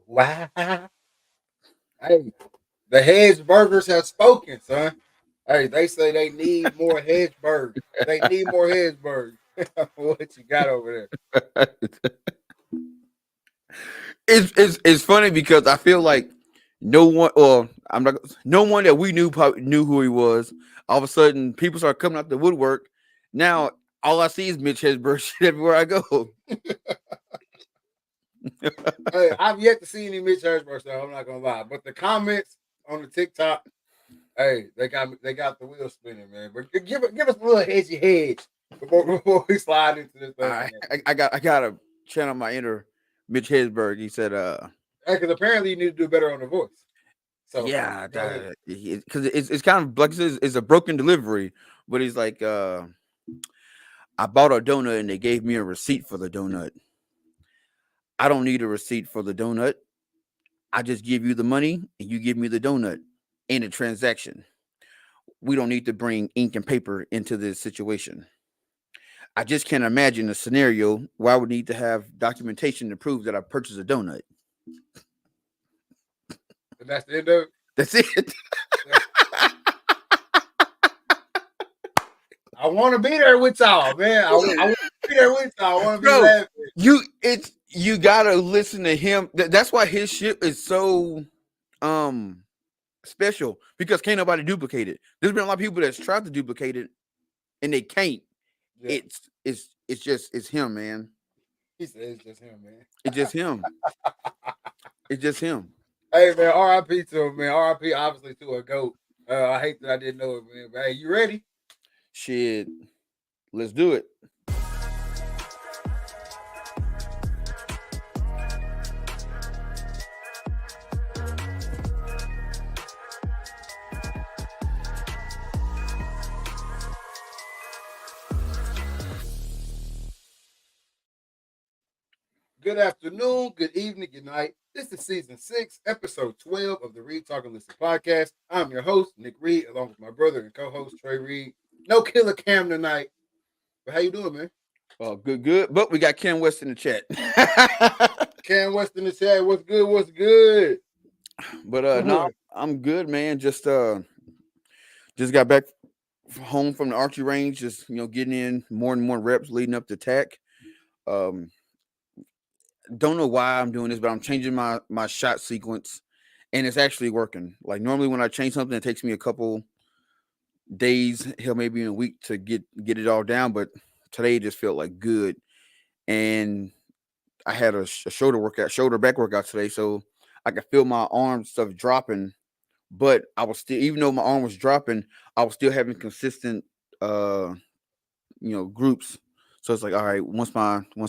Wow. Hey, the hedge burgers have spoken, son. Hey, they say they need more hedge burgers. They need more hedge burgers. What you got over It's funny because I feel like no one, or I'm not, no one that we knew probably knew who he was. All of a sudden, people start coming out the woodwork. Now all I see is Mitch Hedberg shit everywhere I go. Hey, I've yet to see any Mitch Hedberg stuff. I'm not gonna lie, but the comments on the TikTok, hey, they got the wheel spinning, man. But give us a little hedgy hedge before we slide into this thing, man. I got to channel my inner Mitch Hedberg. He said, Because apparently you need to do better on the voice. So yeah, go ahead. because it's kind of like it's a broken delivery, but he's like, I bought a donut and they gave me a receipt for the donut. I don't need a receipt for the donut. I just give you the money and you give me the donut in a transaction. We don't need to bring ink and paper into this situation. I just can't imagine a scenario where I would need to have documentation to prove that I purchased a donut. And that's the end of it. That's it. I want to be there with y'all, man. I want to be there with y'all. I want to be Bro, laughing. you gotta listen to him. That's why his shit is so um special because can't nobody duplicate it. There's been a lot of people that's tried to duplicate it and they can't. Yeah, It's him, man. he said it's just him, man. It's just him. It's just him. Hey, man, R.I.P. to him, man. R.I.P. obviously to a goat. I hate that I didn't know it, man. But hey, you ready? Shit. Let's do it. Good afternoon, good evening, good night. This is season 6, episode 12 of the Reed Talk and Listen podcast. I'm your host, Nick Reed, along with my brother and co-host Trey Reed. No killer Cam tonight. But how you doing, man? Oh, good. But we got Ken West in the chat. Cam West in the chat. What's good? What's good? But no, I'm good, man. Just got back home from the archery range, just getting in more and more reps leading up to TAC. Um, don't know why I'm doing this, but I'm changing my shot sequence, and it's actually working. Like normally when I change something, it takes me a couple days, hell, maybe in a week to get it all down. But today it just felt like good, and I had a shoulder back workout today, so I could feel my arm stuff dropping. But I was still, even though my arm was dropping, I was still having consistent, uh, groups. So it's like, all right, once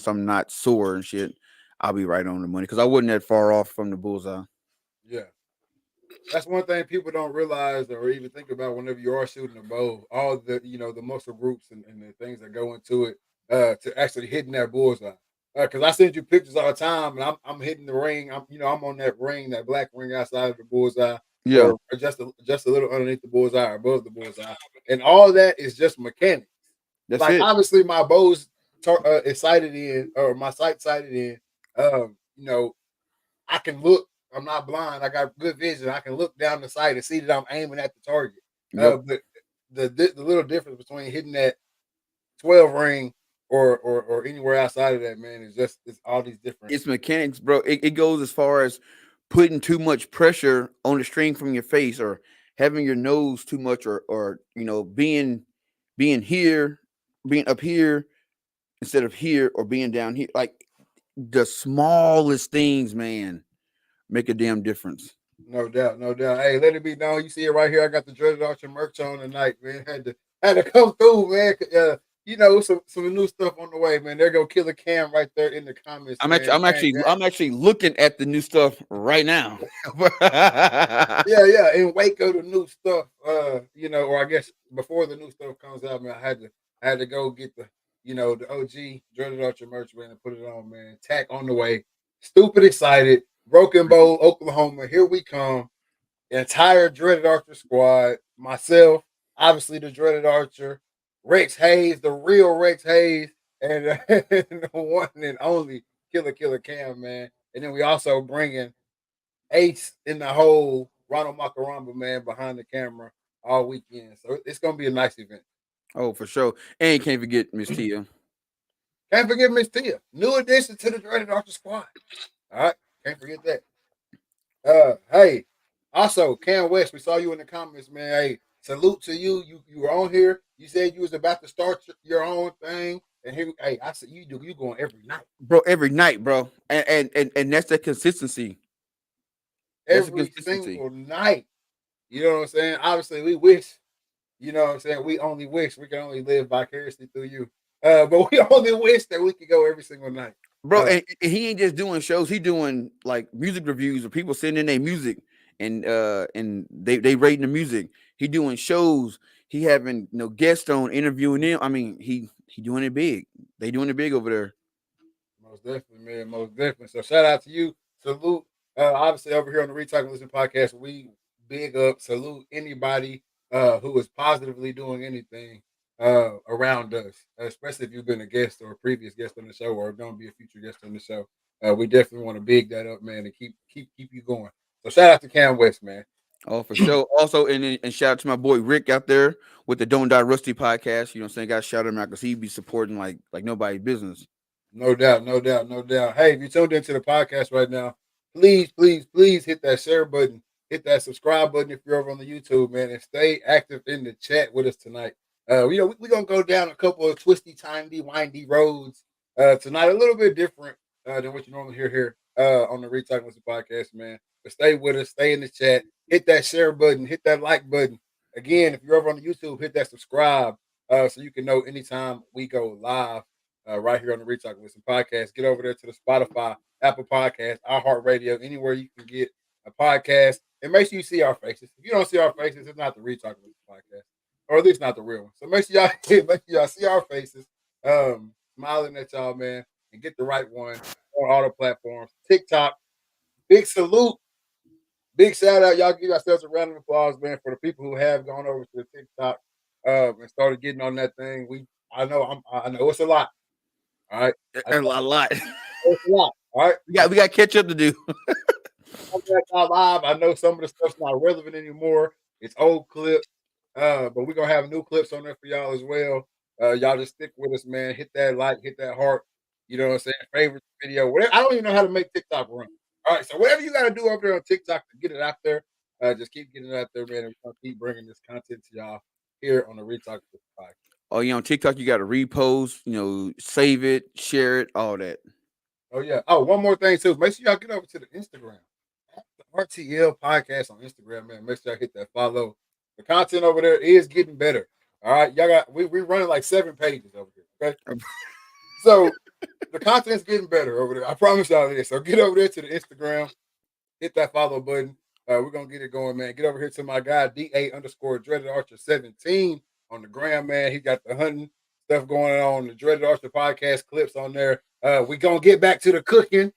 I'm not sore and shit, I'll be right on the money because I wasn't that far off from the bullseye. Yeah. That's one thing people don't realize or even think about whenever you are shooting a bow. All the the muscle groups and the things that go into it to actually hitting that bullseye. Because I send you pictures all the time, and I'm hitting the ring. I'm on that ring, that black ring outside of the bullseye, Yeah, or just a little underneath the bullseye or above the bullseye, and all that is just mechanics. that's Like it. obviously my bow's is sighted in, or my sight sighted in. Um, you know, I can look. I'm not blind. I got good vision. I can look down the sight and see that I'm aiming at the target. Yep. But the little difference between hitting that 12 ring or anywhere outside of that, man, is just it's all these different. It's mechanics, bro. It goes as far as putting too much pressure on the string from your face, or having your nose too much, or being here, being up here instead of here, or being down here. Like the smallest things, man, make a damn difference. No doubt, no doubt. Hey, let it be known. You see it right here. I got the Dreaded Archer merch on tonight, man. Had to come through, man. Some new stuff on the way, man. There go Killer Cam right there in the comments, I'm actually, man. I'm actually, I'm actually looking at the new stuff right now. Yeah. In Waco, the new stuff, or I guess before the new stuff comes out, man, I had to go get the OG Dreaded Archer merch, man, and put it on, man. Tack on the way. Stupid excited. Broken Bowl, Oklahoma. Here we come. The entire Dreaded Archer squad. Myself, obviously the Dreaded Archer. Rex Hayes, the real Rex Hayes, and the one and only Killer Cam, man. And then we also bringing ace in the whole Ronald Macaramba, man, behind the camera all weekend. So it's gonna be a nice event. Oh, for sure. And you can't forget Miss Tia. Can't forget Miss Tia, new addition to the Dreaded Archer squad. All right, can't forget that. Hey, also Cam West, we saw you in the comments, man. Hey, salute to you. You were on here. You said you was about to start your own thing, and here, hey, I said you going every night, Bro, every night, bro. And that's the consistency. That's the every consistency. single night. You know what I'm saying? Obviously, we wish. You know what I'm saying? We only wish we can only live vicariously through you. But we only wish that we could go every single night. Bro, and he ain't just doing shows, he doing like music reviews or people sending their music and they rating the music. He doing shows, he having guests on interviewing them. I mean, he doing it big. They doing it big over there. Most definitely, man. Most definitely. So shout out to you. Salute. Obviously, over here on the Retalk and Listen podcast, we big up, salute anybody who is positively doing anything around us, especially if you've been a guest or a previous guest on the show or going to be a future guest on the show. We definitely want to big that up, man, and keep you going. So shout out to Cam West, man. Oh, for sure. Also, and shout out to my boy Rick out there with the Don't Die Rusty podcast. You know what I'm saying? Got shout him out because he be supporting like nobody's business. No doubt, no doubt, no doubt. Hey, if you tuned into the podcast right now, please hit that share button, hit that subscribe button if you're over on the YouTube, man, and stay active in the chat with us tonight. We're gonna go down a couple of twisty, windy roads tonight, a little bit different than what you normally hear here on the Retalking with the podcast, man. But stay with us, stay in the chat, hit that share button, hit that like button. Again, if you're over on the YouTube, hit that subscribe so you can know anytime we go live right here on the Retalk Listen podcast. Get over there to the Spotify, Apple Podcast, iHeartRadio, anywhere you can get a podcast. And make sure you see our faces. If you don't see our faces, it's not the Retalk Listen podcast, or at least not the real one. So make sure y'all see our faces, smiling at y'all, man, and get the right one on all the platforms. TikTok, big salute. Big shout out. Y'all give yourselves a round of applause, man, for the people who have gone over to the TikTok and started getting on that thing. I know it's a lot. All right. I A lot. it's a lot. All right. We got catch up to do. I'm back out live. I know some of the stuff's not relevant anymore. It's old clips. But we're gonna have new clips on there for y'all as well. Y'all just stick with us, man. Hit that like, hit that heart. You know what I'm saying? Favorite video. Whatever. I don't even know how to make TikTok run. All right. So whatever you gotta do over there on TikTok to get it out there, just keep getting it out there, man. And we're gonna keep bringing this content to y'all here on the Retalk podcast. Oh, on TikTok, you got to repost, save it, share it, all that. Oh yeah. Oh, one more thing too. Make sure y'all get over to the Instagram. The RTL podcast on Instagram, man. Make sure y'all hit that follow. The content over there is getting better. All right. Y'all got we running like 7 pages over here. Okay. So the content's getting better over there. I promise y'all this. So get over there to the Instagram, hit that follow button. We're gonna get it going, man. Get over here to my guy, DA_Dreaded Archer 17 on the gram, man. He got the hunting stuff going on, the Dreaded Archer podcast clips on there. We're gonna get back to the cooking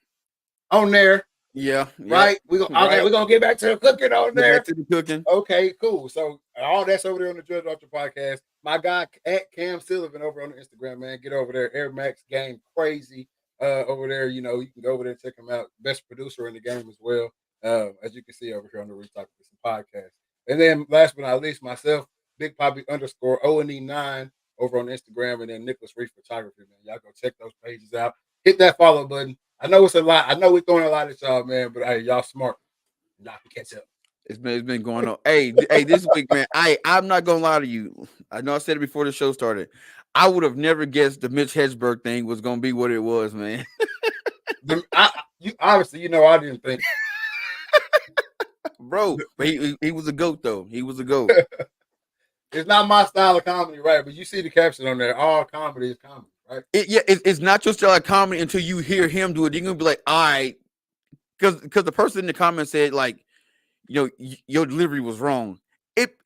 on there. Yeah, Right? We're gonna get back to the cooking on get there. back to the cooking. Okay, cool. So all that's over there on the Dreaded Archer podcast. My guy at Cam Sullivan over on the Instagram, man. Get over there. Air Max game crazy. Over there, you can go over there and check him out. Best producer in the game as well. As you can see over here on the Retalk Listen podcast. And then last but not least, myself, Big Poppy _ONE9 over on Instagram, and then Nicholas Reef Photography, man. Y'all go check those pages out. Hit that follow button. I know it's a lot. I know we're throwing a lot at y'all, man, but hey, y'all smart. Y'all can catch up. It's been going on. Hey, this week, man. I'm not gonna lie to you. I know I said it before the show started. I would have never guessed the Mitch Hedberg thing was gonna be what it was, man. You obviously, I didn't think, Bro, but he was a goat though. He was a goat. It's not my style of comedy, right? But you see the caption on there. All comedy is comedy, right? It's not your style of comedy until you hear him do it. You're gonna be like, all right, because the person in the comments said like, your delivery was wrong.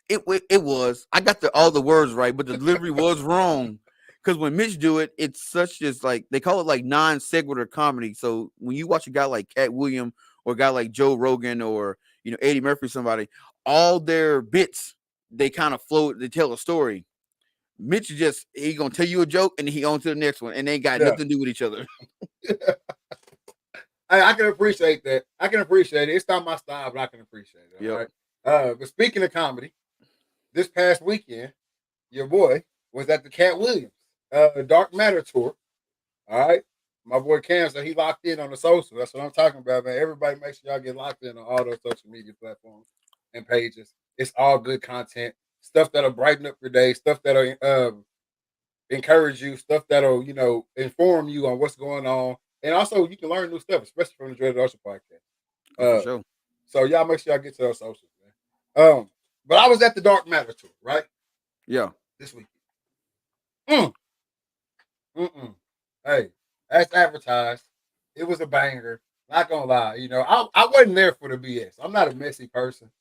It was. I got all the words right, but the delivery was wrong. Because when Mitch do it, it's such as like they call it like non sequitur comedy. So when you watch a guy like Cat Williams or a guy like Joe Rogan or Eddie Murphy, somebody, all their bits they kind of float. They tell a story. Mitch he gonna tell you a joke and he on to the next one, and they ain't got nothing to do with each other. I can appreciate that. I can appreciate it. It's not my style, but I can appreciate it. All Yep, right. But speaking of comedy, this past weekend, your boy was at the Cat Williams Dark Matter tour. All right. My boy Cam said he locked in on the social. That's what I'm talking about, man. Everybody make sure y'all get locked in on all those social media platforms and pages. It's all good content, stuff that'll brighten up your day, stuff that'll encourage you, stuff that'll, inform you on what's going on. And also you can learn new stuff, especially from the Dreaded Ocean podcast. oh, for sure. So y'all make sure y'all get to those socials, man. But I was at the Dark Matter tour, right? Yeah, This weekend. Mm, Hey, as advertised, it was a banger. Not gonna lie, I wasn't there for the BS. I'm not a messy person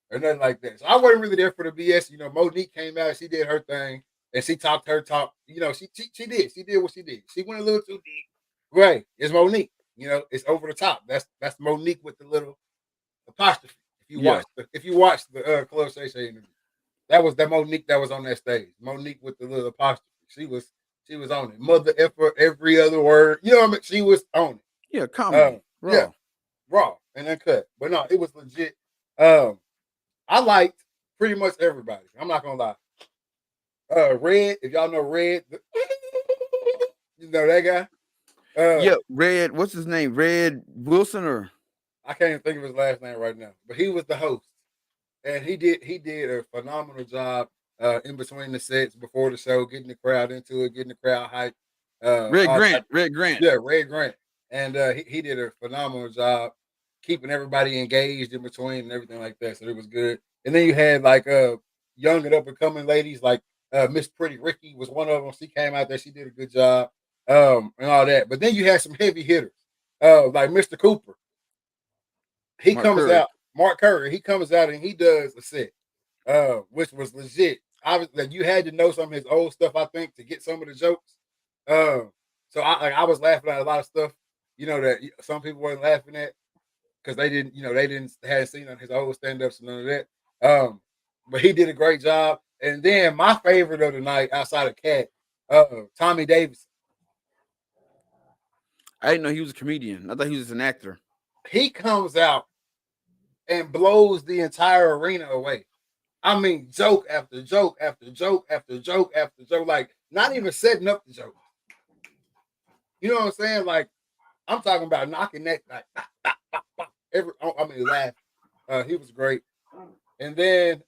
or nothing like that. So I wasn't really there for the BS. Monique came out, she did her thing, and she talked her talk. She did what she did. She went a little too deep. Right, it's Monique. It's over the top. That's Monique with the little apostrophe. yeah, If you watch the Club Shay Shay interview, that was that Monique that was on that stage. Monique with the little apostrophe. She was on it. Mother effer every other word. You know what I mean? She was on it. yeah. Comedy, Yeah, raw. raw and uncut. But no, it was legit. I liked pretty much everybody. I'm not gonna lie. Red, if y'all know Red, you know that guy. Yeah, Red. What's his name? Red Wilson or I can't even think of his last name right now, but he was the host, and he did a phenomenal job in between the sets before the show, getting the crowd into it, getting the crowd hyped. Red All Grant? type, Red Grant. yeah, Red Grant, and he did a phenomenal job keeping everybody engaged in between and everything like that. So it was good. And then you had like young and up and coming ladies like Miss Pretty Ricky was one of them. She came out there, she did a good job, and all that. But then you had some heavy hitters, like Mr. Cooper. He Mark comes Curry. out, Mark Curry. He comes out and he does a set, which was legit. Obviously, you had to know some of his old stuff, I think, to get some of the jokes. Um, so I was laughing at a lot of stuff, that some people weren't laughing at because they didn't hadn't seen on his old stand ups and none of that. But he did a great job. And then my favorite of the night outside of Cat, Tommy Davis. I didn't know he was a comedian. I thought he was an actor. He comes out and blows the entire arena away. I mean, joke after joke after joke after joke after joke, like not even setting up the joke. You know what I'm saying? Like I'm talking about knocking that like laugh. He was great. And then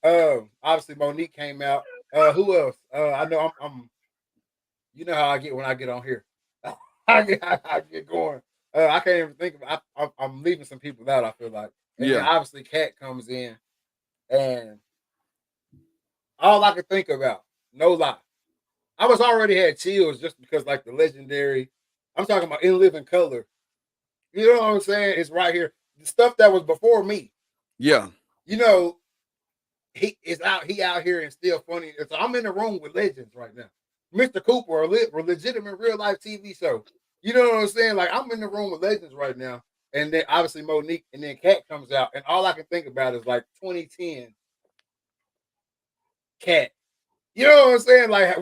obviously Monique came out. Who else? I know I'm you know how I get when I get on here. I get going. I can't even think of. I'm leaving some people out. I feel like, and then Yeah. obviously Cat comes in, and all I could think about, no lie, I was already had chills just because like the legendary. I'm talking about In Living Color. You know what I'm saying? It's right here. The stuff that was before me. Yeah. You know, he is out. He out here and still funny. So I'm in the room with legends right now. Mr. Cooper, a legitimate real life TV show. You know what I'm saying? Like I'm in the room with legends right now. And then obviously Monique, and then Cat comes out, and all I can think about is like 2010 Cat. You know what I'm saying? Like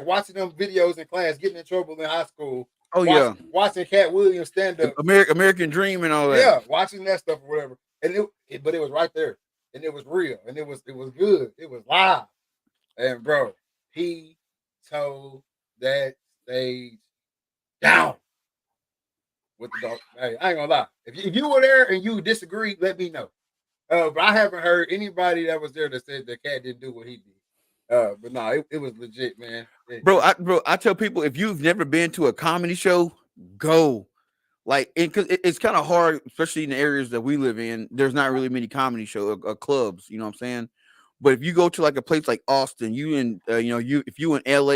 watching them videos in class, getting in trouble in high school, Oh yeah. watching Cat Williams stand up. American Dream and all that. Yeah, watching that stuff or whatever. And but it was right there. And it was real. And it was good. It was live. And bro, he towed that stage down with the dog. Hey, I ain't gonna lie. If you were there and you disagree, let me know. But I haven't heard anybody that was there that said the Cat didn't do what he did. But no, it was legit, man. Bro, I tell people if you've never been to a comedy show, go. Like, because it's kind of hard, especially in the areas that we live in. There's not really many comedy show clubs. You know what I'm saying? But if you go to like a place like Austin, if you in LA,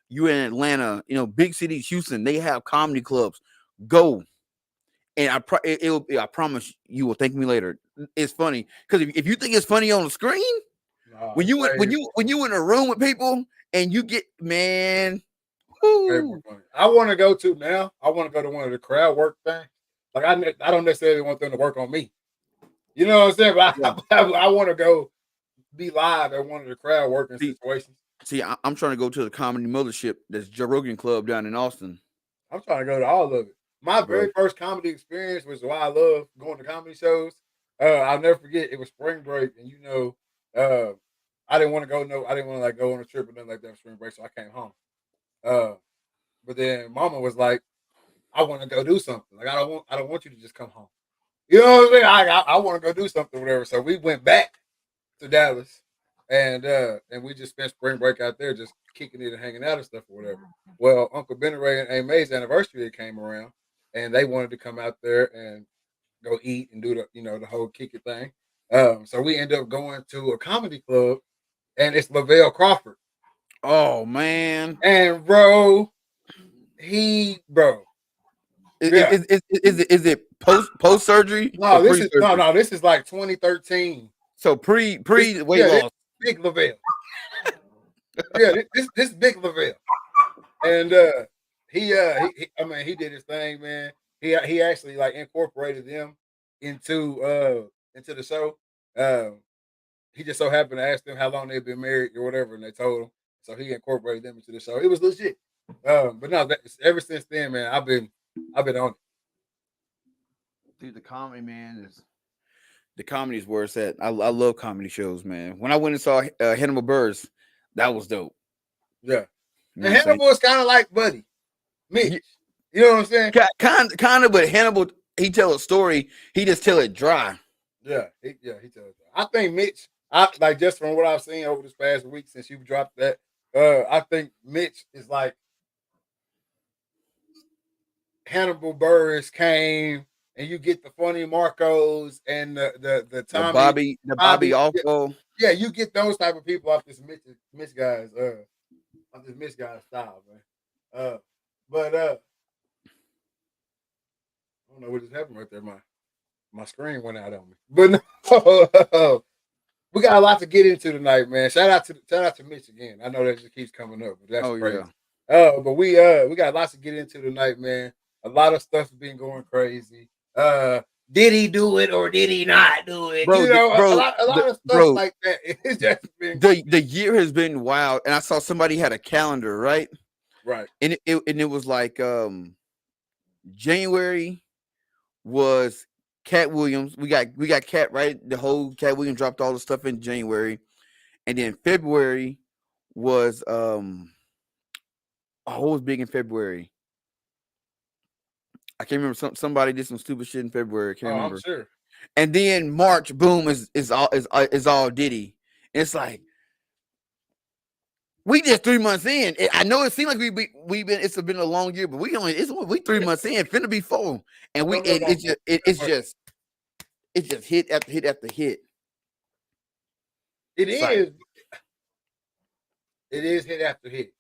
you in Atlanta, big cities, Houston, they have comedy clubs. Go, and I promise you will thank me later. It's funny because if you think it's funny on the screen, nah, when it's you way when you in a room with people and you get man, way more whoo, funny. I want to go to now. I want to go to one of the crowd work things. Like I don't necessarily want them to work on me. You know what I'm saying? But yeah. I want to go be live at one of the crowd working See, situations. I'm trying to go to the comedy mothership that's Joe Rogan Club down in Austin. I'm trying to go to all of it. My bro. very first comedy experience was why I love going to comedy shows. I'll never forget. It was spring break, and I didn't want to go. No, I didn't want to like go on a trip or nothing like that for spring break, so I came home. Uh, but then Mama was like, "I want to go do something. Like I don't want you to just come home. You know what I'm saying? I want to go do something, whatever." So we went back to Dallas, and we just spent spring break out there, just kicking it and hanging out and stuff or whatever. Well, Uncle Beneray and Aunt May's anniversary came around, and they wanted to come out there and go eat and do the whole kick it thing. So we end up going to a comedy club, and it's Lavelle Crawford. Oh man, And bro, yeah. is it post surgery or No, pre surgery? this is like 2013. So pre weight This loss. big Lavelle. Yeah, this big Lavelle. And I mean, he did his thing, man. He actually like incorporated them into the show. He just so happened to ask them how long they've been married or whatever, and they told him. So he incorporated them into the show. It was legit. But no, ever since then, man, I've been on it. Dude, the comedy is where it's at. I love comedy shows, man. When I went and saw Hannibal Buress, that was dope. Yeah, You know and what I'm saying? Hannibal is kind of like Buddy Mitch. You know what I'm saying? Kind of, but Hannibal, he tell a story. He just tell it dry. He tells that. I think Mitch, I like just from what I've seen over this past week since you dropped that. I think Mitch is like Hannibal Burris came, and you get the funny Marcos and the Tommy The Bobby Bobby. Yeah, also. yeah, you get those type of people off this Mitch guy's off this Mitch guy's style, man. But I don't know what just happened right there. My screen went out on me, but no, we got a lot to get into tonight, man. Shout out to Mitch again. I know that just keeps coming up, but that's Oh crazy. yeah. But we got lots to get into tonight, man. A lot of stuff's been going crazy. Did he do it or did he not do it? Bro, A lot of stuff like that. It's just been the year has been wild, and I saw somebody had a calendar, right? right. And it was like January was Cat Williams. We got Cat, right. The whole Cat Williams dropped all the stuff in January, and then February was what was big in February? I can't remember. Somebody did some stupid shit in February. I can't remember. I'm sure. And then March, boom, is all Diddy. It's like we just 3 months in. I know it seemed like we've been. It's been a long year, but we 3 months in. Finna be 4, and it's just hit after hit after hit. It is. It is hit after hit,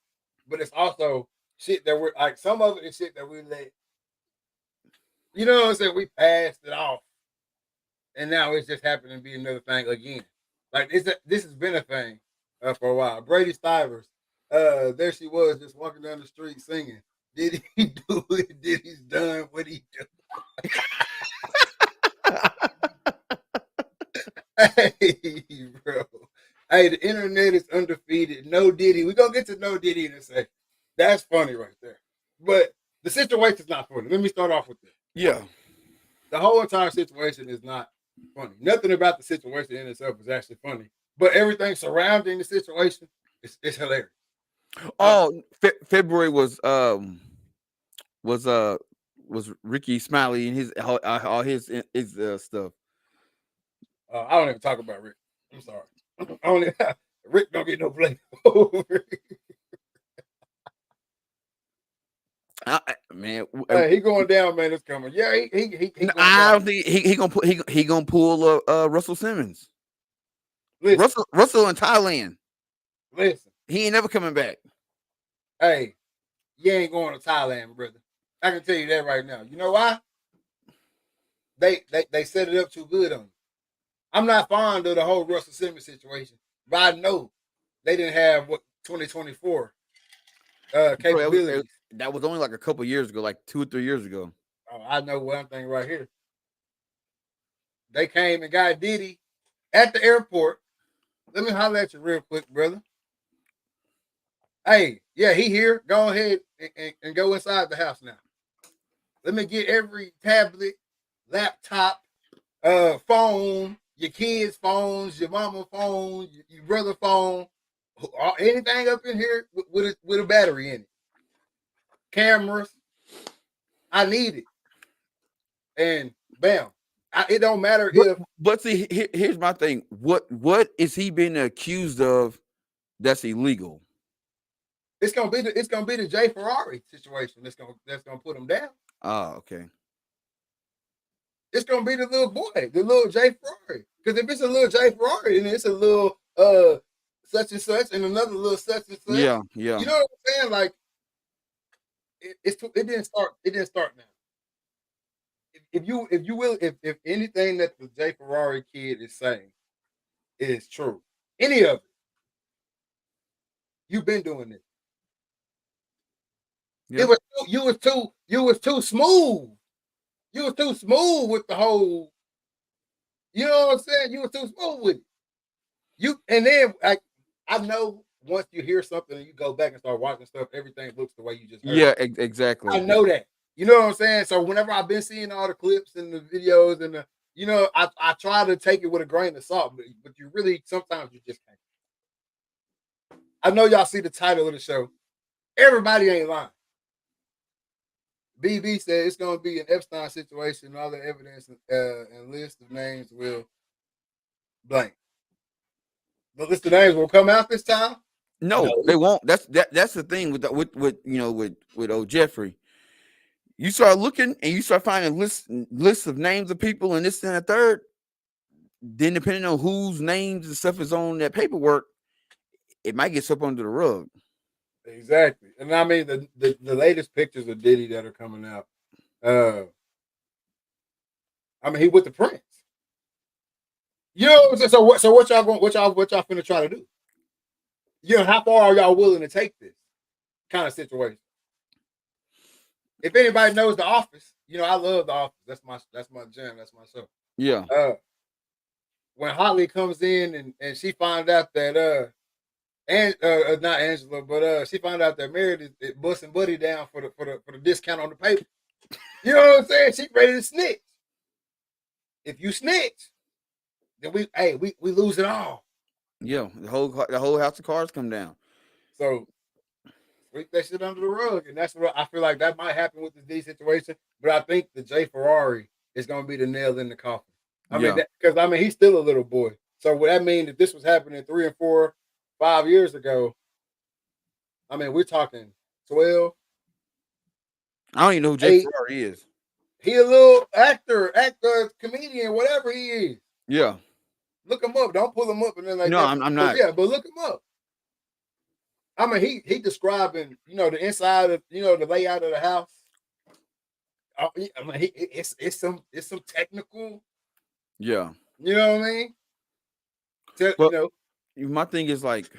but it's also shit that we're like some of it is shit that we let. You know what I'm saying? We passed it off, and now it's just happening to be another thing again. Like this has been a thing for a while. Brady Stivers, there she was just walking down the street singing. Did he do it? Did he's done what he do? Hey, bro. Hey, the internet is undefeated. No Diddy. We're gonna get to no Diddy in a second. That's funny right there. But the situation's not funny. Let me start off with this. Yeah. The whole entire situation is not funny. Nothing about the situation in itself is actually funny. But everything surrounding the situation is hilarious. Oh, February was Ricky Smiley and his all his stuff. I don't even talk about Rick. I'm sorry. Rick don't get no blame. Man, hey, he going down, man. It's coming. Yeah, he I don't think he gonna pull Russell Simmons. Listen, Russell in Thailand. Listen, he ain't never coming back. Hey, you ain't going to Thailand, brother. I can tell you that right now. You know why? They set it up too good on you. I'm not fond of the whole Russell Simmons situation, but I know they didn't have what 2024 capabilities. That was only like a couple years ago, like 2 or 3 years ago. Oh, I know what I'm thinking right here. They came and got Diddy at the airport. Let me holler at you real quick, brother. Hey, yeah, he here. Go ahead and go inside the house now. Let me get every tablet, laptop, phone, your kids' phones, your mama phone, your brother phone, anything up in here with a battery in it. Cameras, I need it. And bam. It don't matter if But see, here's my thing. What is he being accused of that's illegal? it's gonna be the Jay Ferrari situation that's gonna put him down. Ah, okay. It's gonna be the little boy, the little Jay Ferrari. Because if it's a little Jay Ferrari and it's a little such and such and another little such and such, Yeah, yeah. you know what I'm saying? Like it didn't start. It didn't start now. If anything that the Jay Ferrari kid is saying is true, any of it, you've been doing this. Yeah. It was you was too smooth. You was too smooth with the whole. You know what I'm saying? You were too smooth with it. And then I know once you hear something and you go back and start watching stuff, everything looks the way you just heard. Yeah, exactly. I know that. You know what I'm saying? So whenever I've been seeing all the clips and the videos and I try to take it with a grain of salt, but you really sometimes you just can't. I know y'all see the title of the show. Everybody ain't lying. BB said it's going to be an Epstein situation. All the evidence and list of names will blank. The list of names will come out this time. No, they won't. That's the thing with with old Jeffrey. You start looking and you start finding lists of names of people and this and a third. Then depending on whose names and stuff is on that paperwork, it might get swept under the rug. Exactly. And I mean the latest pictures of Diddy that are coming out. I mean he with the Prince. You know what I'm saying? So what y'all finna try to do? You know, how far are y'all willing to take this kind of situation? If anybody knows The Office, you know I love The Office. That's my jam. That's my show. Yeah. When Holly comes in and she found out that and not Angela, but she found out that Meredith is busting Buddy down for the discount on the paper. You know what I'm saying? She ready to snitch. If you snitch, then we lose it all. Yeah, the whole house of cards come down. So sweep that shit under the rug, and that's what I feel like that might happen with the D situation. But I think the Jay Ferrari is going to be the nail in the coffin. I mean, because he's still a little boy. So would that mean that this was happening 3 and 4, 5 years ago? I mean, we're talking 12. I don't even know who Jay Ferrari is. He a little actor, comedian, whatever he is. Yeah. Look him up. Don't pull him up and then like no, that. I'm not. Yeah, but look him up. I mean, he describing, the inside of, the layout of the house. I mean, it's some technical. Yeah. You know what I mean? My thing is like,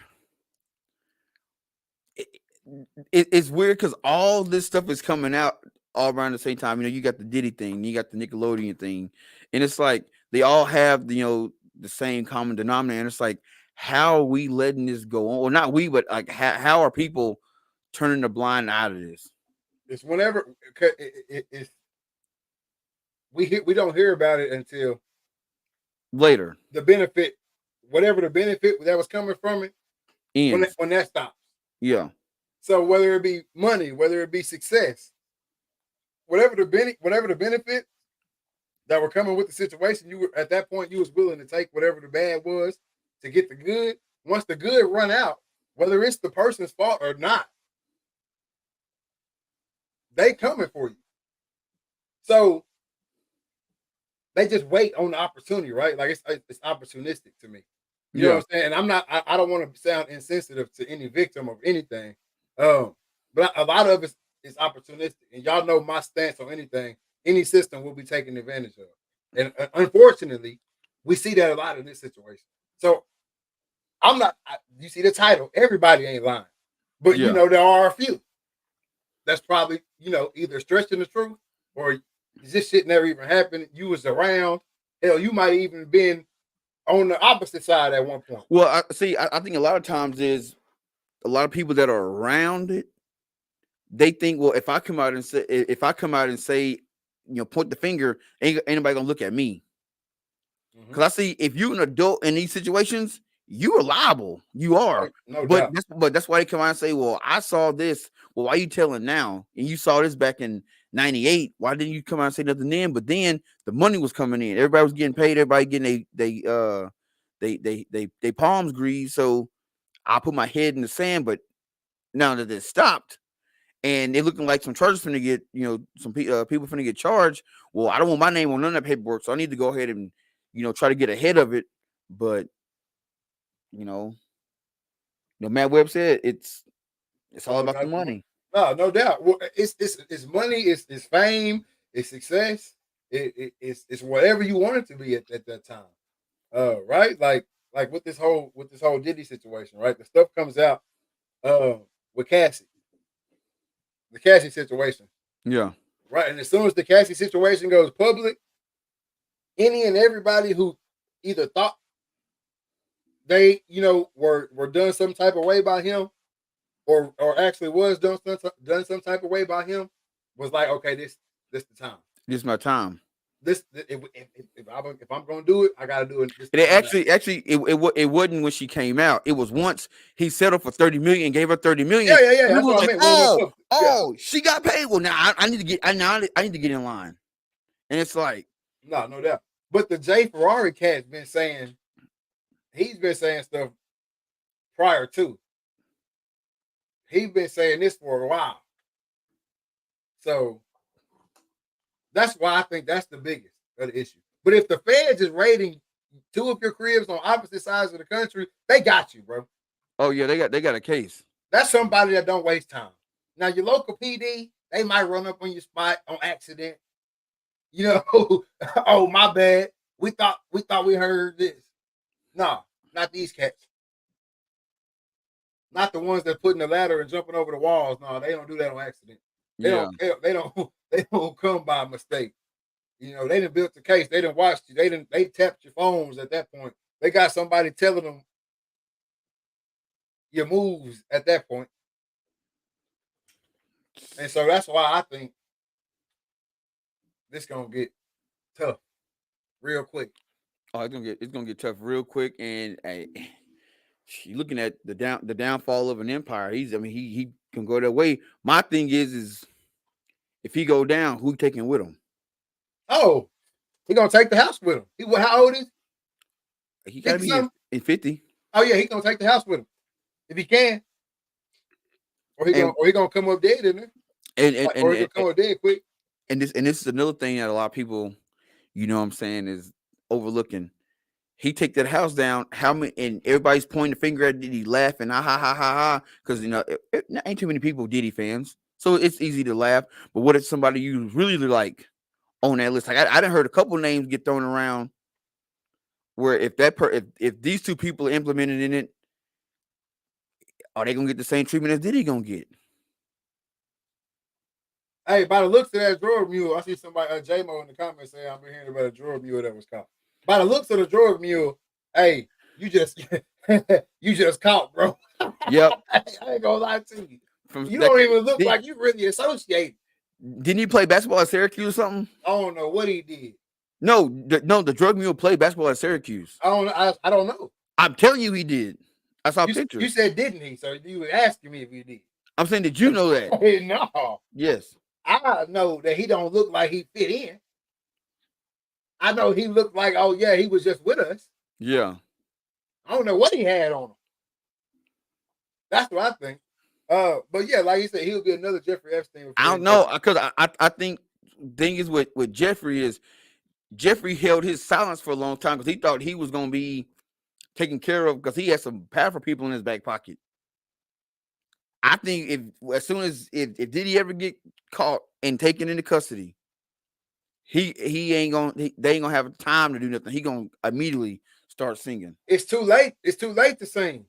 it's weird because all this stuff is coming out all around the same time. You got the Diddy thing, you got the Nickelodeon thing, and it's like they all have the same common denominator. And it's like, how are we letting this go on? Or not we, but like how are people turning the blind eye to this? It's whenever it's we don't hear about it until later. The benefit, whatever the benefit that was coming from it, when that stops. Yeah. So whether it be money, whether it be success, whatever the benefit that were coming with the situation, you were at that point you was willing to take whatever the bad was to get the good. Once the good run out, whether it's the person's fault or not, they coming for you. So they just wait on the opportunity, right? Like it's opportunistic to me. You know what I'm saying? And I don't want to sound insensitive to any victim of anything. But a lot of it is opportunistic. And y'all know my stance on anything, any system will be taken advantage of. And unfortunately, we see that a lot in this situation. So you see the title, everybody ain't lying. But there are a few. That's probably, either stretching the truth or this shit never even happened. You was around. Hell, you might even been on the opposite side at one point. Well, I think a lot of times is a lot of people that are around it they think, well, if I come out and say, point the finger, ain't anybody gonna look at me. Because I see if you're an adult in these situations, you are liable. You are. Right, no But doubt. that's why they come out and say, well, I saw this. Well, why you telling now? And you saw this back in '98. Why didn't you come out and say nothing then? But then the money was coming in. Everybody was getting paid. Everybody getting they palms greased. So I put my head in the sand. But now that it stopped, and they're looking like some charges finna get, some people finna get charged. Well, I don't want my name on none of that paperwork, so I need to go ahead and, try to get ahead of it. But, Matt Webb said it's all about the money. No doubt. Well, it's money, it's fame, it's success, it's whatever you want it to be at that time. Right? Like with this whole Diddy situation, right? The stuff comes out with Cassie. The Cassie situation. Yeah. Right. And as soon as the Cassie situation goes public, any and everybody who either thought they, were done some type of way by him, or actually was done some type of way by him, was like, okay, this the time. This is my time. If I'm gonna do it, I gotta do it. It wasn't when she came out. It was once he settled for $30 million, gave her $30 million. Yeah. That's what I meant. She got paid. Well, now I need to get. I need to get in line. And it's like, no doubt. But the Jay Ferrari cat's been saying, he's been saying stuff prior to. He's been saying this for a while. So that's why I think that's the biggest of the issue. But if the feds is raiding two of your cribs on opposite sides of the country, they got you, bro. Oh yeah, they got a case. That's somebody that don't waste time. Now your local PD, they might run up on your spot on accident. Oh my bad. We thought we heard this. No, not these cats. Not the ones that putting the ladder and jumping over the walls. No, they don't do that on accident. They don't come by mistake. They didn't build the case. They didn't watch you. They tapped your phones at that point. They got somebody telling them your moves at that point. And so that's why I think this gonna get tough real quick. Oh, it's gonna get tough real quick. And you're looking at the downfall of an empire. He can go that way. My thing is if he go down, who taking with him? Oh, he gonna take the house with him. How old is he? He gotta be in 50. Oh yeah, he gonna take the house with him if he can. Or he gonna come up dead in there. Or he gonna come up dead quick. And this is another thing that a lot of people, is overlooking. He take that house down. How many? And everybody's pointing the finger at Diddy, laughing, ha ha ha ha ha. Because ain't too many people Diddy fans, so it's easy to laugh. But what if somebody you really like on that list? Like I done heard a couple names get thrown around. Where if these two people are implemented in it, are they gonna get the same treatment as Diddy gonna get? Hey, by the looks of that drug mule, I see somebody, J-Mo in the comments saying I've been hearing about a drug mule that was caught. By the looks of the drug mule, hey, you just caught, bro. Yep. I ain't gonna lie to you. You don't even look like you really associated. Didn't he play basketball at Syracuse or something? I don't know what he did. No, the drug mule played basketball at Syracuse. I don't know. I'm telling you he did. I saw pictures. You said didn't he? So you were asking me if he did. I'm saying, did you know that? No. Yes. I know that he don't look like he fit in. I know he looked like, oh yeah, he was just with us. Yeah. I don't know what he had on him. That's what I think. But yeah, like you said, he'll be another Jeffrey Epstein. I don't know, because I think thing is with Jeffrey is Jeffrey held his silence for a long time because he thought he was gonna be taken care of because he had some powerful people in his back pocket. I think as soon as Diddy ever get caught and taken into custody, they ain't gonna have time to do nothing. He gonna immediately start singing. It's too late. It's too late to sing.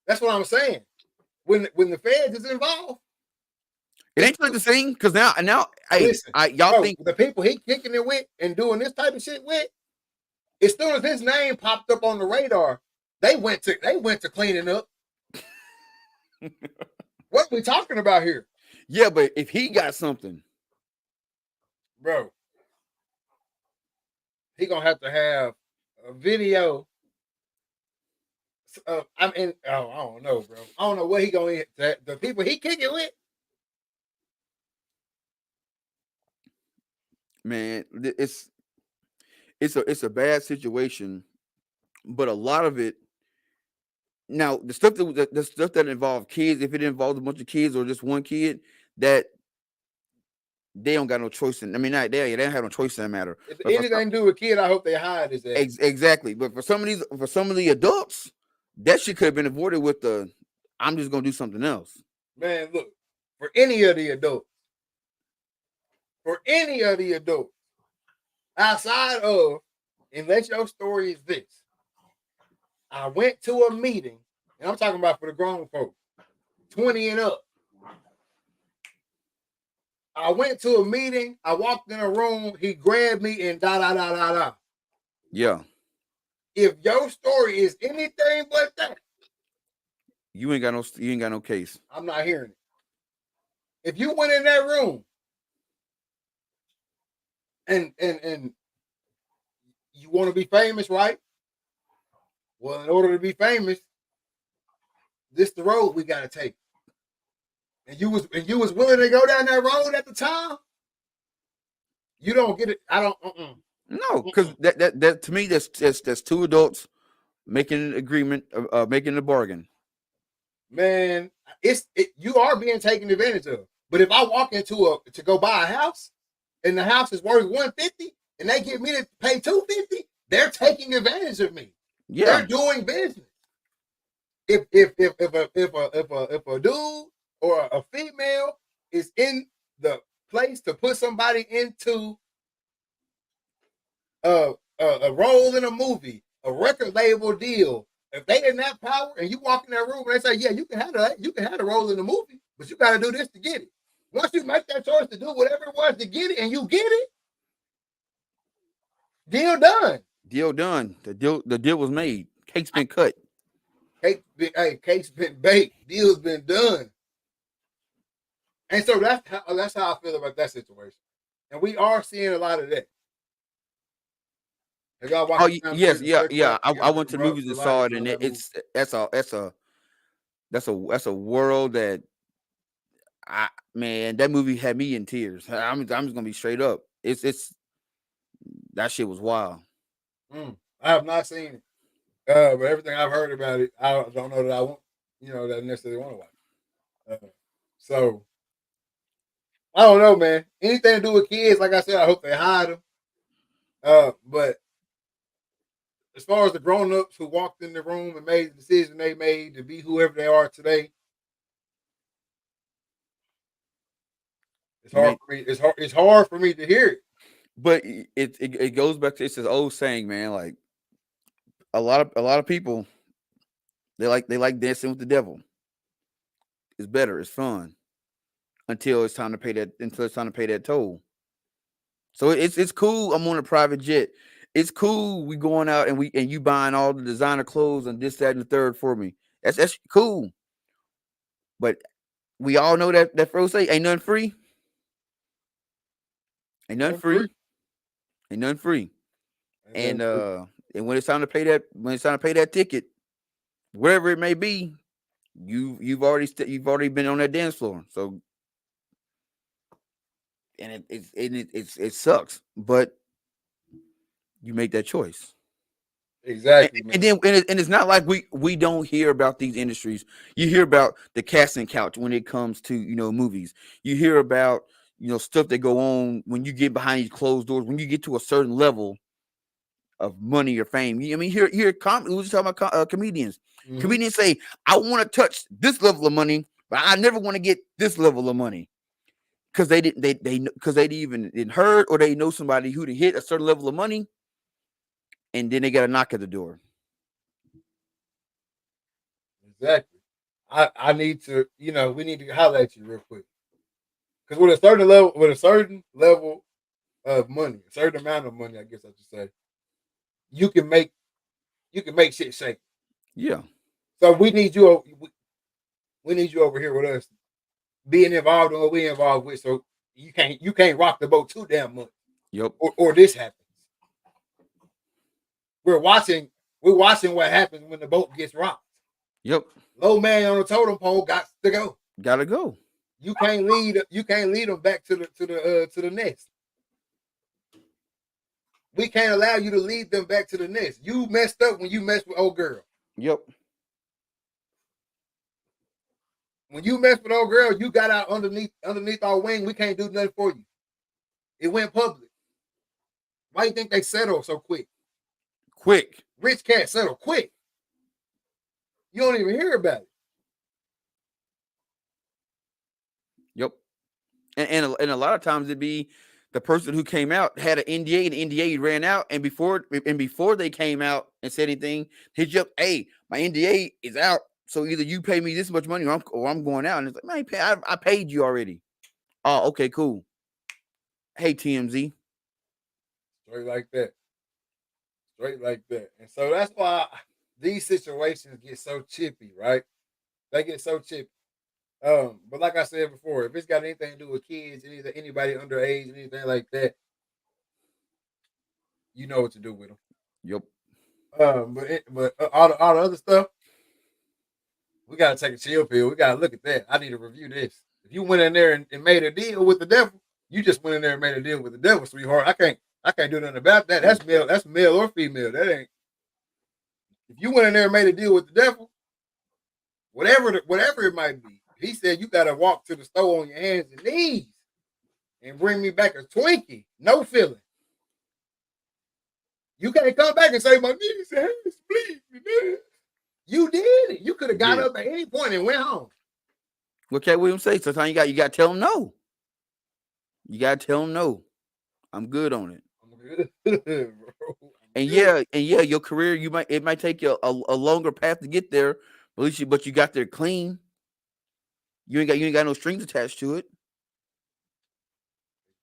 That's what I'm saying. When the feds is involved, it ain't too late to sing because now hey, listen, y'all think the people he kicking it with and doing this type of shit with, as soon as his name popped up on the radar, they went to cleaning up. What are we talking about here? Yeah, but if he got something, bro, he gonna have to have a video. I mean, oh, I don't know, bro. I don't know what he gonna hit. The people he kick it with. man, it's a bad situation, but a lot of it now the stuff that involve kids, if it involves a bunch of kids or just one kid, that they don't got no choice in. I mean, not they don't have no choice in that matter. If But for anything to do with kid, I hope they hide his ass. exactly, but for some of the adults, that shit could have been avoided with the I'm just gonna do something else. Man, look, for any of the adults, outside of, unless your story is this, I went to a meeting, and I'm talking about for the grown folks, 20 and up. I went to a meeting, I walked in a room, he grabbed me and da da da da da. Yeah. If your story is anything but that, You ain't got no case. I'm not hearing it. If you went in that room and you want to be famous, right? Well, in order to be famous, this the road we gotta take. And you was willing to go down that road at the time, you don't get it. I don't. No, because that to me that's two adults making an agreement, making a bargain. Man, you are being taken advantage of. But if I walk to go buy a house, and the house is worth $150, and they get me to pay $250, they're taking advantage of me. Yeah, they're doing business. If a dude or a female is in the place to put somebody into a role in a movie, a record label deal, if they in that power and you walk in that room and they say, yeah, you can have the role in the movie, but you got to do this to get it. Once you make that choice to do whatever it was to get it and you get it, deal done. Deal done. The deal was made. Cake's been cut. Cake's been baked. Deal's been done. And so that's how I feel about that situation. And we are seeing a lot of that. Oh yes, yeah. I went to the movies and saw it, and that's a world that man, that movie had me in tears. I'm just gonna be straight up. It's that shit was wild. I have not seen it, but everything I've heard about it, I don't know that I want, that I necessarily want to watch. So I don't know, man. Anything to do with kids, like I said, I hope they hide them. But as far as the grown-ups who walked in the room and made the decision they made to be whoever they are today, it's hard for me. It's hard for me to hear it. But it goes back to, it's this old saying, man. Like a lot of people, they like dancing with the devil. It's better. It's fun until it's time to pay that toll. So it's cool. I'm on a private jet. It's cool. We going out and you buying all the designer clothes and this, that, and the third for me. That's cool. But we all know that phrase say ain't nothing free. Ain't nothing free. Ain't nothing free. And when it's time to pay that ticket, whatever it may be, you've already been on that dance floor. So and it sucks, but you make that choice. Exactly, and then it's not like we don't hear about these industries. You hear about the casting couch when it comes to movies. You hear about stuff that go on when you get behind these closed doors. When you get to a certain level of money or fame, I mean, we were just talking about comedians. Mm-hmm. Comedians say, "I want to touch this level of money, but I never want to get this level of money." Because they didn't heard or they know somebody who to hit a certain level of money, and then they got a knock at the door. Exactly. I need to, we need to holler at you real quick. Because with a certain level of money, a certain amount of money, I guess I should say, you can make shit shake. Yeah. So we need you over here with us being involved in what we involved with. So you can't rock the boat too damn much. Yep. Or this happens. We're watching what happens when the boat gets rocked. Yep. Low man on the totem pole got to go. Gotta go. You can't lead them back to the nest. We can't allow you to lead them back to the nest. You messed up when you messed with old girl. Yep. When you messed with old girl, you got out underneath our wing. We can't do nothing for you. It went public. Why do you think they settle so quick? Quick. Rich cat settle quick. You don't even hear about it. Yep. And a lot of times it'd be the person who came out had an NDA and the NDA ran out, and before they came out and said anything, hit you up, hey, my NDA is out, so either you pay me this much money or I'm going out. And it's like, man, I paid you already. Oh, okay, cool. Hey, TMZ. Straight like that. Straight like that. And so that's why these situations get so chippy, right? They get so chippy. But like I said before, if it's got anything to do with kids, anybody underage, anything like that, you know what to do with them. Yep. But all the other stuff, we gotta take a chill pill. We gotta look at that. I need to review this. If you went in there and made a deal with the devil, you just went in there and made a deal with the devil, sweetheart. I can't do nothing about that. That's male or female. That ain't. If you went in there and made a deal with the devil, whatever it might be, he said you gotta walk to the store on your hands and knees and bring me back a Twinkie, no feeling. You can't come back and say my knees and hands bleed me, man. You did it. You could have got up at any point and went home. What Cat Williams say? Sometimes you got to tell them no. You got to tell them no. I'm good on it. I'm good, bro. And your career, it might take you a longer path to get there, but you got there clean. You ain't got no strings attached to it.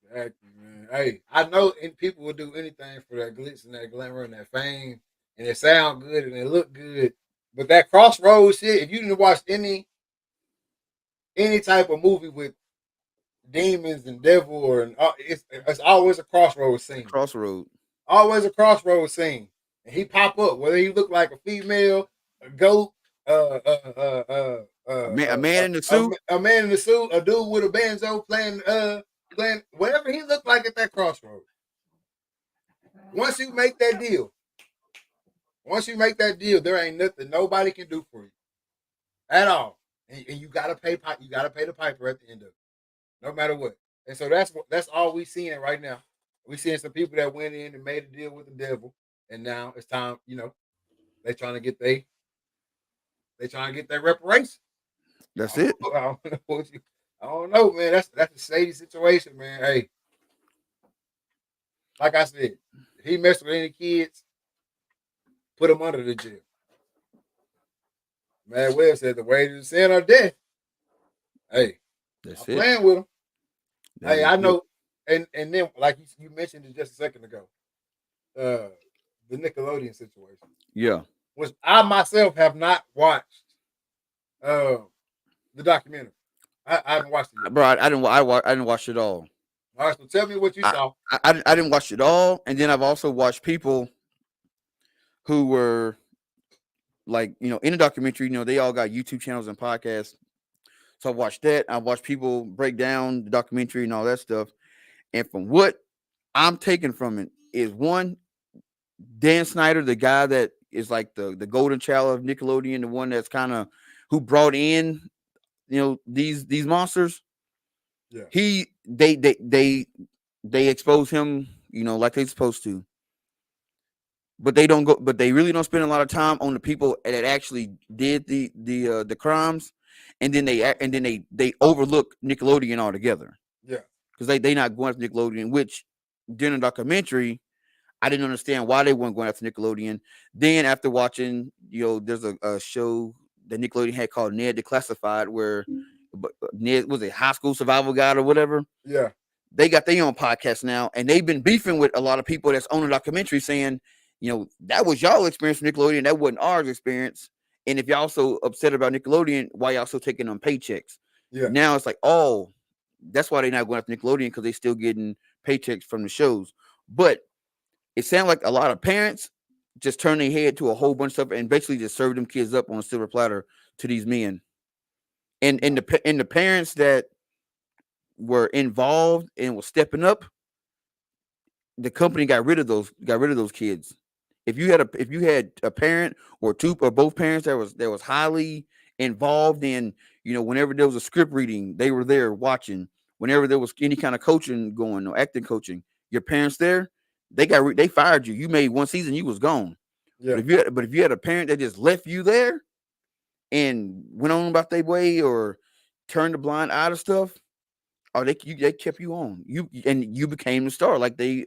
Exactly, man. Hey, I know people will do anything for that glitz and that glamour and that fame, and it sound good and it look good. But that crossroads shit, if you didn't watch any type of movie with demons and devil, or it's always a crossroads scene. Always a crossroads scene. And he pop up, whether he look like a female, a goat, a man in the suit, a man in the suit, a dude with a banjo playing whatever he looked like at that crossroads. Once you make that deal, there ain't nothing nobody can do for you at all, and you gotta pay. You gotta pay the piper at the end of it, no matter what. And so that's all we seeing right now. We seeing some people that went in and made a deal with the devil, and now it's time. You know, they trying to get their reparations. That's it. I don't know, man. That's a shady situation, man. Hey, like I said, if he messed with any kids, put him under the jail. Man, Webb said the way to sin or death. Hey, that's I'm playing with him. Hey, I know, and then like you mentioned it just a second ago, the Nickelodeon situation. Yeah, which I myself have not watched. The documentary. I haven't watched it yet. Bro. I didn't watch it all. All right, so tell me what you saw. I didn't watch it all, and then I've also watched people who were like, in the documentary. They all got YouTube channels and podcasts. So I watched that. I watched people break down the documentary and all that stuff. And from what I'm taking from it is, one, Dan Snyder, the guy that is like the golden child of Nickelodeon, the one that's kind of who brought in, these monsters. Yeah. They expose him, like they're supposed to. But they really don't spend a lot of time on the people that actually did the crimes, and then they overlook Nickelodeon altogether. Yeah, because they not going after Nickelodeon. Which during the documentary, I didn't understand why they weren't going after Nickelodeon. Then after watching, there's a show that Nickelodeon had called Ned Declassified, where Ned was a high school survival guide or whatever. Yeah, they got their own podcast now, and they've been beefing with a lot of people that's on the documentary, saying, that was y'all experience with Nickelodeon. That wasn't ours experience. And if y'all so upset about Nickelodeon, why y'all so taking them paychecks? Yeah. Now it's like, oh, that's why they're not going after Nickelodeon, because they still getting paychecks from the shows. But it sounds like a lot of parents just turn their head to a whole bunch of stuff and basically just serve them kids up on a silver platter to these men. And the parents that were involved and was stepping up, the company got rid of those kids. If you had a parent or two or both parents that was highly involved in, whenever there was a script reading, they were there watching. Whenever there was any kind of coaching going or acting coaching, your parents there, they fired you. You made one season, you was gone. Yeah. But if you had a parent that just left you there and went on about their way or turned a blind eye to stuff, oh, they kept you on. You became the star, like they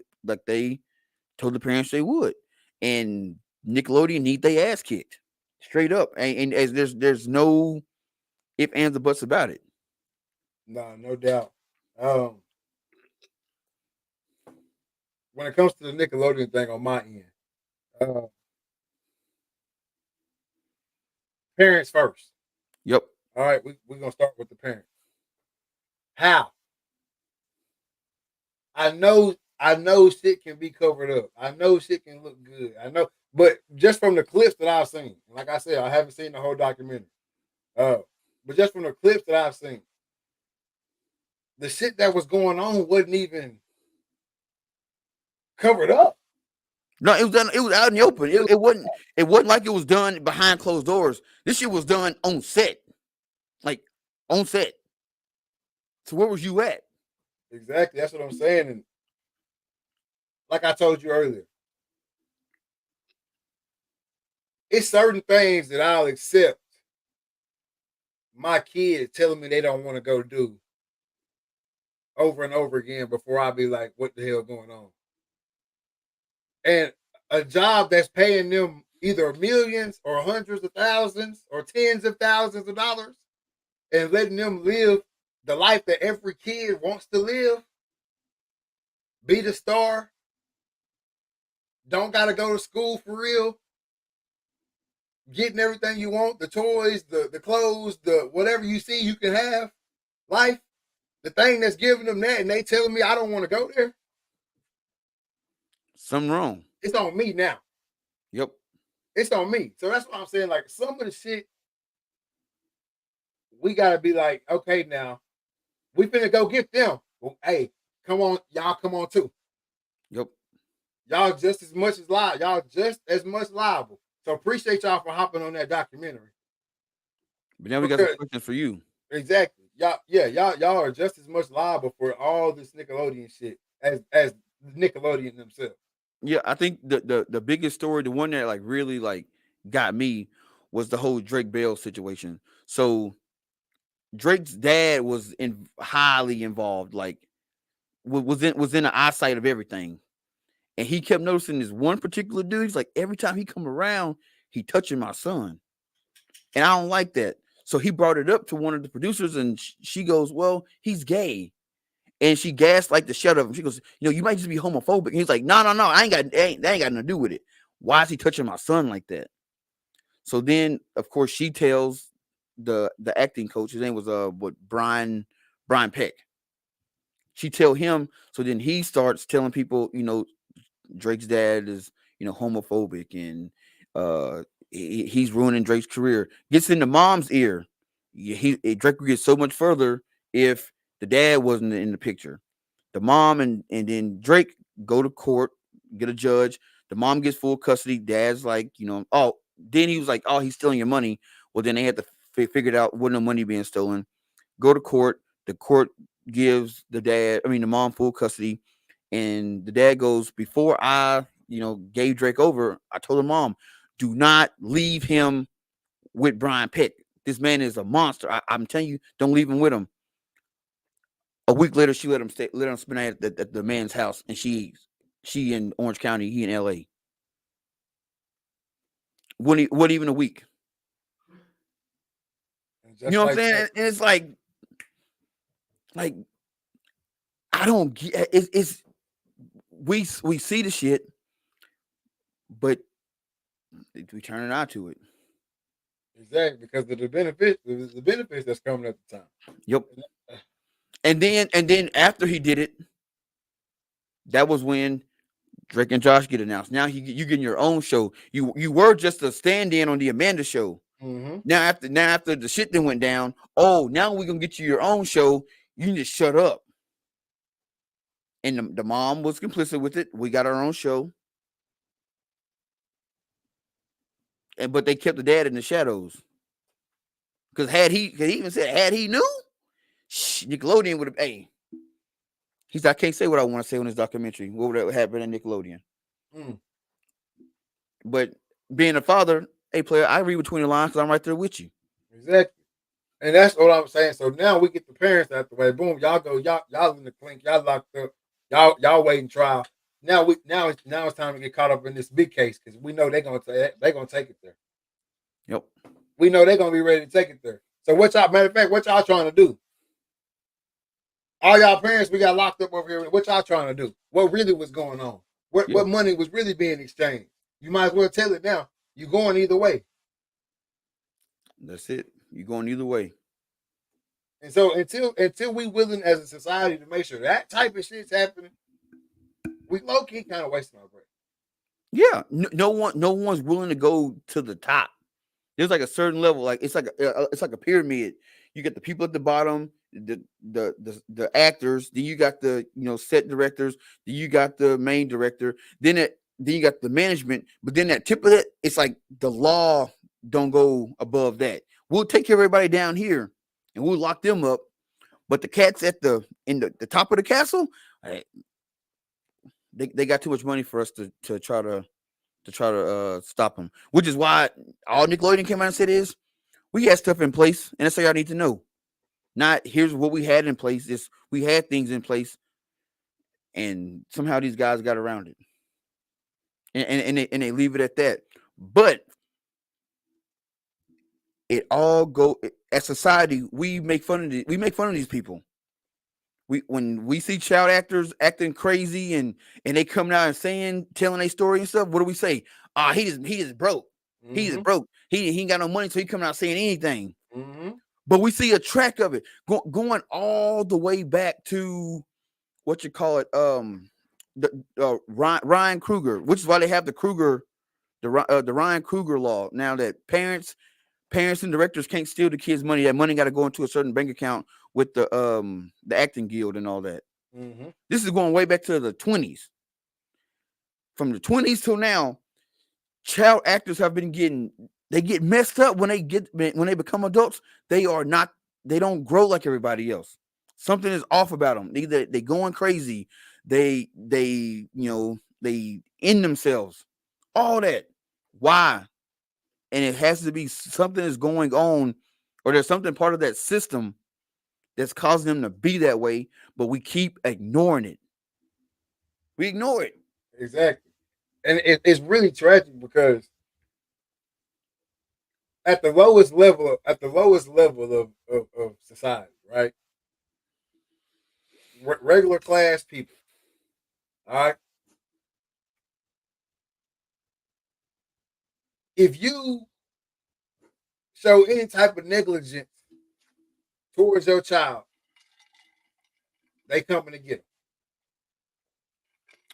told the parents they would. And Nickelodeon need their ass kicked straight up. And as there's no if, ands, or buts about it. No, no doubt. Um, when it comes to the Nickelodeon thing on my end, uh, parents first. Yep. All right, we're gonna start with the parents. How? I know shit can be covered up. I know shit can look good. I know, but just from the clips that I've seen, like I said, I haven't seen the whole documentary. Uh, but just from the clips that I've seen, the shit that was going on wasn't even covered up. No, it was done. It was out in the open. It It, was it wasn't. It wasn't like it was done behind closed doors. This shit was done on set, like on set. So where was you at? exactly that's what I'm saying. And like I told you earlier, it's certain things that I'll accept my kids telling me they don't want to go do over and over again before I be like, what the hell going on? And a job that's paying them either millions or hundreds of thousands or tens of thousands of dollars and letting them live the life that every kid wants to live, be the star, don't gotta go to school for real, getting everything you want, the toys, the clothes, the whatever you see you can have, life, the thing that's giving them that, and they telling me I don't want to go there, Something wrong. it's on me now. Yep. It's on me. So that's what I'm saying. Like some of the shit, we gotta be like, okay, now we finna go get them. Well, hey, come on, y'all, come on too. Yep. Y'all just as much as liable. Y'all just as much liable. So appreciate y'all for hopping on that documentary. But now we got some Because questions for you. exactly, y'all, yeah, y'all are just as much liable for all this Nickelodeon shit as Nickelodeon themselves. Yeah, I think the biggest story, the one that like really like got me, was the whole Drake Bell situation. So Drake's dad was highly involved, like was in the eyesight of everything, and he kept noticing this one particular dude. He's like, every time he come around, he touching my son, and I don't like that. So he brought it up to one of the producers, and she goes, "Well, he's gay." And she gassed like the shit out of him. She goes, you might just be homophobic. And he's like, no, no, no, that ain't got nothing to do with it. Why is he touching my son like that? So then, of course, she tells the acting coach, his name was Brian Peck. She tell him, so then he starts telling people, Drake's dad is, homophobic, and he's ruining Drake's career. Gets in the mom's ear. Drake would get so much further if the dad wasn't in the picture. The mom and then Drake go to court, get a judge. The mom gets full custody. Dad's like, oh, then he was like, oh, he's stealing your money. Well, then they had to figure it out. Wasn't no money being stolen. Go to court. The court gives the mom full custody. And the dad goes, before I, gave Drake over, I told the mom, do not leave him with Brian Peck. This man is a monster. I'm telling you, don't leave him with him. A week later, she let him spend at the man's house, and she in Orange County, he in L.A. What even a week? And You just know what I'm like saying? that, And it's like I don't get it's we see the shit, but we turn an eye to it. Exactly, because of the benefits that's coming at the time. Yep. And then after he did it, that was when Drake and Josh get announced. Now you getting your own show. You were just a stand-in on the Amanda show. Mm-hmm. Now after the shit that went down, oh, now we're gonna get you your own show. You need to shut up. And the mom was complicit with it. We got our own show. But they kept the dad in the shadows. Because he even said, had he knew, Nickelodeon would have, hey, he said, I can't say what I want to say on this documentary. What would have happened at Nickelodeon? Mm. But being a father, hey, player, I read between the lines because I'm right there with you. Exactly. And that's what I'm saying. So now we get the parents out the way. Boom, y'all go, y'all in the clink, y'all locked up, y'all waiting trial. Now it's time to get caught up in this big case because we know they're gonna take it there. Yep. We know they're gonna be ready to take it there. So matter of fact, what y'all trying to do? All y'all parents we got locked up over here. What y'all trying to do? What really was going on? What money was really being exchanged? You might as well tell it now. You going either way. That's it. You going either way. And so until we willing as a society to make sure that type of shit's happening, we low key kind of wasting our breath. Yeah. No one's willing to go to the top. There's like a certain level, like it's like a pyramid. You get the people at the bottom, the actors. Then you got the set directors. Then you got the main director. Then you got the management. But then that tip of it, it's like the law don't go above that. We'll take care of everybody down here, and we'll lock them up. But the cats in the top of the castle, they got too much money for us to try to stop them. Which is why all Nickelodeon came out and said is, we had stuff in place, and that's all y'all need to know. Not here's what we had in place. Is we had things in place, and somehow these guys got around it, and they leave it at that. But it all go as society. We make fun of these people. When we see child actors acting crazy and they coming out and telling their story and stuff, what do we say? He just broke. He just broke. He ain't got no money, so he coming out saying anything. Mm-hmm. But we see a track of it going all the way back to what you call it, Ryan Kruger, which is why they have the Ryan Kruger law now, that parents and directors can't steal the kids' money. That money got to go into a certain bank account with the acting guild and all that. Mm-hmm. This is going way back to the 20s. From the 20s till now, child actors have been get messed up when they become adults. They don't grow like everybody else. Something is off about them. Either they going crazy, they end themselves, all that. Why? And it has to be something is going on, or there's something part of that system that's causing them to be that way, but we keep ignoring it. We ignore it. Exactly. And it's really tragic because at the lowest level of society, right? Regular class people, all right? If you show any type of negligence towards your child, they coming to get them.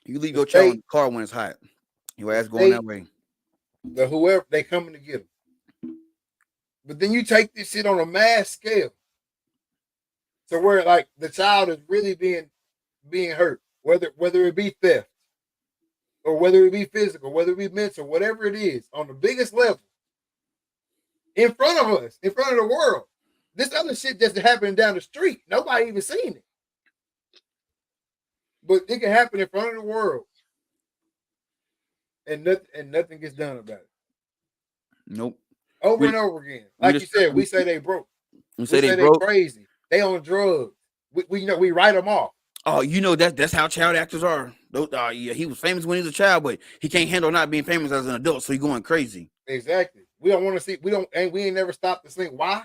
You leave The your child in state, the car when it's hot. Your the ass going state, that way. the whoever, they coming to get them. But then you take this shit on a mass scale to where like the child is really being hurt, whether it be theft or whether it be physical, whether it be mental, whatever it is, on the biggest level, in front of us, in front of the world. This other shit just happening down the street. Nobody even seen it. But it can happen in front of the world. And nothing gets done about it. Nope. Over We and over again. we Like you just said, we say they broke. we We say they say they broke. crazy. They on drugs. We write them off. Oh, that's how child actors are. Yeah, he was famous when he was a child, but he can't handle not being famous as an adult, so he's going crazy. Exactly. We don't want to see. We ain't never stopped to think why.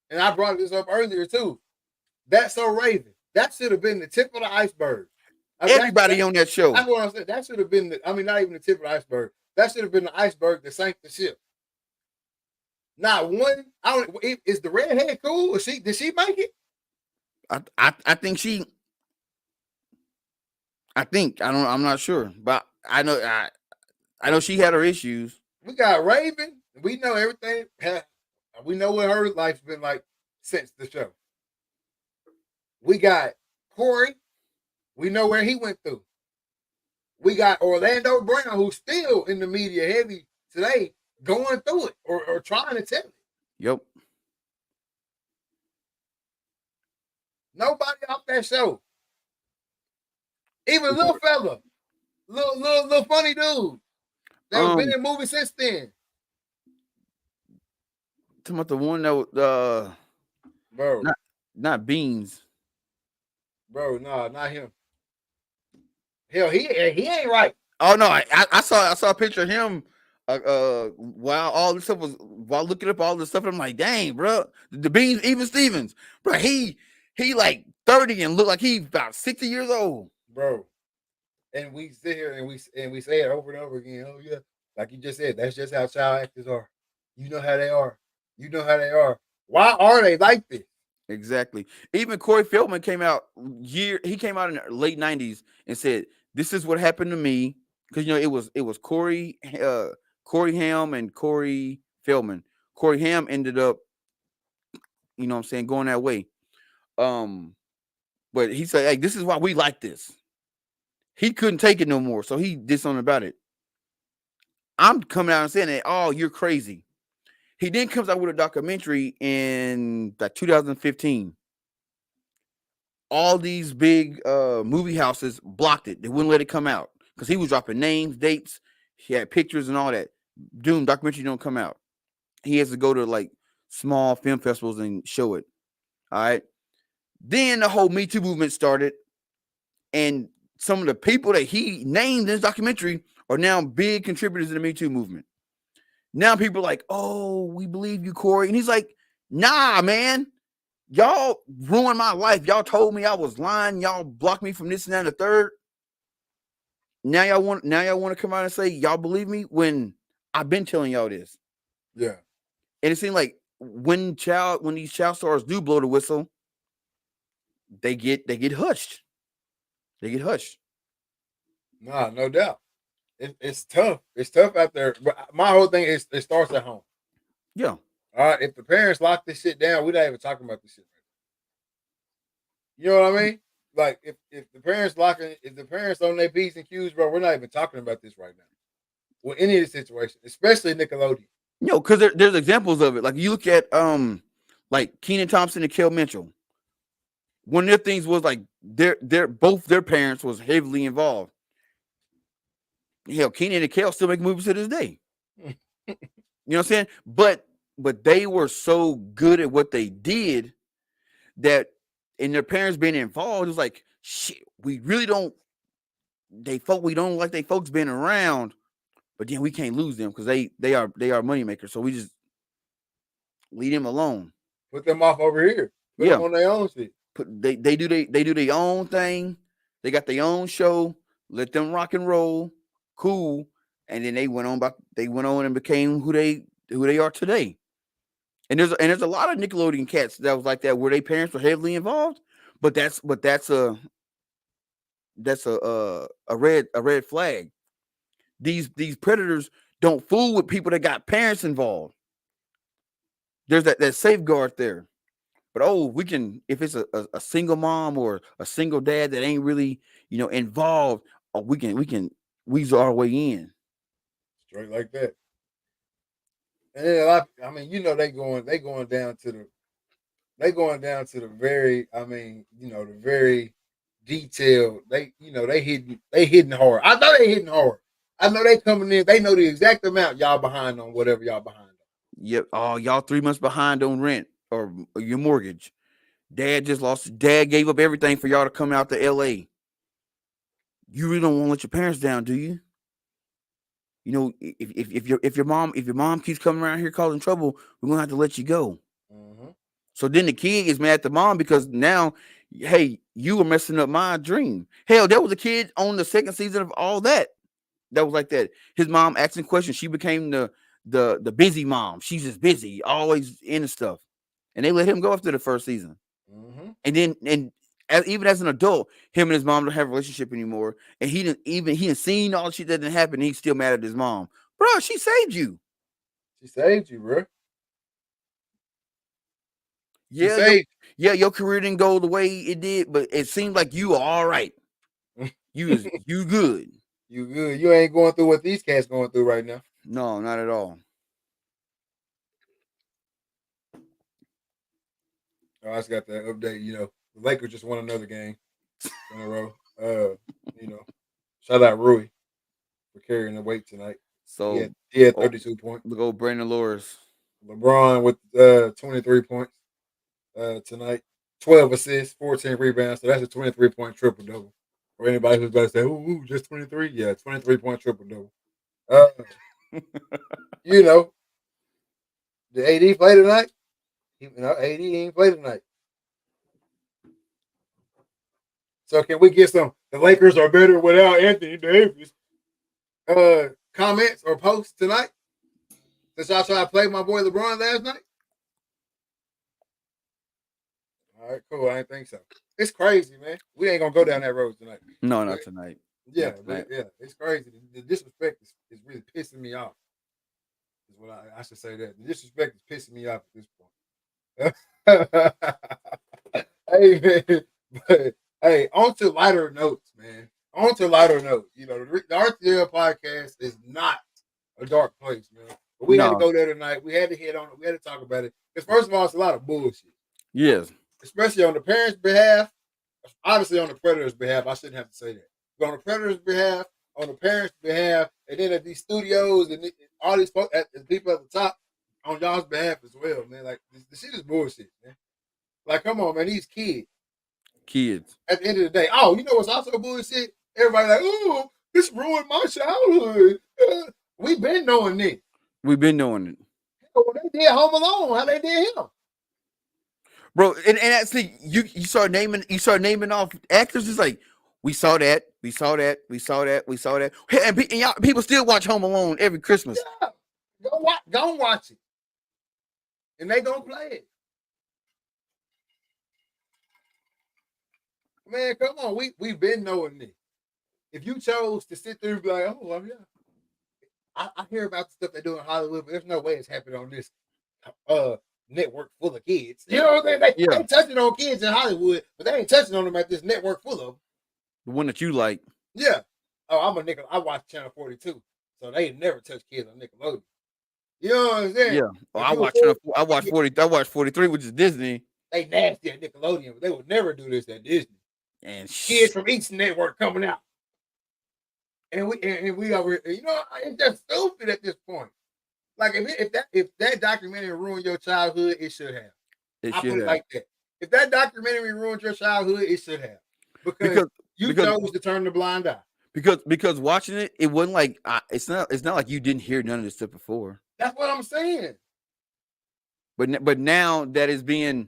And I brought this up earlier too. That's so Raven. That should have been the tip of the iceberg. Everybody on that show. That's what I'm saying. That should have been not even the tip of the iceberg. That should have been the iceberg that sank the ship. Not one. I don't. Is the redhead cool? Did she make it? I think she. I don't. I'm not sure, but I know she had her issues. We got Raven. We know everything. We know what her life's been like since the show. We got Corey. We know where he went through. We got Orlando Brown, who's still in the media heavy today, going through it or trying to tell it. Yep. Nobody off that show. Even little fella, little funny dude that was been in movies since then. Talking about the one that was bro, not Beans. Bro, nah, not him. Hell, he ain't right. Oh no, I saw a picture of him while all this stuff was while looking up all this stuff. I'm like, dang, bro, the Beans, even Stevens, bro, he like 30 and look like he's about 60 years old, bro. And we sit here and we say it over and over again. Oh yeah, like you just said, that's just how child actors are. You know how they are. You know how they are. Why are they like this? Exactly. Even Corey Feldman came out he came out in the late 90s and said, this is what happened to me. Because you know it was Corey Haim and Corey Feldman. Corey Haim ended up, you know what I'm saying, going that way. But he said, hey, this is why we like this. He couldn't take it no more, so he did something about it. I'm coming out and saying that, oh, you're crazy. He then comes out with a documentary in like 2015. All these big movie houses blocked it. They wouldn't let it come out because he was dropping names, dates. He had pictures and all that. Doom documentary don't come out. He has to go to like small film festivals and show it. All right. Then the whole Me Too movement started, and some of the people that he named in his documentary are now big contributors in the Me Too movement. Now people are like, oh, we believe you, Corey. And he's like, nah, man. Y'all ruined my life. Y'all told me I was lying. Y'all blocked me from this and that and the third. Now y'all want to come out and say y'all believe me when I've been telling y'all this. Yeah. And it seemed like when these child stars do blow the whistle, they get hushed. They get hushed. Nah, no doubt. It's tough. It's tough out there. But my whole thing is it starts at home. Yeah. All right. If the parents lock this shit down, we're not even talking about this shit. You know what I mean? Like if the parents on their P's and Q's, bro, we're not even talking about this right now. With any of the situation, especially Nickelodeon. You know, because there's examples of it. Like you look at like Kenan Thompson and Kel Mitchell. One of their things was like both their parents was heavily involved. Hell, Kenan and Kel still make movies to this day. You know what I'm saying? But they were so good at what they did that, and their parents being involved, it was like, shit, we really don't. We don't like they folks being around, but then we can't lose them because they are moneymakers. So we just leave them alone. Put them off over here. Put them on their own shit. They do their own thing. They got their own show. Let them rock and roll. Cool. And then they went on and became who they are today. And there's a lot of Nickelodeon cats that was like that where their parents were heavily involved, but that's a red flag. These predators don't fool with people that got parents involved. There's that safeguard there. But we can, if it's a single mom or a single dad that ain't really, involved, we can weasel our way in. Straight like that. And then a lot, they going down to the very, the very detailed. They hitting hard. I know they hitting hard. I know they coming in. They know the exact amount y'all behind on whatever y'all behind on. Yep. Oh, y'all 3 months behind on rent or your mortgage. Dad gave up everything for y'all to come out to LA. You really don't want to let your parents down, do you? You know, if your mom keeps coming around here causing trouble, we're gonna have to let you go. Mm-hmm. So then the kid is mad at the mom because now, hey, you were messing up my dream. Hell, there was a kid on the second season of all that was like that. His mom asking questions. She became the the busy mom. She's just busy, always into stuff, and they let him go after the first season. Mm-hmm. And then even as an adult, him and his mom don't have a relationship anymore, and he didn't seen all the shit that didn't happen. And he's still mad at his mom, bro. She saved you. She saved you, bro. She Yeah, saved. your career didn't go the way it did, but it seemed like you are all right. You good. You good. You ain't going through what these cats going through right now. No, not at all. Oh, I just got that update. The Lakers just won another game in a row. You know, shout out Rui for carrying the weight tonight. So He had 32 points. look old Brandon Lawrence. LeBron with 23 points tonight, 12 assists, 14 rebounds. So that's a 23-point triple double. For anybody who's going to say, "Ooh, just 23," yeah, 23-point triple double. Uh, you know, the AD play tonight. AD ain't play tonight. So can we get some? The Lakers are better without Anthony Davis. Comments or posts tonight? Since y'all tried to play my boy LeBron last night. All right, cool. I didn't think so. It's crazy, man. We ain't gonna go down that road tonight. No, not tonight. Yeah, not tonight. yeah, it's crazy. The disrespect is really pissing me off. Is what I should say that the disrespect is pissing me off at this point. Hey man, but hey, on to lighter notes, man. On to lighter notes. The RTL podcast is not a dark place, man. But we had to go there tonight. We had to hit on it. We had to talk about it. Because first of all, it's a lot of bullshit. Yes. Especially on the parents' behalf. Obviously on the predators' behalf. I shouldn't have to say that. But on the predators' behalf, on the parents' behalf, and then at these studios and all these people at the top on y'all's behalf as well, man. Like, this shit is bullshit, man. Like, come on, man. These kids. At the end of the day. Oh, you know what's also bullshit? Everybody like, oh, this ruined my childhood. We've been knowing this. We've been knowing it. When they did Home Alone, how they did him. Bro, and actually you start naming off actors. It's like we saw that. And y'all, people still watch Home Alone every Christmas. Yeah. Go watch it. And they gonna play it. Man, come on. We've been knowing this. If you chose to sit there and be like, oh, well, yeah. I hear about the stuff they do in Hollywood, but there's no way it's happening on this network full of kids. You know what I'm saying? They touching on kids in Hollywood, but they ain't touching on them at this network full of them. The one that you like. Yeah. Oh, I watch Channel 42, so they never touch kids on Nickelodeon. You know what I'm saying? Yeah. I watch 40. I watch 43, which is Disney. They nasty at Nickelodeon, but they would never do this at Disney. And kids from each network coming out. And we over here, it's just stupid at this point. Like if that documentary ruined your childhood, it should have. I put it like that. If that documentary ruined your childhood, it should have. Because you chose to turn the blind eye. Because watching it, it wasn't like it's not like you didn't hear none of this stuff before. That's what I'm saying. But now that is being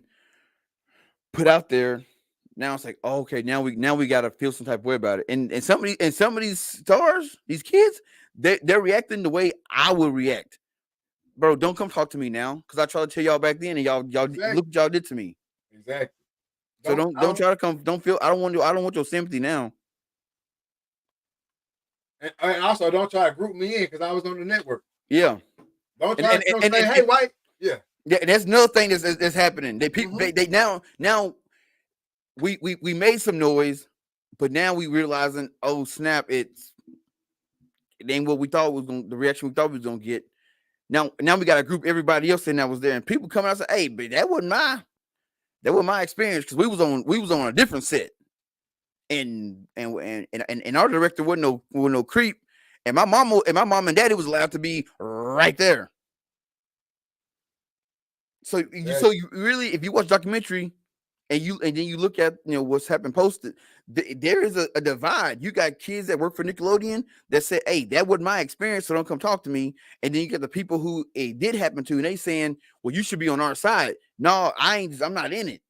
put out there, now it's like, oh, okay, now we gotta feel some type of way about it. And some of these stars, these kids, they're reacting the way I would react. Bro, don't come talk to me now, because I tried to tell y'all back then, and y'all exactly. Look what y'all did to me. Exactly. So don't try to come. Don't feel. I don't want your sympathy now. And also, don't try to group me in because I was on the network. Yeah. Don't try to say, hey, white. Yeah. Yeah, and that's another thing that's happening. They now we made some noise, but now we realizing, oh snap, it ain't what we thought was the reaction we thought we was gonna get. Now we got to group everybody else in that was there, and people come out and say, hey, but that wasn't my experience, because we was on a different set, and our director wasn't no creep, and my mom and daddy was allowed to be right there. So you really, if you watch documentary and then you look at what's happened posted, there is a divide. You got kids that work for Nickelodeon that say, hey, that wasn't my experience, so don't come talk to me. And then you get the people who it did happen to, and they saying, well, you should be on our side. No, I'm not in it.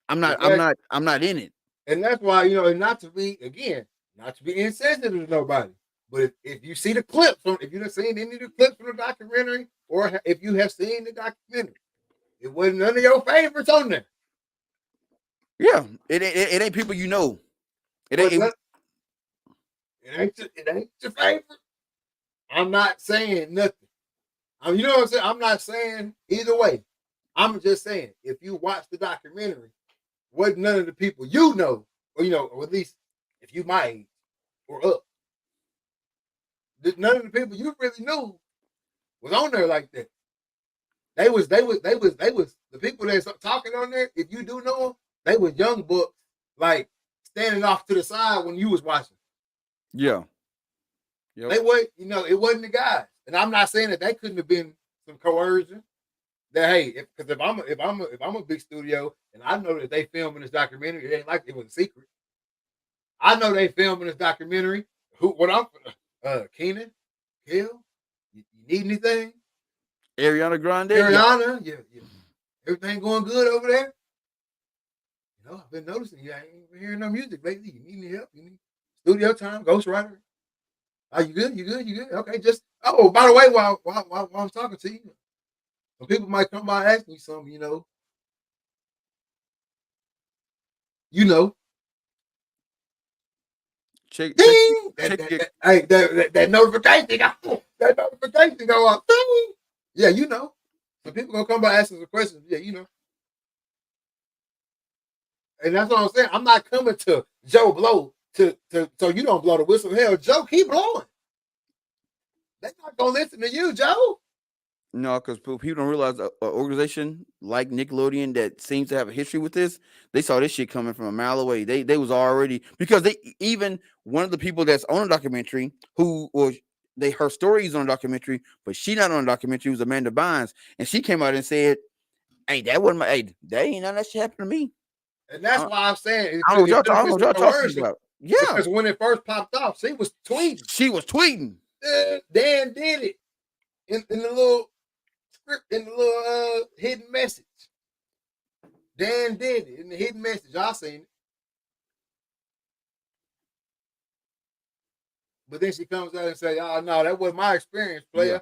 I'm not in it. And that's why, and not to be insensitive to nobody, But if you see the clips, if you've seen any of the clips from the documentary, or if you have seen the documentary, it wasn't none of your favorites on there. Yeah, it ain't people you know. It But ain't. it ain't your favorite. I'm not saying nothing. You know what I'm saying? I'm not saying either way. I'm just saying if you watch the documentary, wasn't none of the people you know, or at least if you my age or up, none of the people you really knew was on there like that. They was the people that's talking on there. If you do know them, they was young bucks, like standing off to the side when you was watching. Yeah. Yep. They were, it wasn't the guys. And I'm not saying that they couldn't have been some coercion. That hey, because if I'm a big studio and I know that they filming this documentary, it ain't like it was a secret. I know they filming this documentary. Keenan, Kill, you need anything? Ariana Grande. Ariana, yeah. Everything going good over there? I've been noticing you ain't been hearing no music lately. You need any help? You need studio time, ghostwriter. Are you good? You good? Okay, just by the way, while I'm talking to you, some people might come by and ask me something, Check that notification go off. Ding. Yeah, some people gonna come by asking some questions. Yeah, and that's what I'm saying. I'm not coming to Joe blow to so you don't blow the whistle. Hell, Joe, keep blowing. They're not gonna listen to you, Joe. No, because people don't realize an organization like Nickelodeon that seems to have a history with this, they saw this shit coming from a mile away. They was already, because they, even one of the people that's on a documentary her story is on a documentary, but she not on a documentary, was Amanda Bynes, and she came out and said, "Hey, that wasn't that ain't none of that shit happened to me." And that's why I'm saying I don't know what y'all talking about. Yeah, because when it first popped off, she was tweeting. She was tweeting. Dan did it in the little script, in the little hidden message. Dan did it in the hidden message. I seen it. But then she comes out and say, "Oh no, that wasn't my experience, player. Yeah.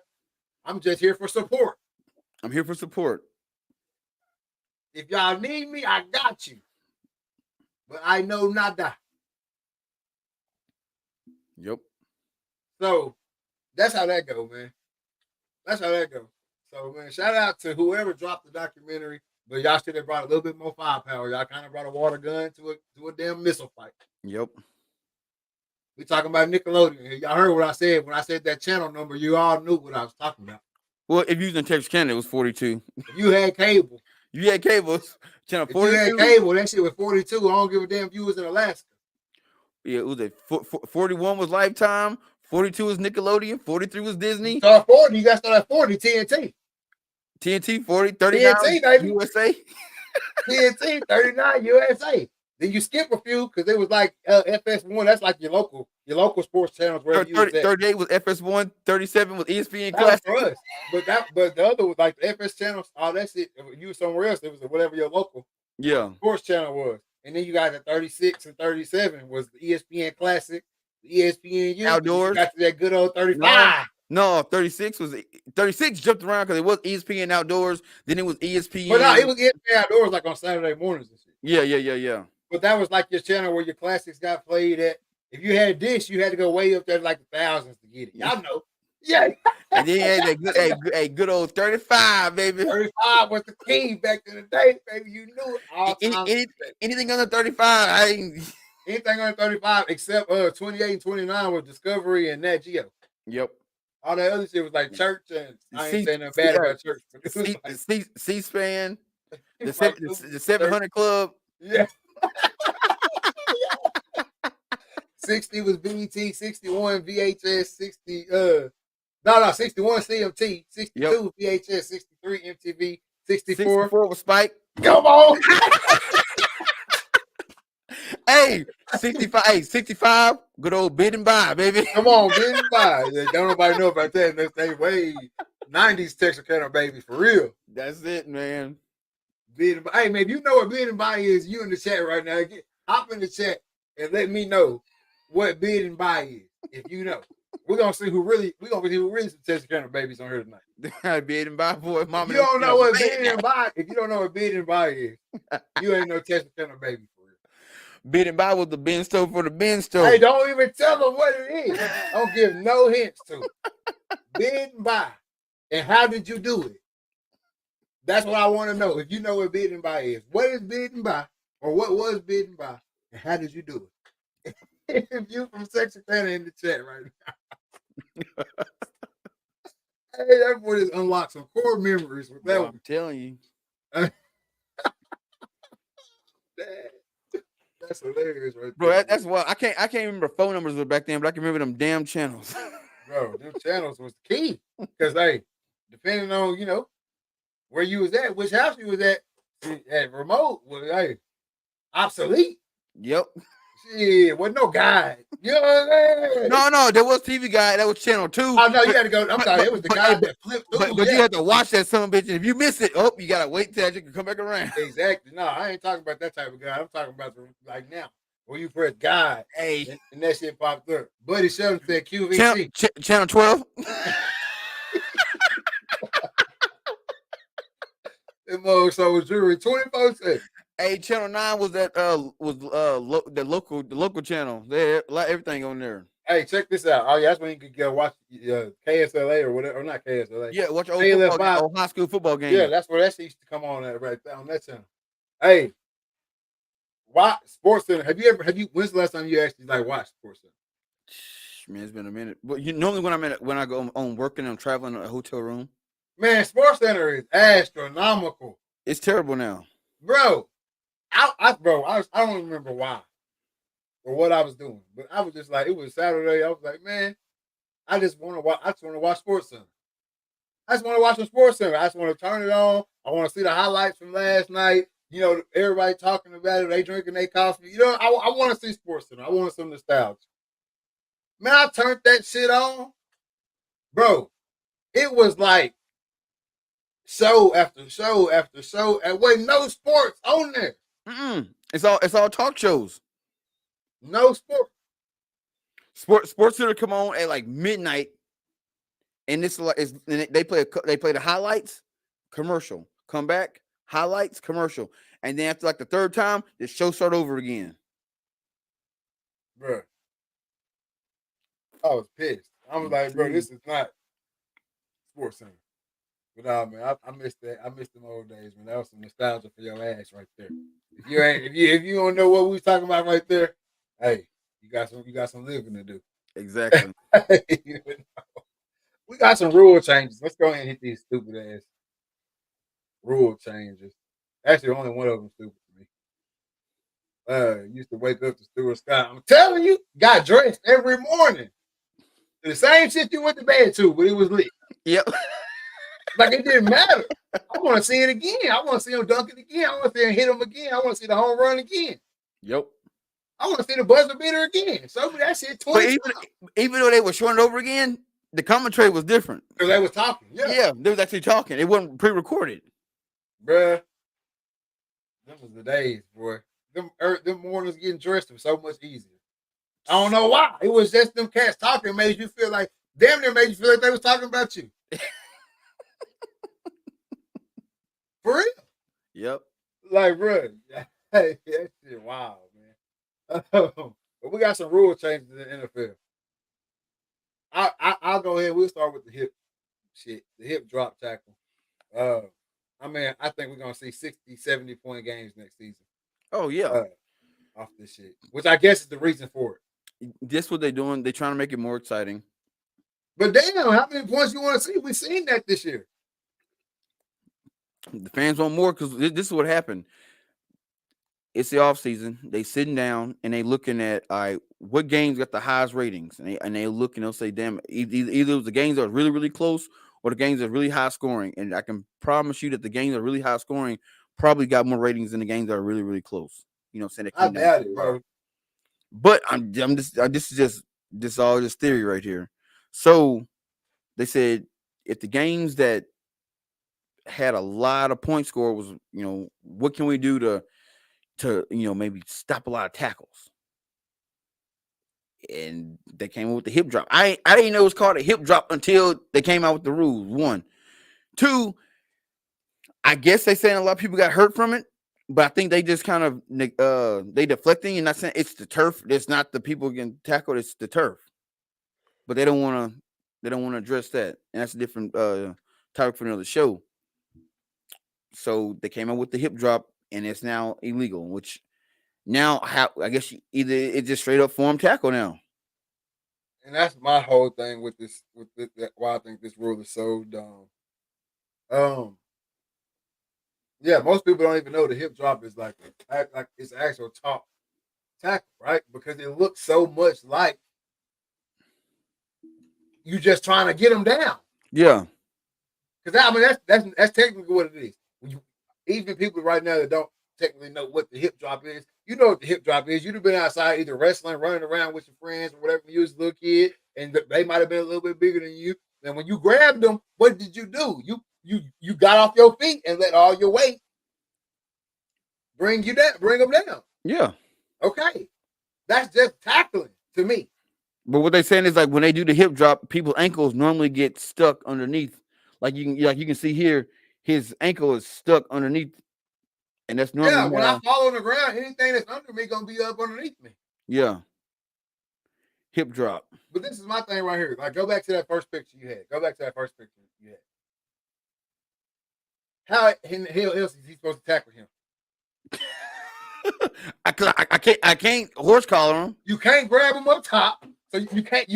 I'm just here for support. I'm here for support. If y'all need me, I got you. But I know nada." Yep. So that's how that go, man. That's how that go. So man, shout out to whoever dropped the documentary. But y'all should have brought a little bit more firepower. Y'all kind of brought a water gun to a damn missile fight. Yep. We talking about Nickelodeon. Y'all heard what I said. When I said that channel number, you all knew what I was talking about. Well, if you was in Texas Canada, it was 42. If you had cable. You had cable. Channel 42. If you had cable, that shit was 42. I don't give a damn if you was in Alaska. Yeah, it was 41 was Lifetime, 42 was Nickelodeon, 43 was Disney. Start 40, you got to start at 40, TNT. TNT, 40, 39 TNT, baby. USA. TNT, 39 USA. Then you skip a few because it was like FS1. That's like your local sports channels. 38 was FS1, 37 was ESPN Classic. For us. But the other was like the FS channels. All that shit. If you were somewhere else, it was whatever your local sports channel was. And then you got the 36 and 37 was the ESPN Classic, the ESPN Outdoors. You got to that good old 35. No, 36 jumped around because it was ESPN Outdoors. Then it was ESPN. But no, it was ESPN Outdoors like on Saturday mornings and shit. Yeah. But that was like your channel where your classics got played at. If you had Dish, you had to go way up there like the thousands to get it. Y'all know. Yeah. And then you had good old 35, baby. 35 was the key back in the day, baby. You knew it. Anything under 35, anything under 35 except 28 and 29 was Discovery and Nat Geo. Yep. All that other shit was like church, and I ain't saying nothing bad about church. C-SPAN, the 700 Club. Yeah. 60 was BET, 61 VHS, 60 61 CMT, 62 VHS, 63 MTV, 64 was Spike. Come on. Hey, 65, good old bid and buy, baby. Come on, bid and buy. Don't nobody know about that. They way 90s Texarkana, baby, for real. That's it, man. Bid and buy. Hey, man, if you know what bid and buy is, you in the chat right now. Hop in the chat and let me know what bid and buy is, if you know. We're gonna see who really some Texas County babies on here tonight. Bidding by boy, If mama. you don't know what Man, bidding by, if you don't know what bidding by is, you ain't no Texas County baby for real. bidding by with the Ben stove for the Ben stove. Hey, don't even tell them what it is. Don't give no hints to it. Bidding by, and how did you do it? That's what I want to know. If you know what bidding by is, what is bidding by, or what was bidding by, and how did you do it? If you from Texas County in the chat right now. Hey, that boy just unlocked some core memories with that Bro, one. I'm telling you. That's hilarious, right Bro, there. that's why I can't remember phone numbers back then, but I can remember them damn channels. Bro, them channels was the key. Because hey, depending on, where you was at, which house you was at remote was obsolete. Yep. Shit, wasn't no guide. You know what I'm saying? No, there was TV guide. That was channel 2. Oh no, you had to go. I'm sorry, it was the guy that flipped through. But you had to watch that son of a bitch. And if you miss it, you gotta wait till you can come back around. Exactly. No, I ain't talking about that type of guy. I'm talking about like now, where you press guide, Hey, and that shit popped up. Buddy Sheldon said QVC. Channel 12. That mother sold jewelry 24/7. Hey, Channel 9 was that the local channel. There, everything on there. Hey, check this out. Oh yeah, that's when you could go watch KSLA or whatever, or not KSLA. Yeah, watch old high school football game. Yeah, that's where that shit used to come on at right there on that channel. Hey, why Sports Center? When's the last time you actually watched Sports Center? Man, it's been a minute. But normally when I go on working, I'm traveling in a hotel room. Man, Sports Center is astronomical. It's terrible now, bro. I don't remember why or what I was doing, but I was just like, it was Saturday. I was like, man, I just want to watch. I just want to watch Sports Center. I just want to watch the Sports Center. I just want to turn it on. I want to see the highlights from last night. Everybody talking about it. They drinking their coffee. I want to see Sports Center. I want some nostalgia. Man, I turned that shit on, bro. It was like show after show after show, and wait, no sports on there. It's all talk shows. No sports. Sports Center come on at like midnight, and they play the highlights, commercial, come back, highlights, commercial, and then after like the third time, the show start over again. Bro, I was pissed. I was like, bro, this is not Sports Center. But nah, man, I missed that. I missed them old days, man. That was some nostalgia for your ass right there. If you don't know what we was talking about right there, hey, you got some living to do. Exactly. We got some rule changes. Let's go ahead and hit these stupid ass rule changes. Actually, only one of them stupid for me. Used to wake up to Stuart Scott. I'm telling you, got dressed every morning. The same shit you went to bed to, but it was lit. Yep. Like it didn't matter. I want to see it again. I want to see him dunk it again. I want to see him hit him again. I want to see the home run again. Yep. I want to see the buzzer beater again. So that shit 20. But even though they were showing it over again, the commentary was different. Because they was talking. Yeah, they was actually talking. It wasn't pre-recorded. Bruh. Them was the days, boy. Them mornings getting dressed was so much easier. I don't know why. It was just them cats talking made you feel like, damn near made you feel like they was talking about you. For real. Yep. Like, bro, hey, that shit wild, man. But we got some rule changes in the NFL. I'll go ahead. We'll start with the hip shit, the hip drop tackle. I think we're going to see 60, 70 point games next season. Oh, yeah. Off this shit, which I guess is the reason for it. This what they're doing. They're trying to make it more exciting. But damn, how many points you want to see? We've seen that this year. The fans want more because this is what happened. It's the off season. They sitting down and they looking at what games got the highest ratings, and they look and they'll say, damn, either it was the games that are really, really close or the games that are really high scoring. And I can promise you that the games that are really high scoring probably got more ratings than the games that are really, really close. You know what I'm saying? I doubt it, bro. But this is all just theory right here. So they said if the games that had a lot of point score was, what can we do to maybe stop a lot of tackles? and they came up with the hip drop. I didn't know it was called a hip drop until they came out with the rules. 1, 2. I guess they saying a lot of people got hurt from it, but I think they just kind of they deflecting and not saying it's the turf. It's not the people getting tackled. It's the turf. But they don't want to address that, and that's a different topic for another show. So they came out with the hip drop, and it's now illegal. Which now, I guess either it's just straight up form tackle now. And that's my whole thing with this. Why I think this rule is so dumb. Yeah, most people don't even know the hip drop is like it's actual top tackle, right? Because it looks so much like you just trying to get them down. Yeah. Because I mean that's technically what it is. Even people right now that don't technically know what the hip drop is, you know what the hip drop is. You'd have been outside either wrestling, running around with your friends, or whatever you was a little kid, and they might have been a little bit bigger than you. And when you grabbed them, what did you do? You got off your feet and let all your weight bring them down. Yeah. Okay. That's just tackling to me. But what they're saying is like when they do the hip drop, people's ankles normally get stuck underneath. Like you can see here, his ankle is stuck underneath, and that's normally when I fall on the ground, anything that's under me gonna be up underneath me. Yeah. Hip drop. But this is my thing right here. Like, go back to that first picture you had. How he's supposed to tackle him? I can't horse collar him. You can't grab him up top, so you can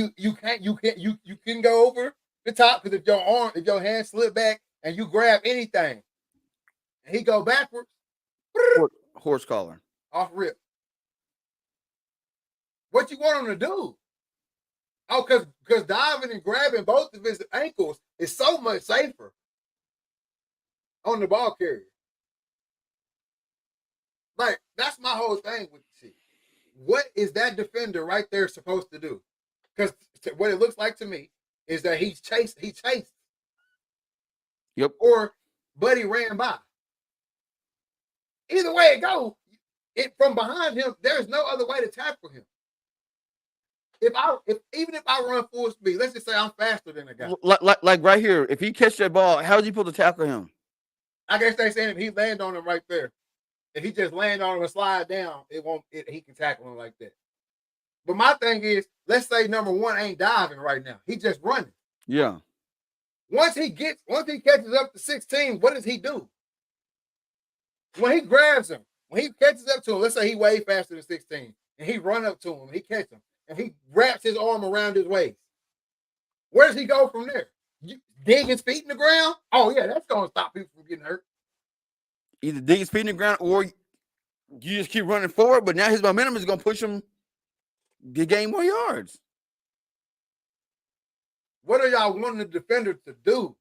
go over the top because if your hand slip back and you grab anything, and he go backwards, horse collar off rip. What you want him to do? Oh, because diving and grabbing both of his ankles is so much safer on the ball carrier. Like, that's my whole thing with the shit. What is that defender right there supposed to do? Because what it looks like to me is that he chased. Yep. Or Buddy ran by. Either way it goes, from behind him, there's no other way to tackle him. Even if I run full speed, let's just say I'm faster than the guy. Like right here, if he catch that ball, how's he supposed to tackle him? I guess they saying if he land on him right there, if he just land on him and slide down, he can tackle him like that. But my thing is, let's say number one ain't diving right now. He just running. Yeah. Once he catches up to 16, what does he do? When he grabs him, when he catches up to him, let's say he way faster than 16, and he run up to him, he catches him, and he wraps his arm around his waist. Where does he go from there? Dig his feet in the ground? Oh, yeah, that's going to stop people from getting hurt. Either dig his feet in the ground or you just keep running forward, but now his momentum is going to push him to gain more yards. What are y'all wanting the defender to do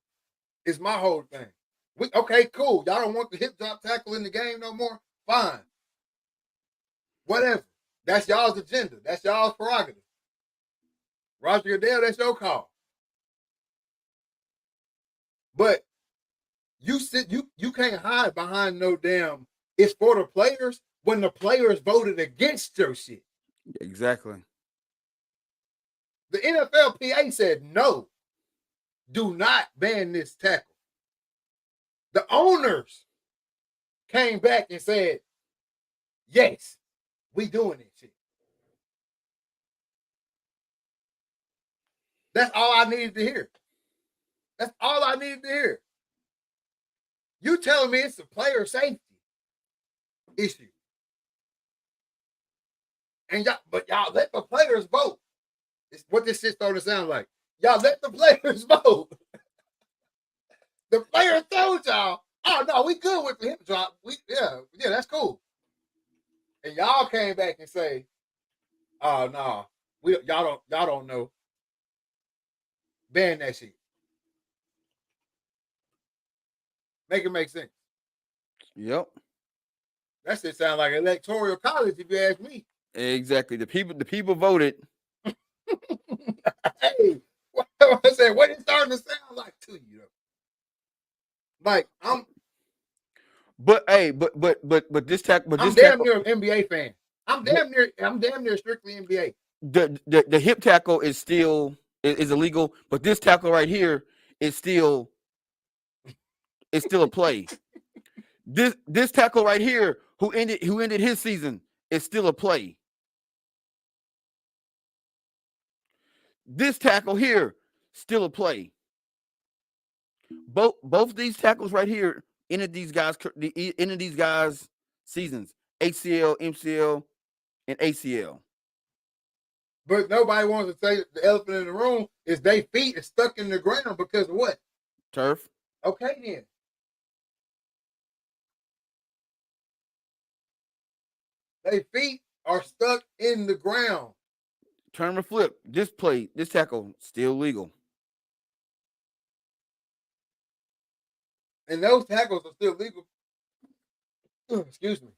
is my whole thing. Okay, cool. Y'all don't want the hip drop tackle in the game no more? Fine. Whatever. That's y'all's agenda. That's y'all's prerogative. Roger Goodell, that's your call. But you can't hide behind no damn it's for the players when the players voted against your shit. Exactly. The NFLPA said no. Do not ban this tackle. The owners came back and said, yes, we doing this shit. That's all I needed to hear. That's all I needed to hear. You telling me it's a player safety issue. But y'all let the players vote. It's what this shit starting to sound like. Y'all let the players vote. The players told y'all, oh no, we good with the hip drop. Yeah, that's cool. And y'all came back and say, oh no, y'all don't know. Ban that shit. Make it make sense. Yep. That shit sound like electoral college, if you ask me. Exactly. The people voted. Hey, what it's starting to sound like to you, though. Like But this I'm damn near an NBA fan. I'm damn near strictly NBA. the hip tackle is still is illegal, but this tackle right here is still a play. This tackle right here who ended his season is still a play. This tackle here still a play. Both these tackles right here ended these guys seasons. ACL, MCL, and ACL. But nobody wants to say the elephant in the room is their feet is stuck in the ground because of what? Turf. Okay, then. Their feet are stuck in the ground. Turn and flip. This tackle, still legal. And those tackles are still legal. Excuse me.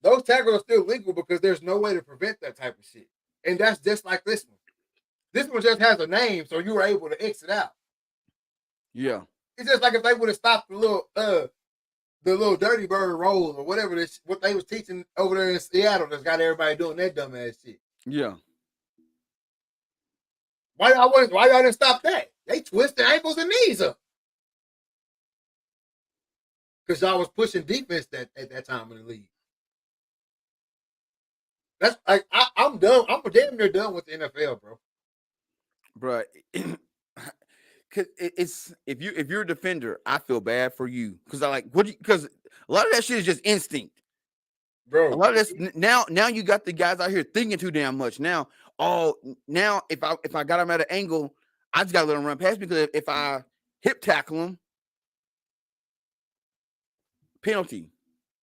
Those tackles are still legal because there's no way to prevent that type of shit. And that's just like this one. This one just has a name, so you were able to exit out. Yeah. It's just like if they would have stopped the little dirty bird roll or whatever what they was teaching over there in Seattle that's got everybody doing that dumbass shit. Yeah. Why y'all didn't stop that? They twisted ankles and knees up. Because y'all was pushing defense at that time in the league. That's like I'm done. I'm damn near done with the NFL, bro. Bro, cause it's if you're a defender, I feel bad for you because because a lot of that shit is just instinct, bro. A lot of this now you got the guys out here thinking too damn much. Now if I got him at an angle, I just gotta let him run past me because if I hip tackle him, penalty.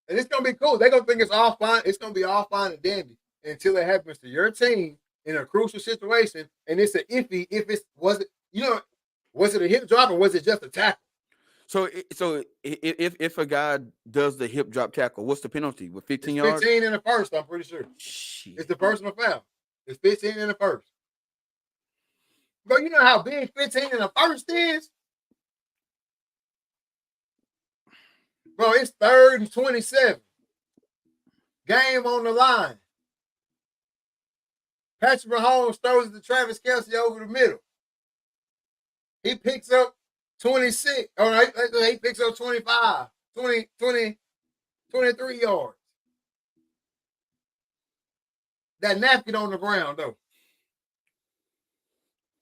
And it's gonna be cool. They're gonna think it's all fine. It's gonna be all fine and dandy until it happens to your team in a crucial situation, and it's an iffy. Was it a hip drop or was it just a tackle? So if a guy does the hip drop tackle, what's the penalty? With 15 yards? 15 in the first, I'm pretty sure. Shit. It's the personal foul. It's 15 in the first. Bro, you know how big 15 in the first is? Bro, it's 3rd and 27. Game on the line. Patrick Mahomes throws it to Travis Kelce over the middle. He picks up 26. All right, he picks up 25, 20, 23 yards. That napkin on the ground, though.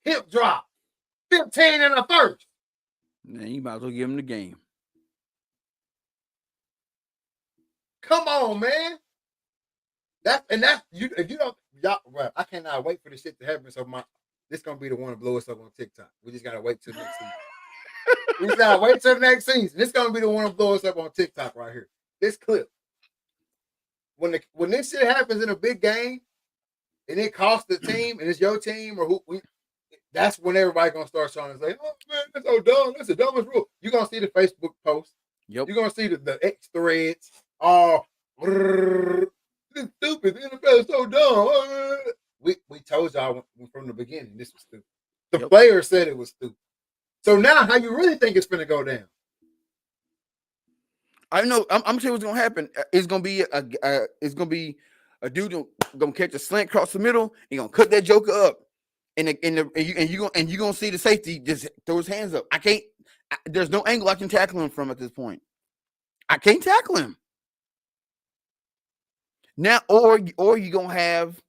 Hip drop. 15 in the first. Man, you might as well give him the game. Come on, man. If you don't, well, I cannot wait for this shit to happen. So this gonna be the one to blow us up on TikTok. We just gotta wait till next season. We just gotta wait till the next season. This gonna be the one to blow us up on TikTok right here. This clip. When this shit happens in a big game, and it costs the team, and it's your team or that's when everybody gonna start trying to say, "Oh man, that's so dumb. That's the dumbest rule." You're gonna see the Facebook post. Yep. You're gonna see the X threads. This is stupid. The NFL is so dumb. We told y'all from the beginning this was stupid. The players said it was stupid. So now, how you really think it's gonna go down? I know. I'm telling you what's gonna happen. It's gonna be a dude gonna catch a slant across the middle. He gonna cut that joker up, and you gonna see the safety just throw his hands up. There's no angle I can tackle him from at this point. I can't tackle him. Now, or you gonna have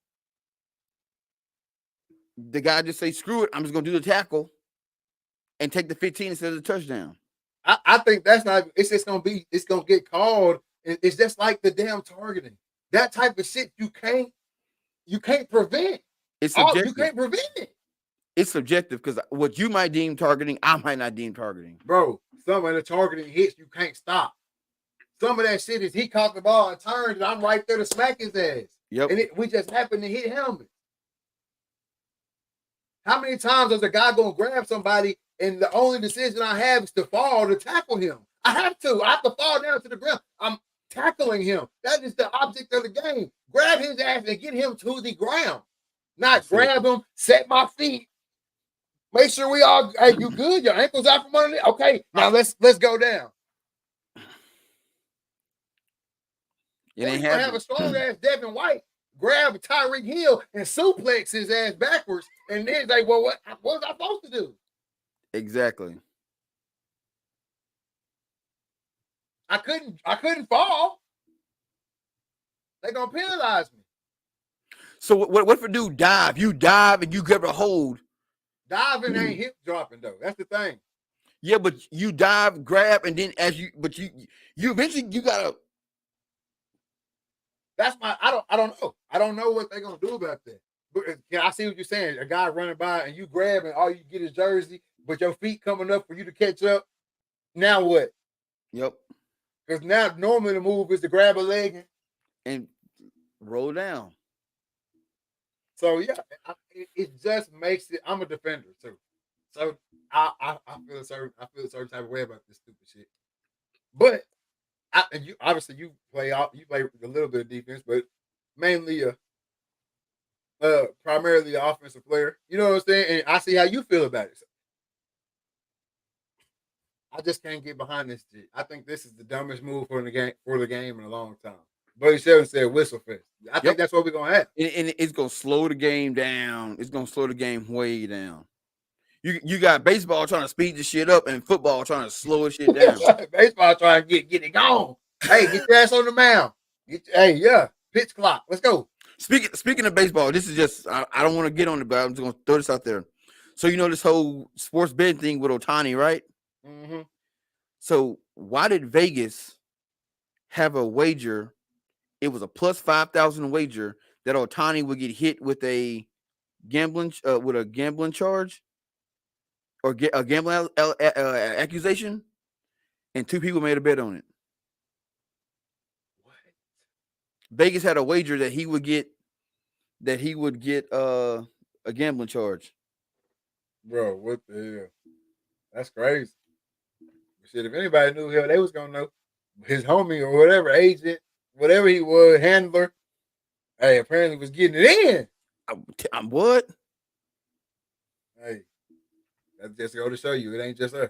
the guy just say, "Screw it, I'm just gonna do the tackle and take the 15 instead of the touchdown." I think that's not. It's gonna get called. It's just like the damn targeting. That type of shit you can't prevent. It's subjective. You can't prevent it. It's subjective because what you might deem targeting, I might not deem targeting. Bro, some of the targeting hits you can't stop. Some of that shit is he caught the ball and turned, and I'm right there to smack his ass. Yep. And we just happened to hit helmet. How many times is a guy gonna grab somebody and the only decision I have is to fall to tackle him? I have to fall down to the ground. I'm tackling him. That is the object of the game. Grab his ass and get him to the ground. Not grab him, set my feet. Make sure we all, hey, you good? Your ankles out from underneath? Okay, now let's go down. You ain't have a strong ass Devin White grab Tyreek Hill and suplex his ass backwards, and then like, well, what was I supposed to do? Exactly. I couldn't fall. They're gonna penalize me. So what if a dude dive? You dive and you grab a hold. Diving ain't hip dropping though. That's the thing. Yeah, but you dive, grab, and then you eventually you gotta. That's my. I don't know. I don't know what they're gonna do about that. But I see what you're saying. A guy running by and you grab and all you get is jersey, but your feet coming up for you to catch up. Now what? Yep. Because now normally the move is to grab a leg and roll down. So yeah, it just makes it. I'm a defender too, so I feel a certain type of way about this stupid shit. But and you obviously you play a little bit of defense, but mainly primarily an offensive player. You know what I'm saying? And I see how you feel about it. So I just can't get behind this shit. I think this is the dumbest move for the game in a long time. Buddy Shelton said whistle fest. I think that's what we're gonna have. And it's gonna slow the game down. It's gonna slow the game way down. You got baseball trying to speed the shit up and football trying to slow the shit down. Baseball trying to get it gone. Hey, get your ass on the mound. Pitch clock. Let's go. Speaking of baseball, this is just I don't want to get on it, but I'm just gonna throw this out there. So you know this whole sports betting thing with Ohtani, right? Mm-hmm. So why did Vegas have a wager? It was a plus 5,000 wager that Ohtani would get hit with a gambling charge or get a gambling accusation, and two people made a bet on it. What? Vegas had a wager that he would get a gambling charge. Bro, what the hell? That's crazy. Shit, if anybody knew him, they was gonna know. His homie or whatever, agent, whatever he was, handler, hey, apparently was getting it in. I'm what? Hey, that's just go to show you, it ain't just us.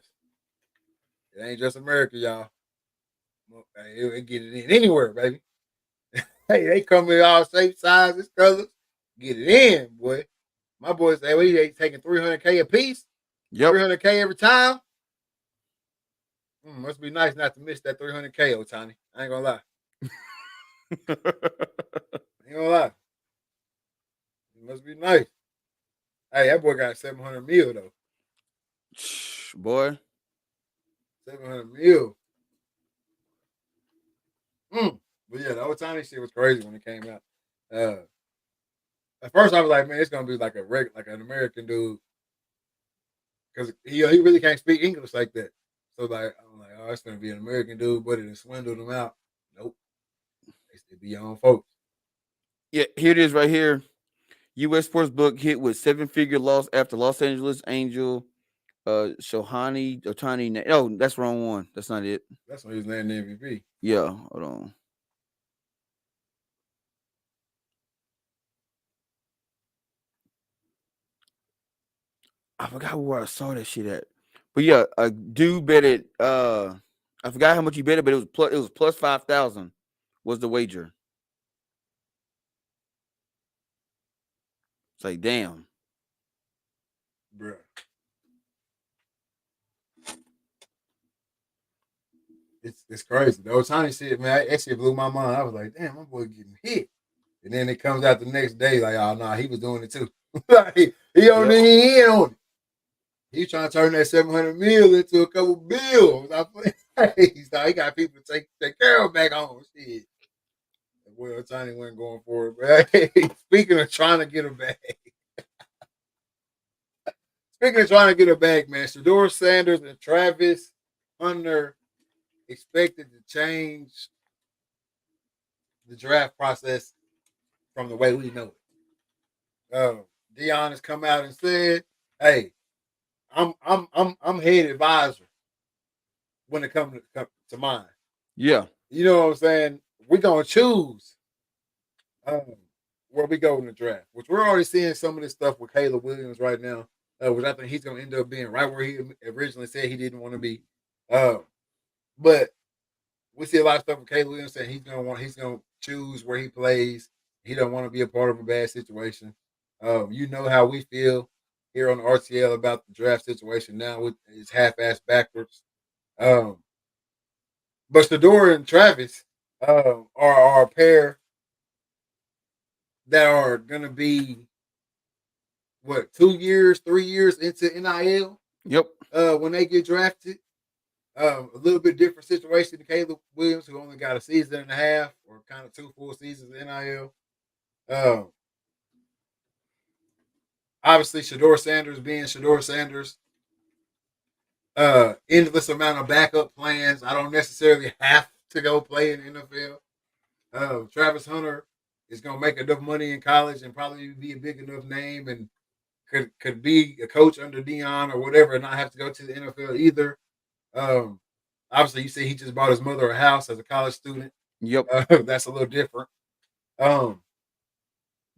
It ain't just America, y'all. Hey, it get it in anywhere, baby. Hey, they come in all shapes, sizes, colors. Get it in, boy. My boys say, well, he ain't taking 300K a piece. Yep. 300K every time. Must be nice not to miss that 300K, Ohtani. I ain't gonna lie. Ain't gonna lie. It must be nice. Hey, that boy got 700 mil though. Boy. 700 mil. But yeah, the Ohtani shit was crazy when it came out. At first I was like, man, it's gonna be like an American dude. Because he really can't speak English like that. So like I'm like, oh, it's gonna be an American dude, but it swindled him out. Nope. They still be your own folks. Yeah, here it is right here. U.S. sports book hit with 7-figure loss after Los Angeles Angel Shohani Ohtani. Oh, that's wrong one. That's not it. That's when he was named the MVP. Yeah, hold on. I forgot where I saw that shit at. But yeah, a dude bet it. I forgot how much he bet it, but it was plus 5,000 was the wager. It's like, damn. Bruh. It's crazy. The Ohtani shit, man, that shit blew my mind. I was like, damn, my boy getting hit. And then it comes out the next day, like, oh nah, he was doing it too. he on he in on it. He trying to turn that 700 mil into a couple bills. He got people to take care of back home. Shit. Well, Tiny wasn't going for it. But speaking of trying to get her back. Speaking of trying to get her back, man, Shedeur Sanders and Travis Hunter expected to change the draft process from the way we know it. Dion has come out and said, "Hey, I'm head advisor when it comes to mine. Yeah, you know what I'm saying. We're gonna choose where we go in the draft, which we're already seeing some of this stuff with Caleb Williams right now, which I think he's gonna end up being right where he originally said he didn't want to be. But we see a lot of stuff with Caleb Williams saying he's gonna choose where he plays He don't want to be a part of a bad situation. You know how we feel here on the RTL about the draft situation now with it's half-assed backwards. Um, but Shador and Travis are a pair that are going to be what 2 years, 3 years into NIL. Yep. When they get drafted, a little bit different situation to Caleb Williams, who only got a season and a half or kind of 2 full seasons in NIL. Um, Obviously, Shador Sanders being Shador Sanders, endless amount of backup plans. I don't necessarily have to go play in the NFL. Travis Hunter is going to make enough money in college and probably be a big enough name and could be a coach under Dion or whatever and not have to go to the NFL either. Um, Obviously, you see he just bought his mother a house as a college student. Yep. That's a little different. Um,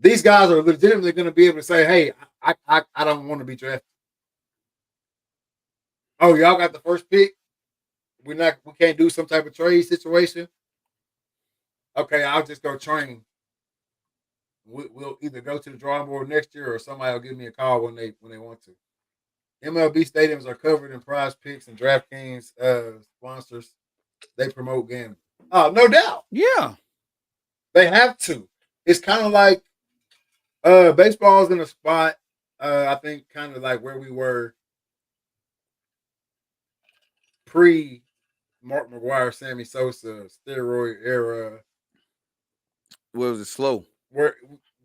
these guys are legitimately going to be able to say, "Hey, I don't want to be drafted. Oh, y'all got the first pick. We can't do some type of trade situation. Okay, I'll just go train. We'll either go to the drawing board next year or somebody will give me a call when they want to. MLB stadiums are covered in prize picks and DraftKings sponsors. They promote gambling. Oh, no doubt. Yeah. They have to. It's kind of like baseball's in a spot. I think kind of like where we were pre Mark McGuire, Sammy Sosa, steroid era. Well, was it slow? Where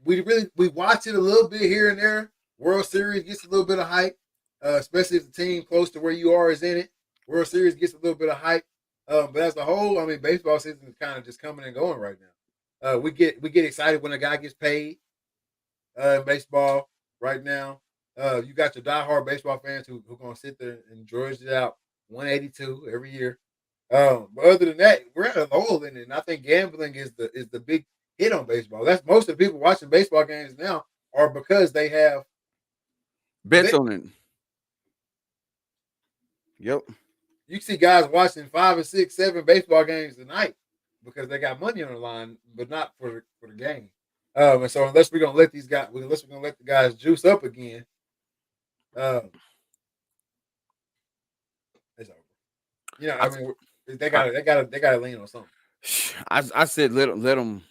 we watch it a little bit here and there. World Series gets a little bit of hype, especially if the team close to where you are is in it. World Series gets a little bit of hype, but as a whole, I mean, baseball season is kind of just coming and going right now. We get excited when a guy gets paid in baseball right now. You got your diehard baseball fans who gonna sit there and enjoy it out 182 every year. But other than that, we're at a lull in it, and I think gambling is the big hit on baseball. That's most of the people watching baseball games now are because they have bets on it. Yep. You see guys watching 5 and 6, 7 baseball games a night because they got money on the line, but not for the game. And so unless we're gonna let the guys juice up again, it's over. You know, I mean, they gotta lean on something. I said let them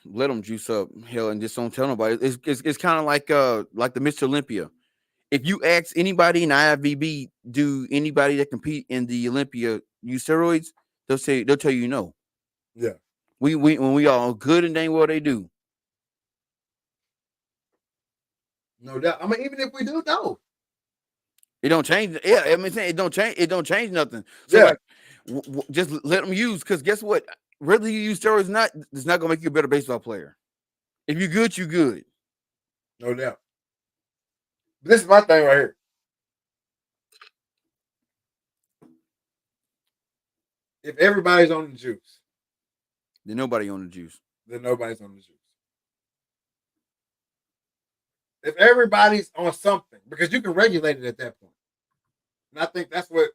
juice up, hell, and just don't tell nobody. It's kind of like the Mr. Olympia. If you ask anybody in IFBB, do anybody that compete in the Olympia use steroids? They'll tell you no. Yeah. We when we all good and dang well they do. No doubt. I mean, even if we do, no. It don't change. Yeah, I mean, it don't change. It don't change nothing. So Yeah. like, just let them use. Because guess what? Whether you use steroids or not, it's not gonna make you a better baseball player. If you're good, you're good. No doubt. But this is my thing right here. If everybody's on the juice, Then nobody on the juice. then nobody's on the juice. If everybody's on something, because you can regulate it at that point. And I think that's what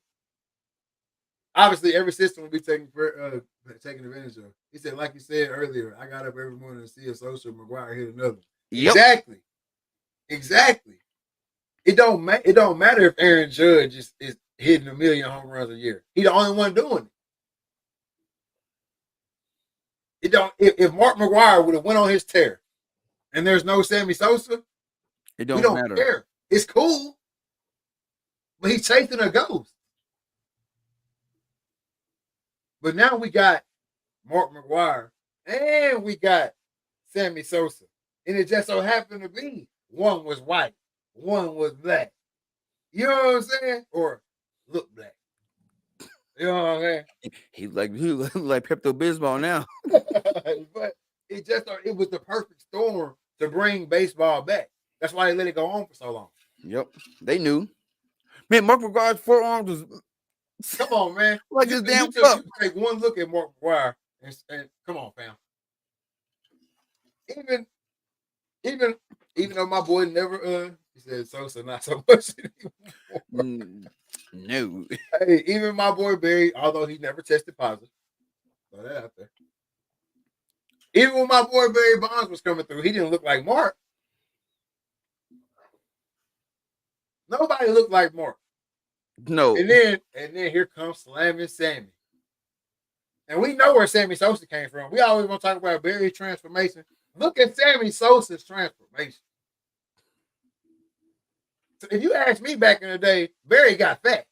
obviously every system will be taking advantage of. He said, like you said earlier, I got up every morning to see if Social McGuire hit another. Yep. Exactly. It don't matter if Aaron Judge is hitting 1,000,000 home runs a year. He the only one doing it. It don't. If Mark McGuire would have went on his tear, and there's no Sammy Sosa, It don't we don't matter. care. It's cool, but he's chasing a ghost. But now we got Mark McGuire and we got Sammy Sosa, and it just so happened to be one was white, one was black. You know what I'm saying? Or look black. You know what I'm saying? He like Pepto Bismol now. But it was the perfect storm to bring baseball back. That's why they let it go on for so long. Yep, they knew. Man, Mark McGuire's forearms was. Come on, man. Like this damn cup. You take one look at Mark McGuire and come on, fam. Even though my boy never he said Sosa not so much anymore. No. Hey, even my boy Barry, although he never tested positive. Throw that out there. Even when my boy Barry Bonds was coming through, he didn't look like Mark. Nobody looked like Mark. No. And then here comes Slamming Sammy. And we know where Sammy Sosa came from. We always want to talk about Barry's transformation. Look at Sammy Sosa's transformation. So if you ask me back in the day, Barry got fat.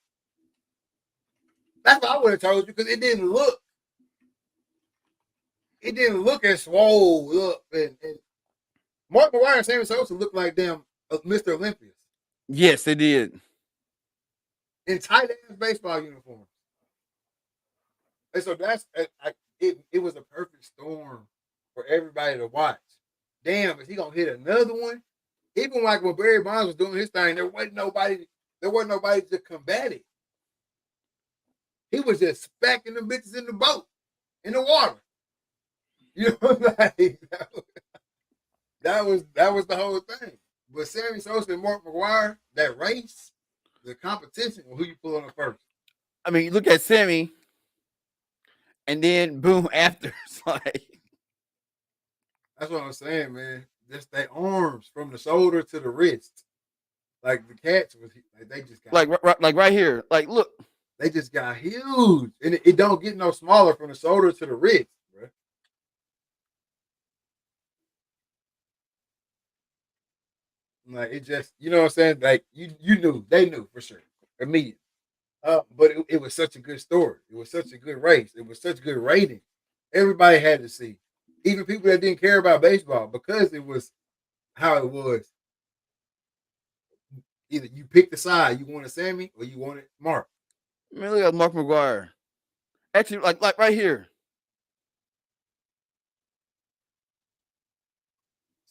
That's what I would have told you because it didn't look as swole up. And Mark McGwire and Sammy Sosa looked like them Mr. Olympians. Yes, they did. In tight ass baseball uniforms. And so it was a perfect storm for everybody to watch. Damn, is he gonna hit another one? Even like when Barry Bonds was doing his thing, there wasn't nobody to combat it. He was just smacking them bitches in the boat, in the water. You know, like that was the whole thing. But Sammy Sosa and Mark McGwire, that race, the competition, who you pull on first? I mean, look at Sammy, and then boom after. It's like that's what I'm saying, man. Just their arms from the shoulder to the wrist, like the cats was like they just got like right here. Like look, they just got huge, and it don't get no smaller from the shoulder to the wrist, bro. Like it just, you know what I'm saying? Like you knew, they knew for sure, immediately. But it was such a good story. It was such a good race. It was such good rating. Everybody had to see, even people that didn't care about baseball, because it was how it was. Either you pick the side, you wanted Sammy or you wanted Mark. I mean, look at Mark McGwire. Actually, like right here.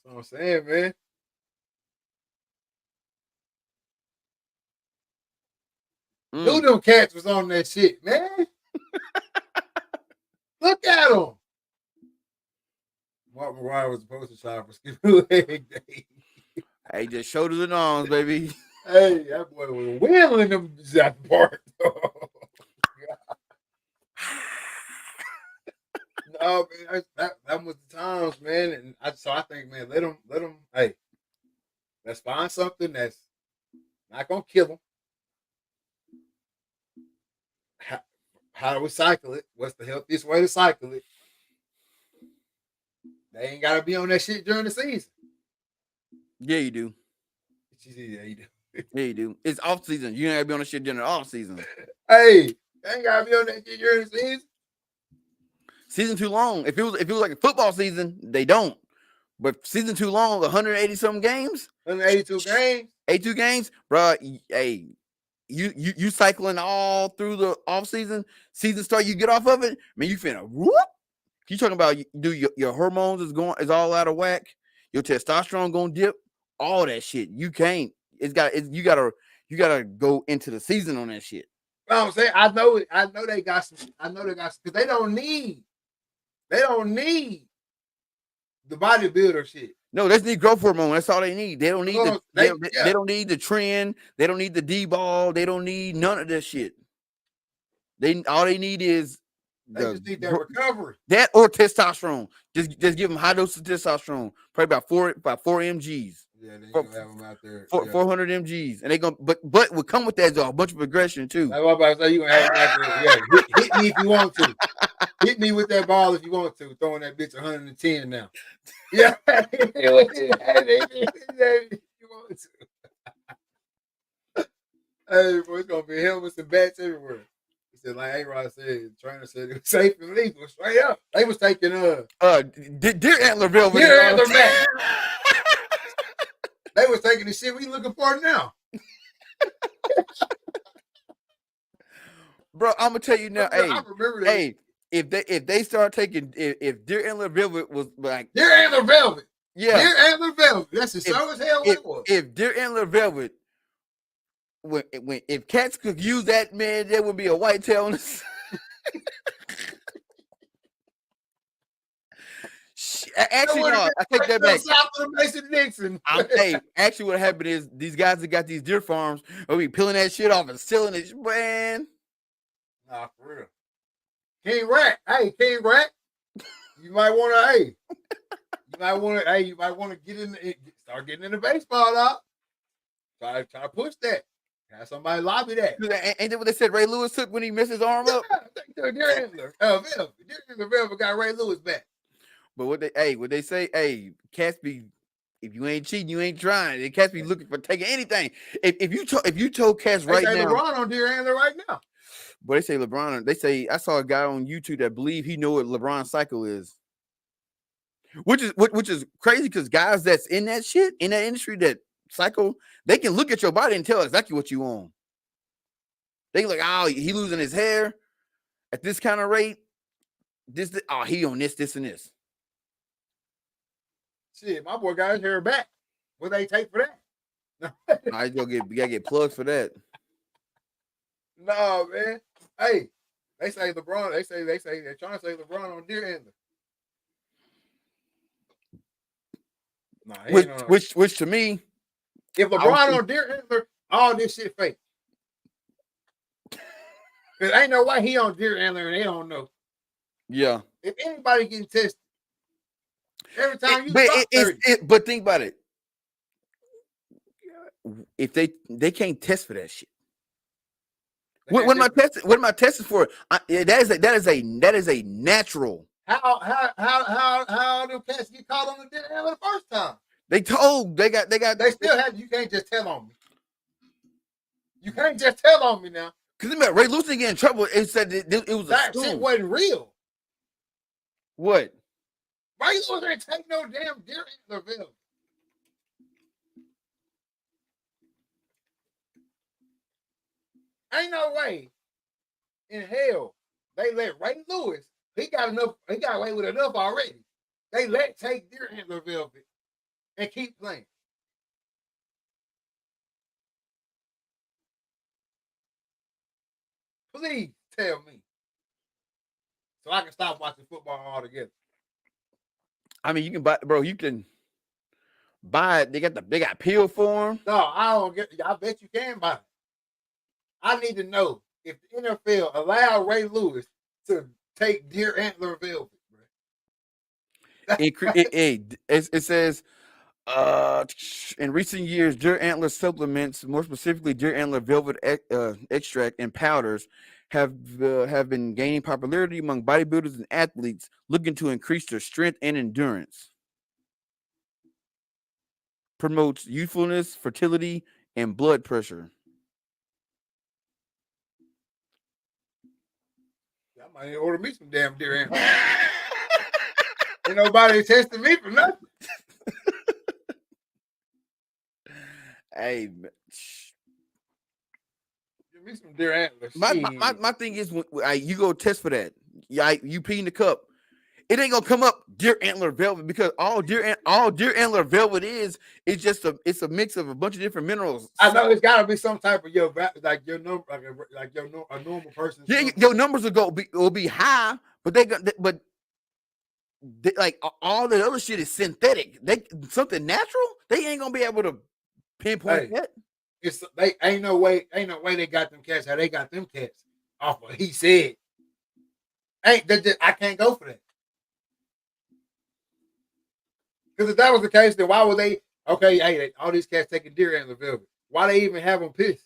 That's what I'm saying, man. Knew them cats was on that shit, man. Look at them. Mark McGwire was supposed to try for skipping leg day. Hey, just shoulders and arms, baby. Hey, that boy was wheeling them at the park. No, man, that was the times, man. And I think, man, let them. Hey, let's find something that's not gonna kill them. How do we cycle it? What's the healthiest way to cycle it? They ain't gotta be on that shit during the season. Yeah, you do. Yeah, you do. Yeah, you do. It's off season. You ain't gotta be on the shit during the off season. Hey, they ain't gotta be on that shit during the season. Season too long. If it was like a football season, they don't. But season too long, 180 something games, 182 games, 82 games, bro. Hey, you cycling all through the off season. Season start, you get off of it. Man, you finna whoop. You talking about your hormones is all out of whack. Your testosterone gonna dip. All that shit. You can't. You gotta go into the season on that shit. You know what I'm saying? I know they got some. I know they got some because they don't need the bodybuilder shit. No, they just need growth hormone. That's all they need. They don't need they don't need the trend. They don't need the D-ball. They don't need none of that shit. All they need is they just need that recovery. That or testosterone. Just give them high dose of testosterone. Probably about 4 mgs. Yeah, then you gonna have them out there. 400 mgs, and they gonna but would come with that is a bunch of aggression too. That's what I'm about to say. You gonna have them out there. Yeah, hit me if you want to. Hit me with that ball if you want to. Throwing that bitch 110 now. Yeah, if you want to. Hey, boy, it's gonna be helmets and bats everywhere. He said, like A-Rod said, the trainer said it was safe and legal. Straight up, they was taking deer antler velvet. Deer antler mat. They was taking the shit we looking for now. Bro, I'm gonna tell you now. I remember that. Hey, if they start taking if deer antler velvet was like deer antler velvet, yeah, deer antler velvet. That's as so as hell what it was. If deer antler velvet, if cats could use that, man, there would be a whitetail on the. Actually, no, I take that back. South of Mason Dixon. Actually, what happened is these guys that got these deer farms will be peeling that shit off and selling it, man. Nah, for real. King Rat. Hey, King Rat. you might want to, you might want to start getting into baseball, dog. Try to push that. Have somebody lobby that. Ain't that what they said Ray Lewis took when he messed his arm up? Deer Antler Velvet got Ray Lewis back. But what they say, hey, cats be, if you ain't cheating, you ain't trying. The cats be looking for taking anything. If you told cats right now, LeBron on Deer Antler right now. But they say LeBron. They say I saw a guy on YouTube that believe he know what LeBron's cycle is, which is crazy because guys that's in that shit in that industry that cycle, they can look at your body and tell exactly what you on. They like, oh, he losing his hair at this kind of rate. He on this, and this. Shit, my boy got his hair back. What they take for that? I gotta get plugs for that. No, man. Hey, they say LeBron. They say they're trying to say LeBron on Deer Antler. Nah, which to me, if LeBron on Deer Antler, all this shit fake. Cause ain't no way he on Deer Antler and they don't know. Yeah. If anybody getting tested, every time but think about it. If they can't test for that shit. What am I testing for? That is a natural. How do cats get caught on the Deer Antler the first time? They still have. You can't just tell on me. You can't just tell on me now. Because Ray Lewis didn't get in trouble. It said it was that shit wasn't real. What? Ray Lewis ain't take no damn Deer Antler Velvet. Ain't no way in hell they let Ray Lewis. He got away with enough already. They let take Deer Antler Velvet and keep playing. Please tell me, so I can stop watching football altogether. I mean, you can buy, bro. You can buy it. They got peel for them. No, I don't get. I bet you can buy it. I need to know if the NFL allowed Ray Lewis to take Deer Antler Velvet, bro. It says, in recent years, Deer Antler supplements, more specifically Deer Antler Velvet extract and powders, have been gaining popularity among bodybuilders and athletes looking to increase their strength and endurance. Promotes youthfulness, fertility, and blood pressure. I might order me some damn Deer Antler. Ain't nobody testing me for nothing. Hey, give me some Deer Antler. My thing is, when you go test for that, you pee in the cup, it ain't gonna come up Deer Antler Velvet because all Deer Antler Velvet is just a mix of a bunch of different minerals. I know it's got to be some type of your number, a normal person. Yeah, your numbers will be high, but they like all the other shit is synthetic. Something natural, they ain't gonna be able to pinpoint that. Ain't no way they got them cats how they got them cats off of he said. I can't go for that. Because if that was the case, then why would they? Okay, hey, all these cats taking Deer Antler Velvet. Why they even have them pissed?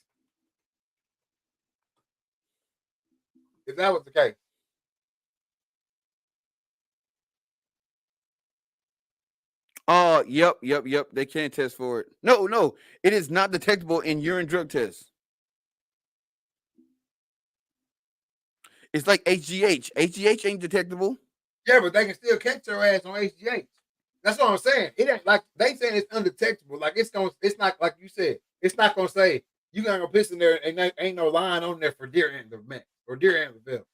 If that was the case. Yep. They can't test for it. No, it is not detectable in urine drug tests. It's like HGH. HGH ain't detectable. Yeah, but they can still catch your ass on HGH. That's what I'm saying. It ain't like they saying it's undetectable. Like it's not like you said. It's not gonna say you gonna go piss in there and there ain't no line on there for Deer Antler Max or Deer Antler Velvet.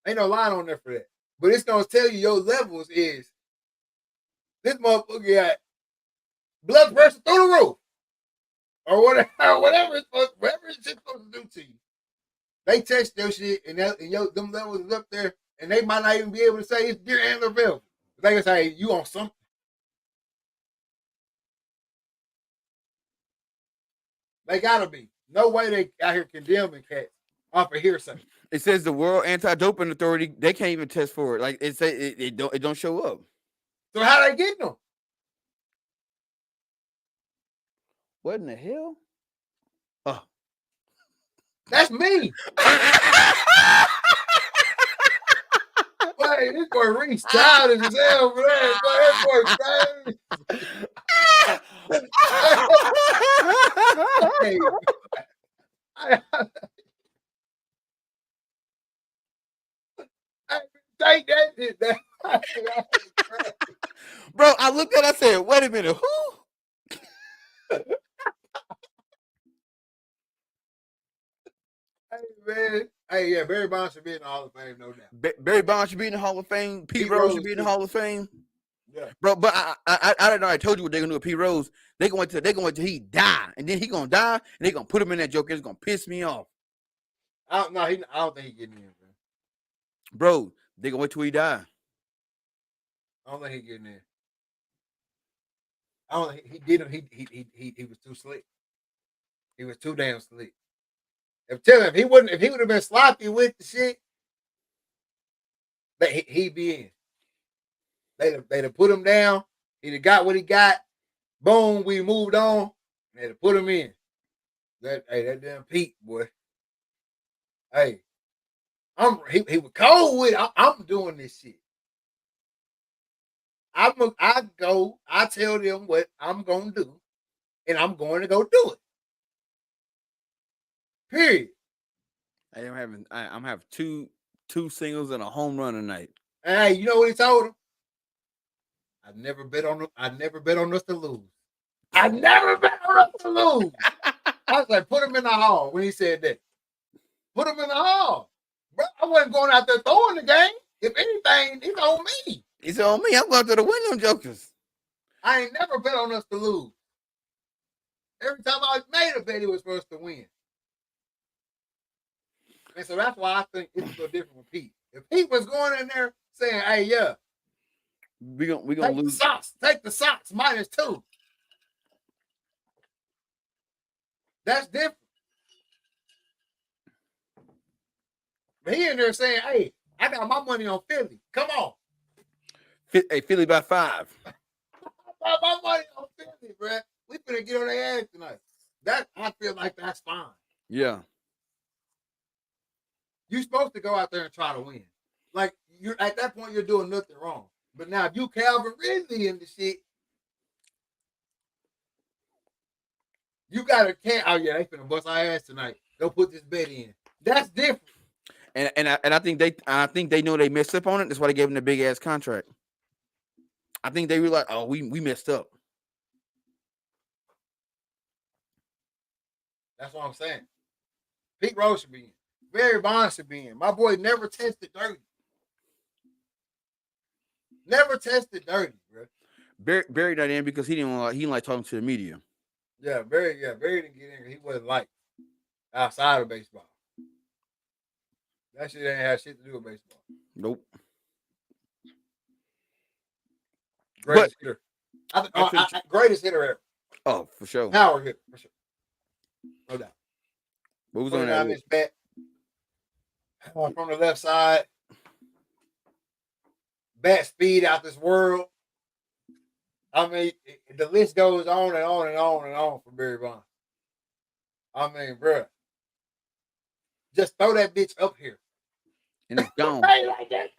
Ain't no line on there for that. But it's gonna tell you your levels is this motherfucker got blood pressure through the roof. Or whatever it's supposed to do to you. They test your shit and them levels is up there, and they might not even be able to say it's Deer Antler Velvet. They can say you on something. They gotta be. No way they out here condemning cats off of hearsay. It says the World Anti-Doping Authority, they can't even test for it. Like it don't show up. So how they getting them? What in the hell? Oh. That's me. Boy, this boy reached childish as hell, man. Boy, that boy crazy. Take that shit down. Bro, I looked at it, I said, wait a minute, who? Hey, man. Hey, yeah, Barry Bonds should be in the Hall of Fame, no doubt. Barry Bonds should be in the Hall of Fame. Pete Rose should be in the Hall of Fame. Yeah. Bro, but I don't know. I told you what they're gonna do with Pete Rose. They're going to he die, and then he gonna die, and they're gonna put him in that joke. It's gonna piss me off. I don't think he getting in, bro. They gonna wait till he die. I don't think he getting in. I don't think he did him. He was too slick. He was too damn slick. If he would have been sloppy with the shit, he'd be in. They'd have put him down. He'd have got what he got. Boom, we moved on. They'd have put him in. That damn Pete, boy. Hey, he was cold with it. I'm doing this shit. I tell them what I'm gonna do, and I'm going to go do it. Period. I'm having two singles and a home run tonight. Hey, you know what he told him? I never bet on us to lose. I never bet on us to lose. I was like, put him in the hall when he said that. Put him in the hall. Bro, I wasn't going out there throwing the game. If anything, it's on me. It's on me. I'm going to the win them jokers. I ain't never bet on us to lose. Every time I made a bet, it was for us to win. And so that's why I think it's so different with Pete. If Pete was going in there saying, hey, yeah, we gonna lose. Take the socks -2. That's different. But he in there saying, hey, I got my money on Philly. Come on. Hey, Philly by 5. I got my money on Philly, bro. We finna get on their ass tonight. I feel like that's fine. Yeah. You're supposed to go out there and try to win. Like, you're at that point, you're doing nothing wrong. But now, if you Calvin Ridley in the shit, you gotta oh yeah, they finna bust our ass tonight. Go put this bet in. That's different. And I think they know they messed up on it. That's why they gave him the big ass contract. I think they realized, oh, we messed up. That's what I'm saying. Pete Rose should be in. Barry Bonds should be in. My boy never tested dirty. Never tested dirty, bro. Barry not in because he didn't like talking to the media. Yeah, Barry didn't get in because he wasn't like outside of baseball. That shit ain't have shit to do with baseball. Nope. Greatest hitter. Greatest hitter ever. Oh, for sure. Power hitter, for sure. No doubt. What was on that? This bat from the left side. Bat speed out this world. I mean, the list goes on and on and on and on for Barry Bonds. I mean, bro, just throw that bitch up here. And it's gone. Like that.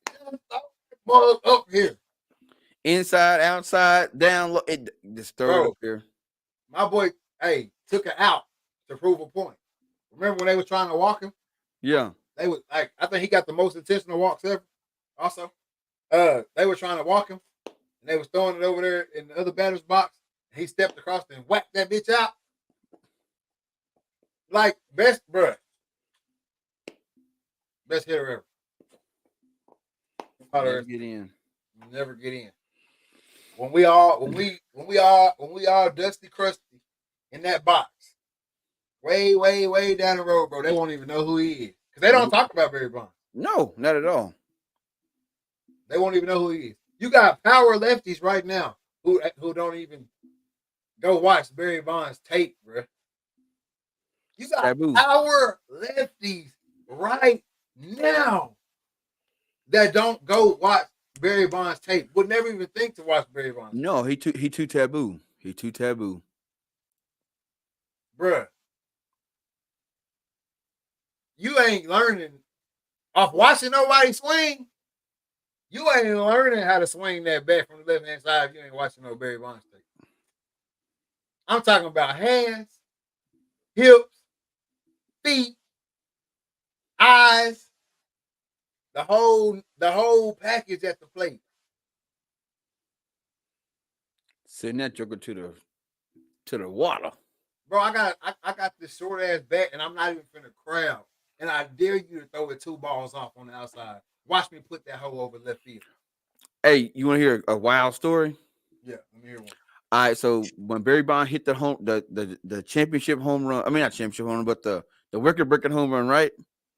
Just throw that ball up here. Inside, outside, down low. Just throw it up here. My boy, took it out to prove a point. Remember when they were trying to walk him? Yeah. They was I think he got the most intentional walks ever. Also, they were trying to walk him, and they was throwing it over there in the other batter's box. And he stepped across and whacked that bitch out. Like best hitter ever. Never get in. Never get in. When we all dusty crusty in that box, way down the road, bro, they won't even know who he is because they don't talk about Barry Bonds. No, not at all. They won't even know who he is. You got power lefties right now who don't even go watch Barry Bonds tape, bro. You got power lefties right now that don't go watch Barry Bonds tape would never even think to watch Barry Bonds tape. No, he too taboo. He too taboo. Bruh, you ain't learning off watching nobody swing. You ain't learning how to swing that bat from the left hand side if you ain't watching no Barry Bonds tape. I'm talking about hands, hips, feet, eyes, the whole package at the plate. Send that joker to the water. Bro, I got this short ass bat and I'm not even finna crowd. And I dare you to throw it 2 balls off on the outside. Watch me put that hoe over left field. Hey, you want to hear a wild story? Yeah, let me hear one. All right, so when Barry Bond hit the championship home run, I mean not championship home run, but the record breaking home run, right?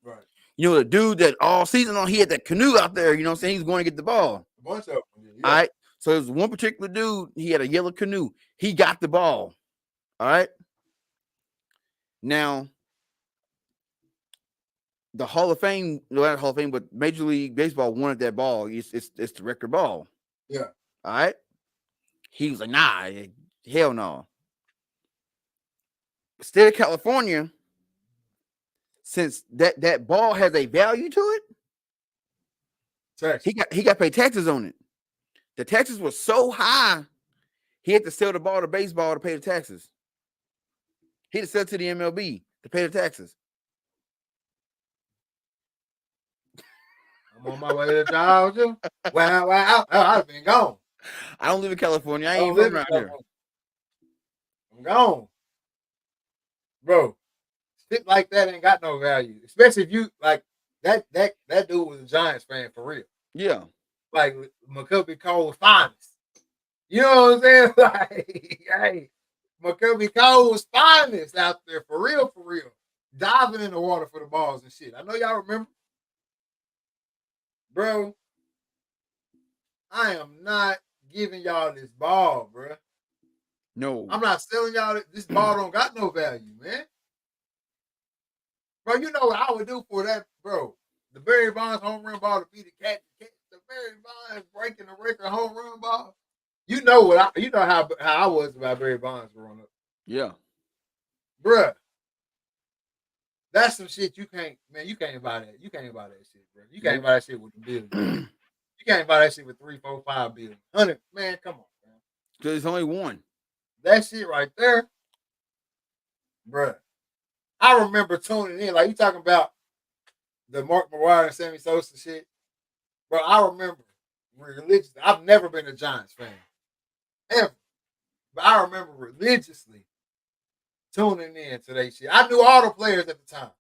Right. You know the dude that all season long he had that canoe out there. You know what I'm saying? He's going to get the ball. A bunch of them. Yeah. All right. So there's one particular dude. He had a yellow canoe. He got the ball. All right. Now the Hall of Fame, not Hall of Fame, but Major League Baseball wanted that ball. It's the record ball. Yeah. All right. He was like, nah, hell no. State of California, since that ball has a value to it, Tax. he got paid taxes on it. The taxes were so high, he had to sell the ball to baseball to pay the taxes. He had to sell it to the MLB to pay the taxes. I'm on my way to Georgia. Wow. I've been gone. I don't live in California. I I ain't don't even live from in around here. California. I'm gone. Bro, shit like that ain't got no value. Especially if you like that dude was a Giants fan for real. Yeah. Like McCovey Cole was finest. You know what I'm saying? Like, hey, McCovey Cole was finest out there for real. Diving in the water for the balls and shit. I know y'all remember. Bro, I am not giving y'all this ball, bro. No. I'm not selling y'all this ball don't got no value, man. Bro, you know what I would do for that, bro? The Barry Bonds home run ball to be the catch. The Barry Bonds breaking the record home run ball. You know how I was about Barry Bonds growing up. Yeah. Bruh. That's some shit you can't buy that. You can't buy that shit, bro. You can't buy that shit with a billion. You can't buy that shit with 3, 4, 5 billion. 100, man, come on, man. Because it's only one. That shit right there, bruh. I remember tuning in. Like, you talking about the Mark McGwire and Sammy Sosa shit. Bro, I remember religiously. I've never been a Giants fan. Ever. But I remember religiously tuning in to that shit. I knew all the players at the time.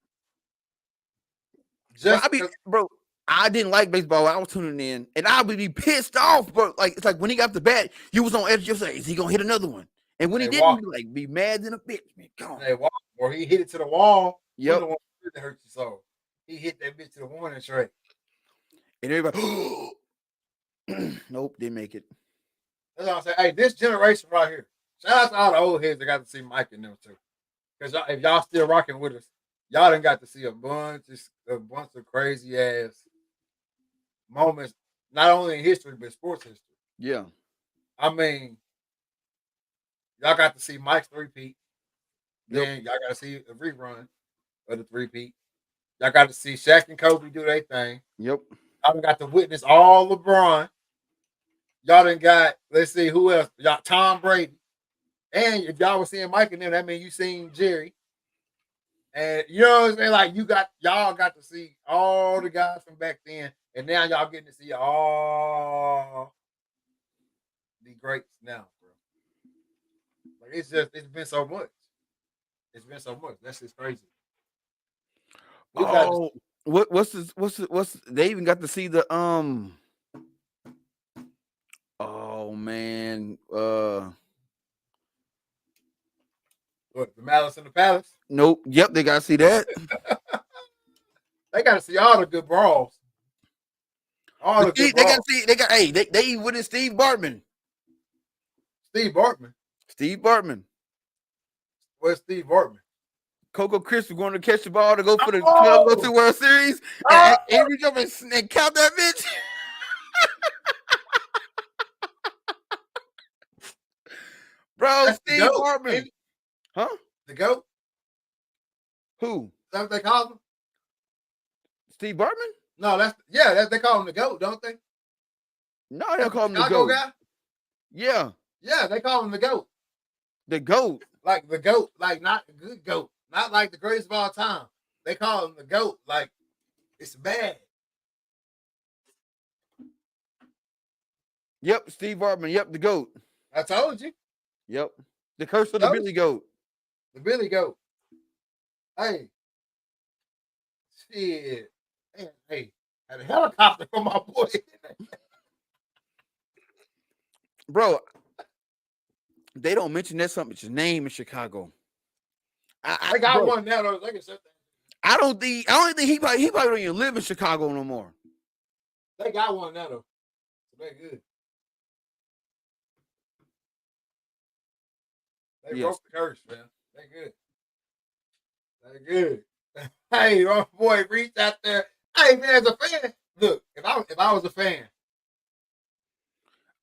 Bro, I didn't like baseball. I was tuning in, and I would be pissed off, bro. Like it's like when he got the bat, you was on edge. You say, "Is he gonna hit another one?" And when he didn't, be mad than a bitch. Man, come on. Or he hit it to the wall. Yep. The one that hurt your soul. He hit that bitch to the warning track. And everybody, nope, didn't make it. That's what I'm saying. Hey, this generation right here. Shout out to all the old heads that got to see Mike and them too. Because if y'all still rocking with us, y'all done got to see a bunch of crazy ass moments, not only in history but sports history. Yeah. I mean, y'all got to see Mike's 3-peat. Then y'all got to see a rerun of the 3-peat. Y'all got to see Shaq and Kobe do their thing. Yep. Y'all got to witness all LeBron. Y'all done got, let's see, who else? Y'all, Tom Brady. And if y'all was seeing Mike and them, that means you seen Jerry. And you know what I'm saying? Like y'all got to see all the guys from back then. And now y'all getting to see all the greats now, bro. Like it's been so much. It's been so much. That's just crazy. What's they even got to see the oh man, what, the Malice in the Palace? Nope. Yep, they got to see that. They got to see all the good brawls. All the good brawls. They got to see. They got. Hey, they with Steve Bartman. Steve Bartman. Steve Bartman. Where's Steve Bartman? Coco Chris was going to catch the ball to go for the 12-02 Oh, World Series, and oh, he reached up and count that bitch. Bro, that's the Steve GOAT. Hartman. Huh? The GOAT? Who? Is that what they call him? Steve Bartman? No, they call him the GOAT, don't they? No, they don't That's the call him the Chicago GOAT. guy? Yeah. Yeah, they call him the GOAT. The GOAT. Like the GOAT, like not the good GOAT, not like the greatest of all time. They call him the GOAT, like it's bad. Yep, Steve Bartman. Yep, the GOAT. I told you. Yep. The curse of the Billy Goat. The Billy GOAT. Hey. Shit. Hey. Had a helicopter for my boy. Bro, they don't mention that something's his name in Chicago. I got bro, one now though. They can shut that. I don't think he probably don't even live in Chicago no more. They got one now though. So they good. They broke the curse, man. They good. They good. Hey, my boy reached out there. Hey man, as a fan, look, if I was a fan,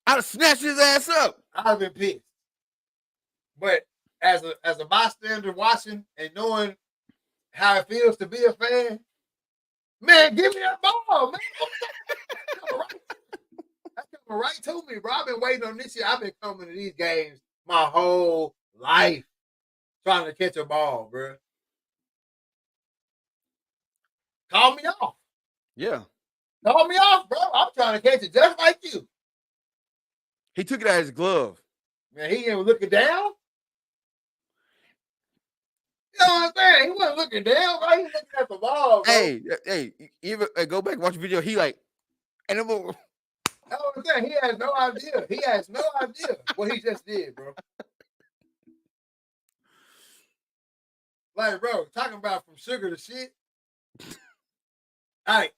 I'd have snatched his ass up. I'd have been pissed. But as a bystander watching and knowing how it feels to be a fan, man, give me that ball, man. That's coming right to me, bro. I've been waiting on this year. I've been coming to these games my whole life trying to catch a ball, bro. Call me off. Yeah. Call me off, bro. I'm trying to catch it just like you. He took it out of his glove. Man, he ain't looking down. You know what I'm saying? He wasn't looking down, right? He was looking at the ball, bro. Hey, even go back and watch the video. He like, and it was, That's what I'm saying. He has no idea. He has no idea what he just did, bro. Like, bro, talking about from sugar to shit. Hey,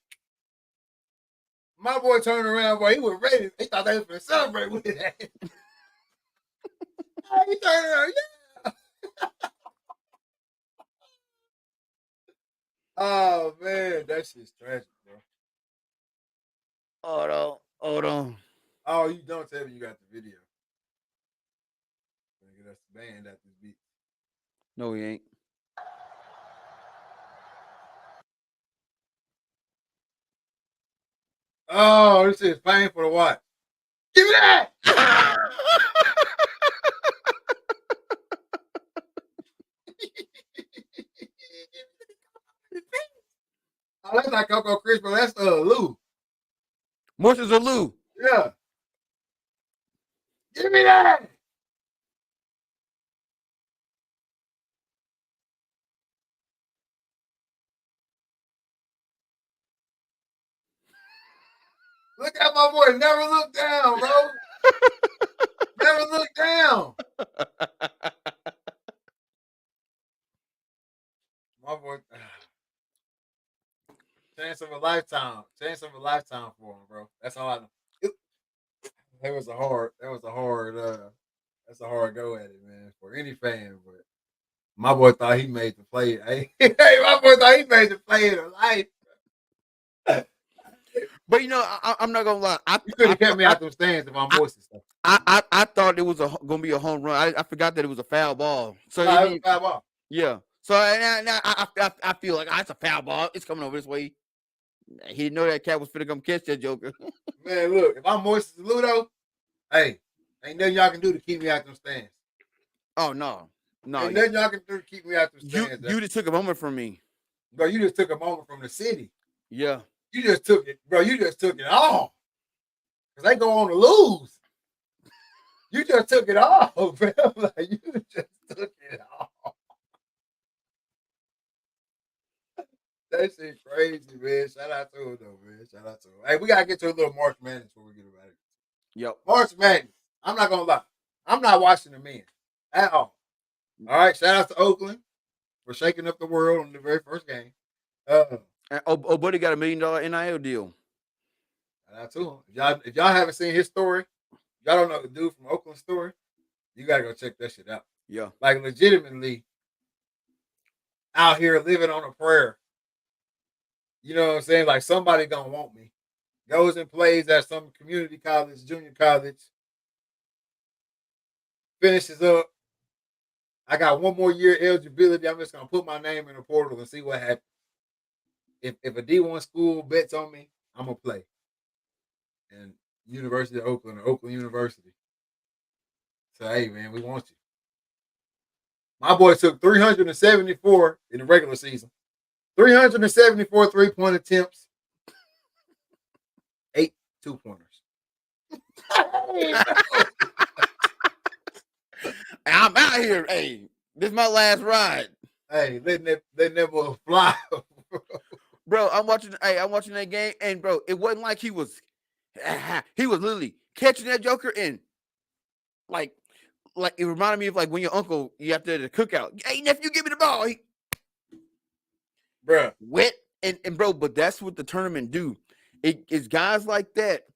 my boy turned around, boy. He was ready. He thought they was going to celebrate with that. He turned around, yeah. Oh, man, that shit's tragic, bro. Hold on. Oh, you don't tell me you got the video. Gonna get us banned at this beat. No, he ain't. Oh, this is painful to watch. Give me that! Oh, that's not Coco Chris, bro. That's Lou. Morsels of Lou. Yeah. Give me that! Look at my boy. Never look down, bro. Never look down. My boy. Chance of a lifetime. Chance of a lifetime for him, bro. That's all I know. That was a hard that's a hard go at it, man, for any fan. But my boy thought he made the play. Hey, my boy thought he made the play of life. But you know, I'm not gonna lie. You could have kept me out them stands if I'm moist and stuff. I thought it was gonna be a home run. I forgot that it was a foul ball. So No, it was a foul ball. Yeah. So I feel like it's a foul ball. It's coming over this way. He didn't know that cat was finna come catch that joker. Man, look, if I'm moist as Ludo, hey, ain't nothing y'all can do to keep me out them stands. Oh no. Ain't nothing y'all can do to keep me out them stands. You just took a moment from me. Bro, you just took a moment from the city. Yeah. You just took it, bro. You just took it all. Because they go on to lose. You just took it all, bro. Like, you just took it all. That shit crazy, man. Shout out to him, though, man. Shout out to him. Hey, we got to get to a little March Madness before we get about it. Yep. March Madness. I'm not going to lie. I'm not watching the men at all. All right. Shout out to Oakland for shaking up the world in the very first game. And buddy got $1 million NIL deal. Shout out to him. If y'all haven't seen his story, y'all don't know the dude from Oakland story, you gotta go check that shit out. Yeah. Like legitimately, out here living on a prayer. You know what I'm saying? Like somebody gonna want me. Goes and plays at some community college, junior college. Finishes up. I got one more year eligibility. I'm just gonna put my name in the portal and see what happens. If a D1 school bets on me, I'm gonna play. And University of Oakland or Oakland University. So hey man, we want you. My boy took 374 in the regular season. 374 3-point attempts. 8 2-pointers. I'm out here. Hey, this is my last ride. Hey, they never fly. Bro, I'm watching that game, and bro, it wasn't like he was literally catching that joker and like it reminded me of like when your uncle you have to the cookout. Hey nephew, give me the ball. He Bruh. wet and bro, but that's what the tournament do. It's guys like that.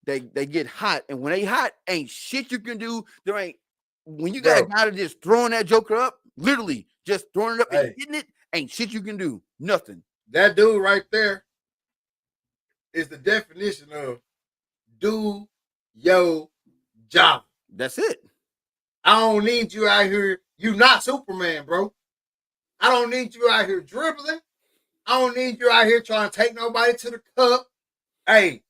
They get hot, and when they hot, ain't shit you can do. There ain't when you got a guy that just throwing that joker up, literally just throwing it up and hitting it, ain't shit you can do. Nothing. That dude right there is the definition of do your job. That's it. I don't need you out here. You not Superman, bro. I don't need you out here dribbling. I don't need you out here trying to take nobody to the cup. Hey,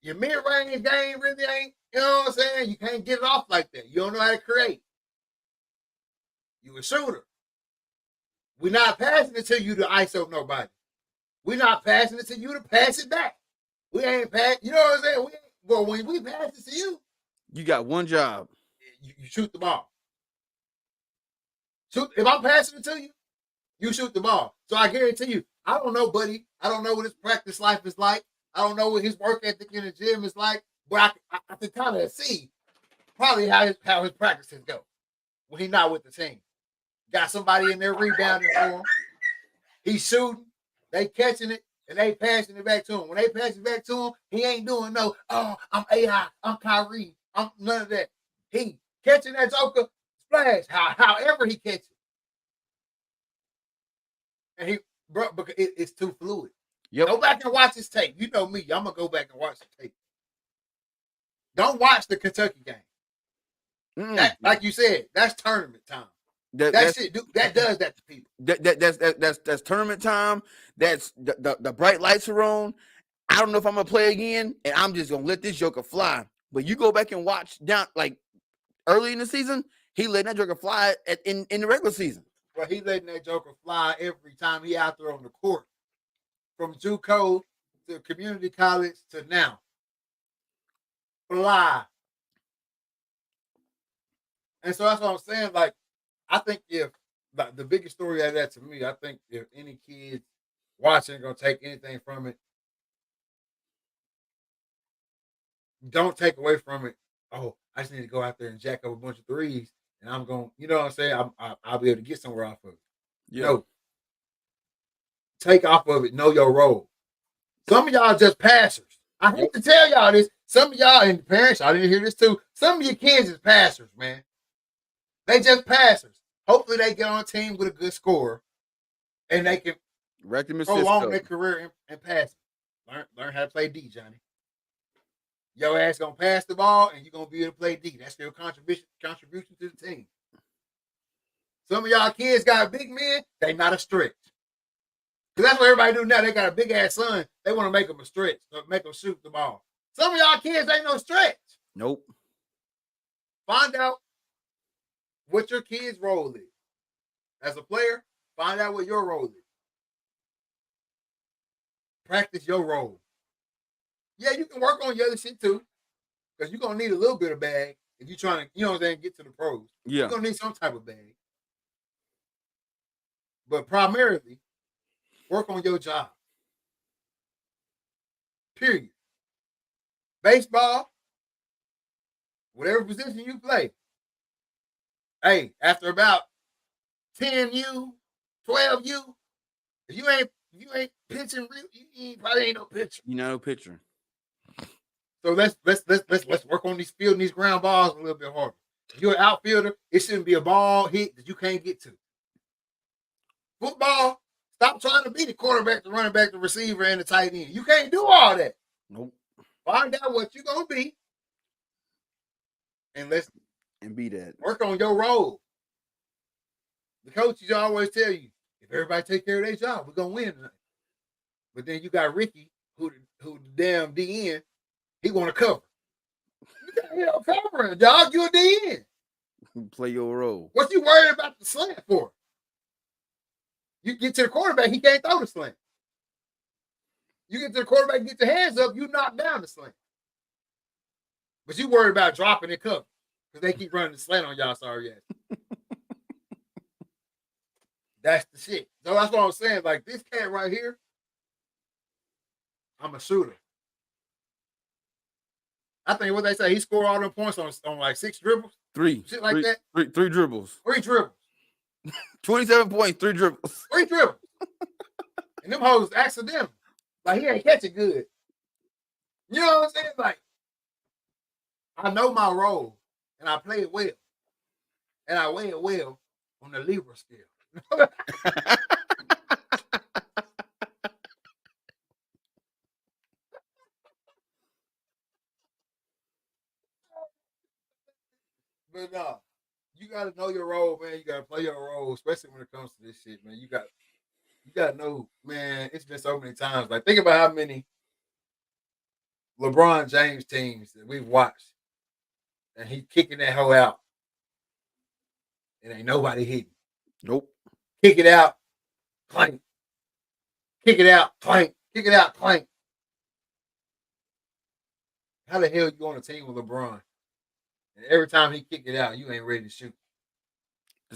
your mid-range game really ain't, you know what I'm saying? You can't get it off like that. You don't know how to create. You a shooter. We're not passing it to you to ISO nobody. We're not passing it to you to pass it back. We ain't pass. You know what I'm saying? Well, when we pass it to you, you got one job. You shoot the ball. Shoot. If I'm passing it to you, you shoot the ball. So I guarantee you, I don't know, buddy. I don't know what his practice life is like. I don't know what his work ethic in the gym is like. But I can kind of see probably how his practices go when he's not with the team. Got somebody in there rebounding for him. He's shooting. They catching it, and they passing it back to him. When they pass it back to him, he ain't doing no, oh, I'm AI, I'm Kyrie, I'm none of that. He catching that joker, splash, however he catches it. And he, bro, because it's too fluid. Yep. Go back and watch his tape. You know me, I'm going to go back and watch the tape. Don't watch the Kentucky game. That, like you said, that's tournament time. That does that to people. That's tournament time. That's the bright lights are on. I don't know if I'm gonna play again, and I'm just gonna let this joker fly. But you go back and watch down like early in the season, he letting that joker fly in the regular season. Well, he letting that joker fly every time he out there on the court, from JUCO to community college to now. Fly. And so that's what I'm saying. Like, I think if like, the biggest story out of that to me, I think if any kids watching gonna take anything from it, don't take away from it. Oh, I just need to go out there and jack up a bunch of threes, and I'm going. You know what I'm saying? I'll be able to get somewhere off of it. Yeah. No, take off of it. Know your role. Some of y'all just passers. I hate to tell y'all this. Some of y'all and parents, I didn't hear this too. Some of your kids is passers, man. They just passers. Hopefully they get on a team with a good score and they can prolong their career in passing. Learn how to play D, Johnny. Your ass gonna pass the ball and you're gonna be able to play D. That's your contribution to the team. Some of y'all kids got big men, they not a stretch. Because that's what everybody do now. They got a big ass son. They want to make them a stretch, make them shoot the ball. Some of y'all kids ain't no stretch. Nope. Find out what your kid's role is. As a player, find out what your role is. Practice your role. Yeah, you can work on your other shit too. Because you're going to need a little bit of bag if you're trying to, you know what I'm saying, get to the pros. Yeah. You're going to need some type of bag. But primarily, work on your job. Period. Baseball, whatever position you play. Hey, after about 10U, 12U, if you ain't pitching real, you probably ain't no pitcher. You know, no pitcher. So let's work on these field and these ground balls a little bit harder. If you're an outfielder, it shouldn't be a ball hit that you can't get to. Football, stop trying to be the quarterback, the running back, the receiver, and the tight end. You can't do all that. Nope. Find out what you're going to be, and let's be that. Work on your role. The coaches always tell you, if everybody take care of their job, we're going to win tonight. But then you got Ricky, who the damn DN, he want to cover. You got covering, dog. You a DN. Play your role. What you worried about the slant for? You get to the quarterback, he can't throw the slant. You get to the quarterback, get your hands up, you knock down the slant. But you worried about dropping and cover because they keep running the slant on y'all. Sorry, ass. That's the shit. So that's what I'm saying. Like this cat right here, I'm a shooter. I think what they say, he scored all them points on like 6 dribbles. 3. Shit like that. 3 dribbles. 3 dribbles. 27 points, 3 dribbles. 3 dribbles. And them hoes accidental. Like he ain't catching good. You know what I'm saying? Like, I know my role and I play it well. And I weigh it well on the Libra scale. But no, you gotta know your role, man. You gotta play your role, especially when it comes to this shit, man. You gotta know, man. It's been so many times. Like, think about how many LeBron James teams that we've watched, and he kicking that hoe out, and ain't nobody hitting. Nope. Kick it out, clank. Kick it out, clank. Kick it out, clank. How the hell you on a team with LeBron? And every time he kick it out, you ain't ready to shoot.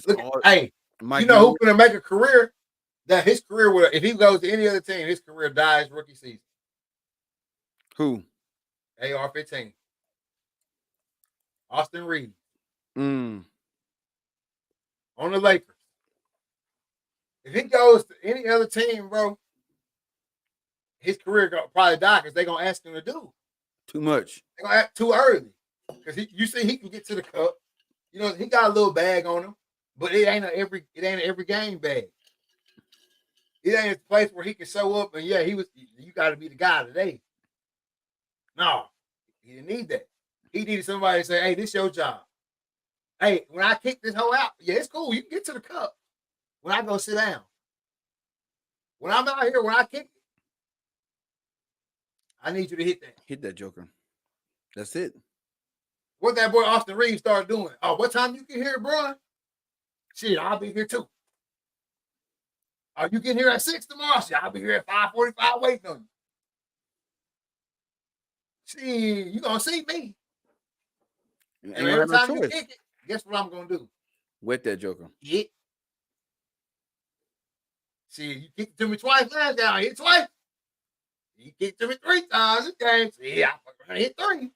Look, hey, you know who's gonna make a career? That his career will, if he goes to any other team, his career dies rookie season. Who? AR-15. Austin Reeves. On the Lakers. If he goes to any other team, bro, his career probably die because they're gonna ask him to do too much. They're gonna act too early. Because you see, he can get to the cup. You know, he got a little bag on him, but it ain't every game bag. It ain't a place where he can show up and you got to be the guy today. No, he didn't need that. He needed somebody to say, "Hey, this your job. Hey, when I kick this hoe out, yeah, it's cool. You can get to the cup. When I go sit down, when I'm out here, when I kick it, I need you to hit that. Hit that joker. That's it." What that boy Austin Reeves started doing. Oh, what time you get here, bro? Shit, I'll be here too. Oh, you get here at 6 tomorrow? Shit, I'll be here at 5:45 waiting on you. Shit, you gonna see me. And every time you kick it, guess what I'm gonna do? Wet that joker. Hit. See, you kicked it to me twice last time. I hit twice. You kicked it to me 3 times this game. See, I hit 3.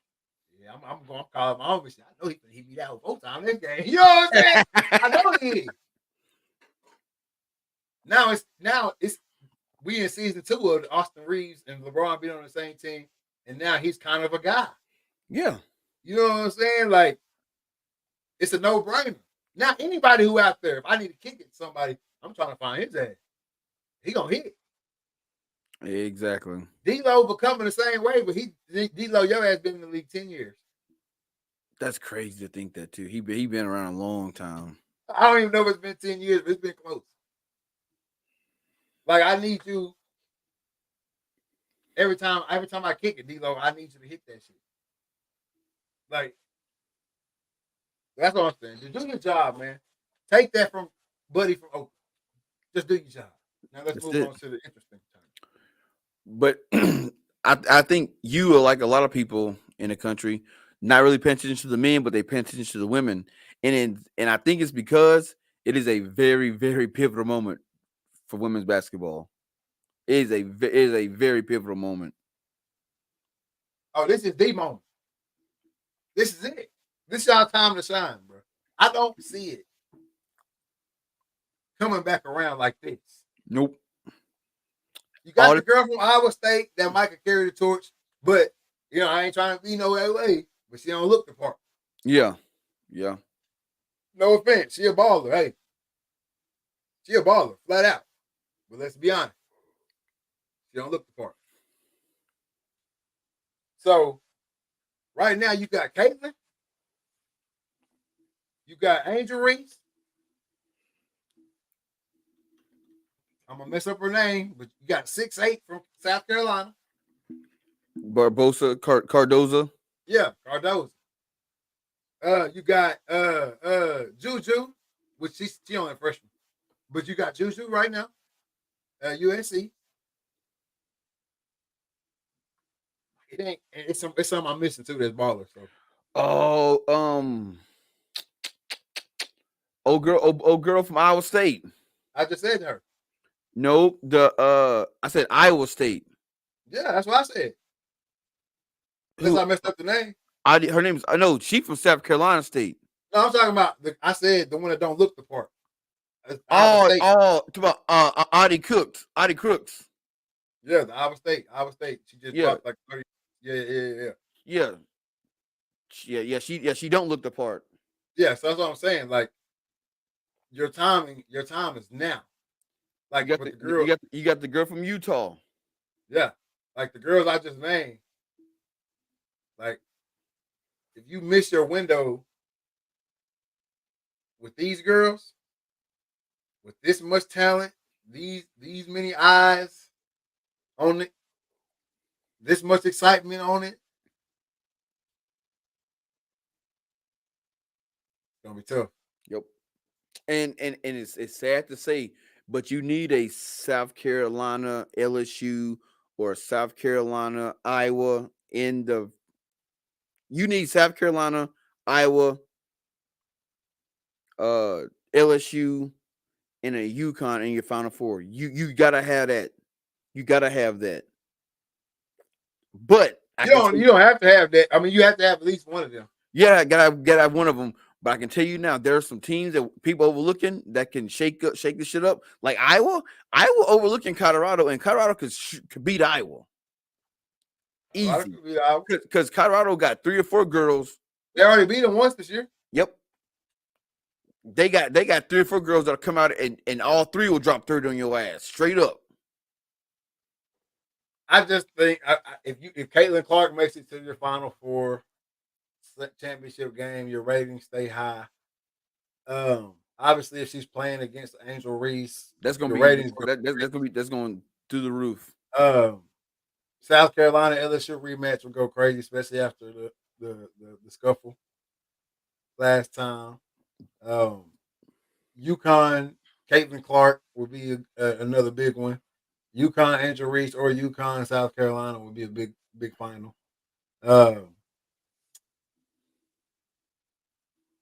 Yeah, I'm going to call my own shit. I know he can hit me that 4 times this game. You know what I'm saying? I know he is. Now it's we in season 2 of Austin Reeves and LeBron being on the same team, and now he's kind of a guy. Yeah. You know what I'm saying? Like, it's a no-brainer. Now, anybody who out there, if I need to kick it to somebody, I'm trying to find his ass. He gonna hit. Exactly. D-Lo becoming the same way, but D-Lo, your ass been in the league 10 years. That's crazy to think that too. He been around a long time. I don't even know if it's been 10 years, but it's been close. Like, I need you every time I kick it, D-Lo, I need you to hit that shit. Like, that's what I'm saying. Just do your job, man. Take that from Buddy from Oakland. Just do your job. Now let's move on to the interesting time. But I think you are like a lot of people in the country, not really paying attention to the men, but they pay attention to the women. And I think it's because it is a very, very pivotal moment for women's basketball. It is a very pivotal moment. Oh, this is the moment. This is it. This is our time to shine, bro. I don't see it coming back around like this. Nope. You got the girl from Iowa State that might could carry the torch, but you know, I ain't trying to be no LA, but she don't look the part. Yeah. Yeah. No offense. She a baller. Hey. She a baller, flat out. But let's be honest, she don't look the part. So right now you got Caitlin, you got Angel Reese. I'm gonna mess up her name, but you got 6'8" from South Carolina. Barbosa, Cardoza. Yeah, Cardozo. You got Juju, which she only a freshman. But you got Juju right now, UNC. It ain't it's something I'm missing too, that's baller. So Oh, old girl from Iowa State. I just said her. No, I said Iowa State. Yeah, that's what I said. Unless Who? I messed up the name. Her name's I know she from South Carolina State. No, I'm talking about I said the one that don't look the part. Iowa State. Talk about Audie Cooks. Audie Crooks. Yeah, the Iowa State. Iowa State. She just Yeah, dropped like 30. Yeah. yeah, she don't look the part. Yeah, so that's what I'm saying. Like your time is now. Like with the girl. You got the girl from Utah. Yeah. Like the girls I just named. Like if you miss your window with these girls, with this much talent, these many eyes on it, this much excitement on it, it's gonna be tough. Yep. And it's sad to say, but you need a South Carolina LSU or South Carolina Iowa in the. You need South Carolina, Iowa, LSU, and a UConn in your Final Four. You gotta have that. You gotta have that. But You don't have to have that. I mean, you have to have at least one of them. Yeah, gotta have one of them. But I can tell you now, there are some teams that people overlooking that can shake the shit up. Like Iowa overlooking Colorado, and Colorado could beat Iowa easy because Colorado got 3 or 4 girls. They already beat them once this year. Yep, they got 3 or 4 girls that'll come out and all 3 will drop 30 on your ass straight up. I just think if Caitlin Clark makes it to your Final Four championship game, your ratings stay high. Obviously, if she's playing against Angel Reese, that's gonna be ratings. That's going through the roof. South Carolina LSU rematch will go crazy, especially after the scuffle last time. UConn Caitlin Clark would be another big one. UConn Angel Reese or UConn South Carolina would be a big final.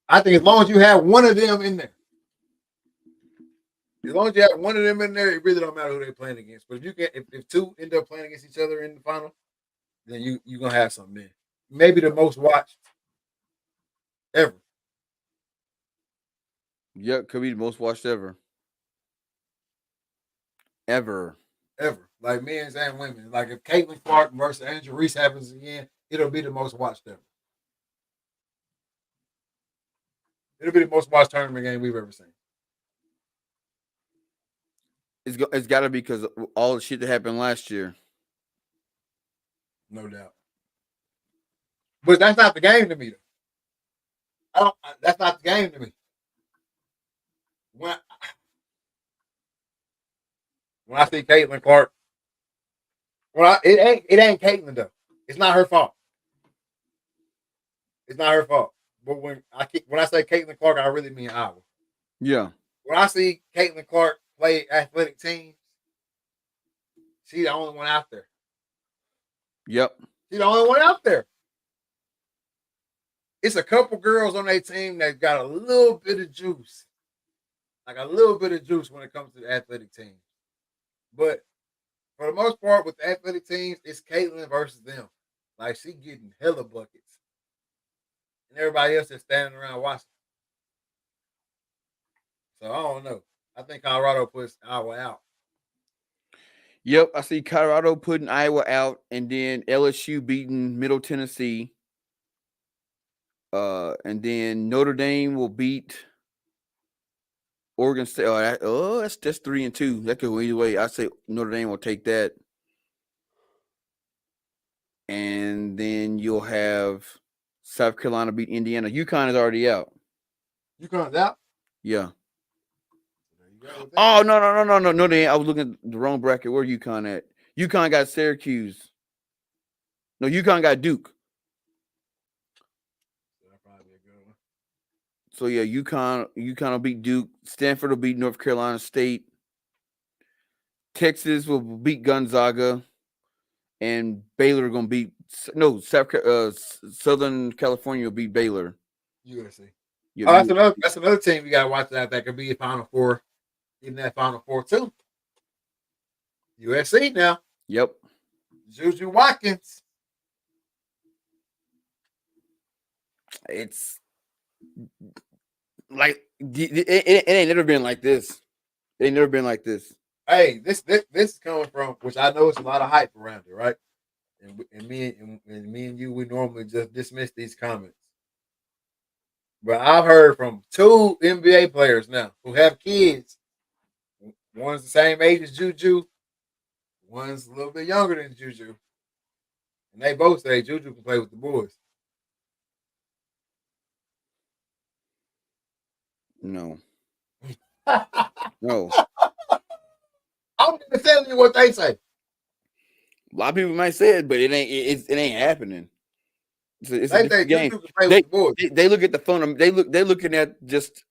I think as long as you have one of them in there, as long as you have one of them in there, it really don't matter who they're playing against. But if you can, if 2 end up playing against each other in the final, then you're gonna have something there. Maybe the most watched ever. Yeah, could be the most watched ever. Ever. Like men's and women. Like if Caitlin Clark versus Angel Reese happens again, it'll be the most watched ever. It'll be the most watched tournament game we've ever seen. It's got to be because all the shit that happened last year. No doubt. But that's not the game to me, though. That's not the game to me. When I see Caitlin Clark, it ain't Caitlin though. It's not her fault. It's not her fault. But when I say Caitlin Clark, I really mean Iowa. Yeah. When I see Caitlin Clark play athletic teams, she's the only one out there. Yep. She's the only one out there. It's a couple girls on their team that got a little bit of juice. Like a little bit of juice when it comes to the athletic teams. But for the most part, with the athletic teams, it's Caitlin versus them. Like she getting hella buckets. And everybody else is standing around watching. So I don't know. I think Colorado puts Iowa out. Yep, I see Colorado putting Iowa out, and then LSU beating Middle Tennessee. And then Notre Dame will beat Oregon State. That's just 3-2. That could go either way. I say Notre Dame will take that, and then you'll have South Carolina beat Indiana. UConn is already out. UConn's out. Yeah. There you go with that. Oh no. Notre Dame. I was looking at the wrong bracket. Where UConn at? UConn got Syracuse. No, UConn got Duke. That'll probably be a good one. So yeah, UConn will beat Duke. Stanford will beat North Carolina State. Texas will beat Gonzaga, and Baylor are gonna beat Southern California will beat Baylor. USC. Yeah, Oh, that's another team you gotta watch that could be a Final Four in that Final Four too. USC now. Yep. Juju Watkins. It's like it ain't never been like this. It ain't never been like this. Hey, this is coming from which I know it's a lot of hype around it, right? And me and you, we normally just dismiss these comments. But I've heard from 2 NBA players now who have kids. One's the same age as Juju, one's a little bit younger than Juju. And they both say Juju can play with the boys. No. No. I'm just telling you what they say. A lot of people might say it, but it ain't happening. It's a different game. They look at the phone. They're looking at just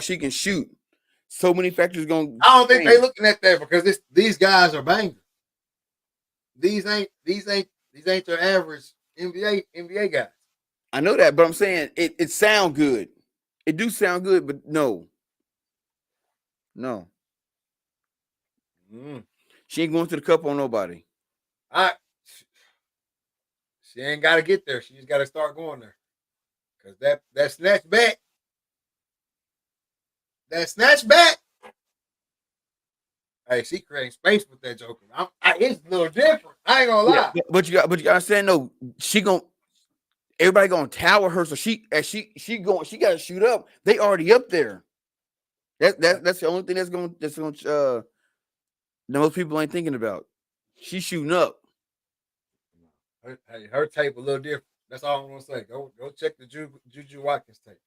she can shoot. So many factors going. I don't think they're looking at that because these guys are bangers. These ain't your average NBA guys. I know that, but I'm saying it sound good. It do sound good, but no. She ain't going to the cup on nobody. She ain't got to get there. She just got to start going there. Because that snatch back. Hey, she creating space with that joker. It's a little different. I ain't gonna lie. Yeah, but you got to understand though. Everybody gonna tower her, so she got to shoot up. They already up there. That's the only thing that's gonna most people ain't thinking about. She's shooting up. Her tape a little different. That's all I'm gonna say. Go check the Juju Watkins tape.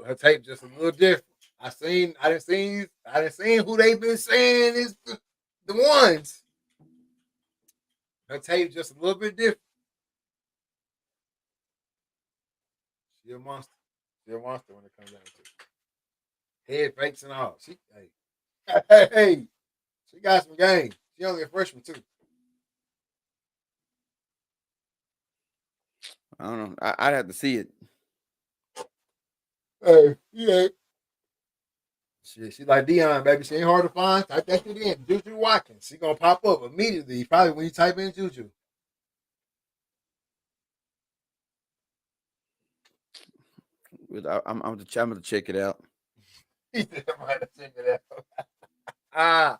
Her tape just a little different. I didn't see who they've been saying is the ones. Her tape just a little bit different. She a monster. She a monster when it comes down to it. Head fakes and all. She got some game. She only a freshman too. I don't know. I'd have to see it. Hey, yeah. She like Dion, baby. She ain't hard to find. Type that shit in. Juju Watkins. She gonna pop up immediately. Probably when you type in Juju. I'm gonna check it out. He said, I'm gonna check it out.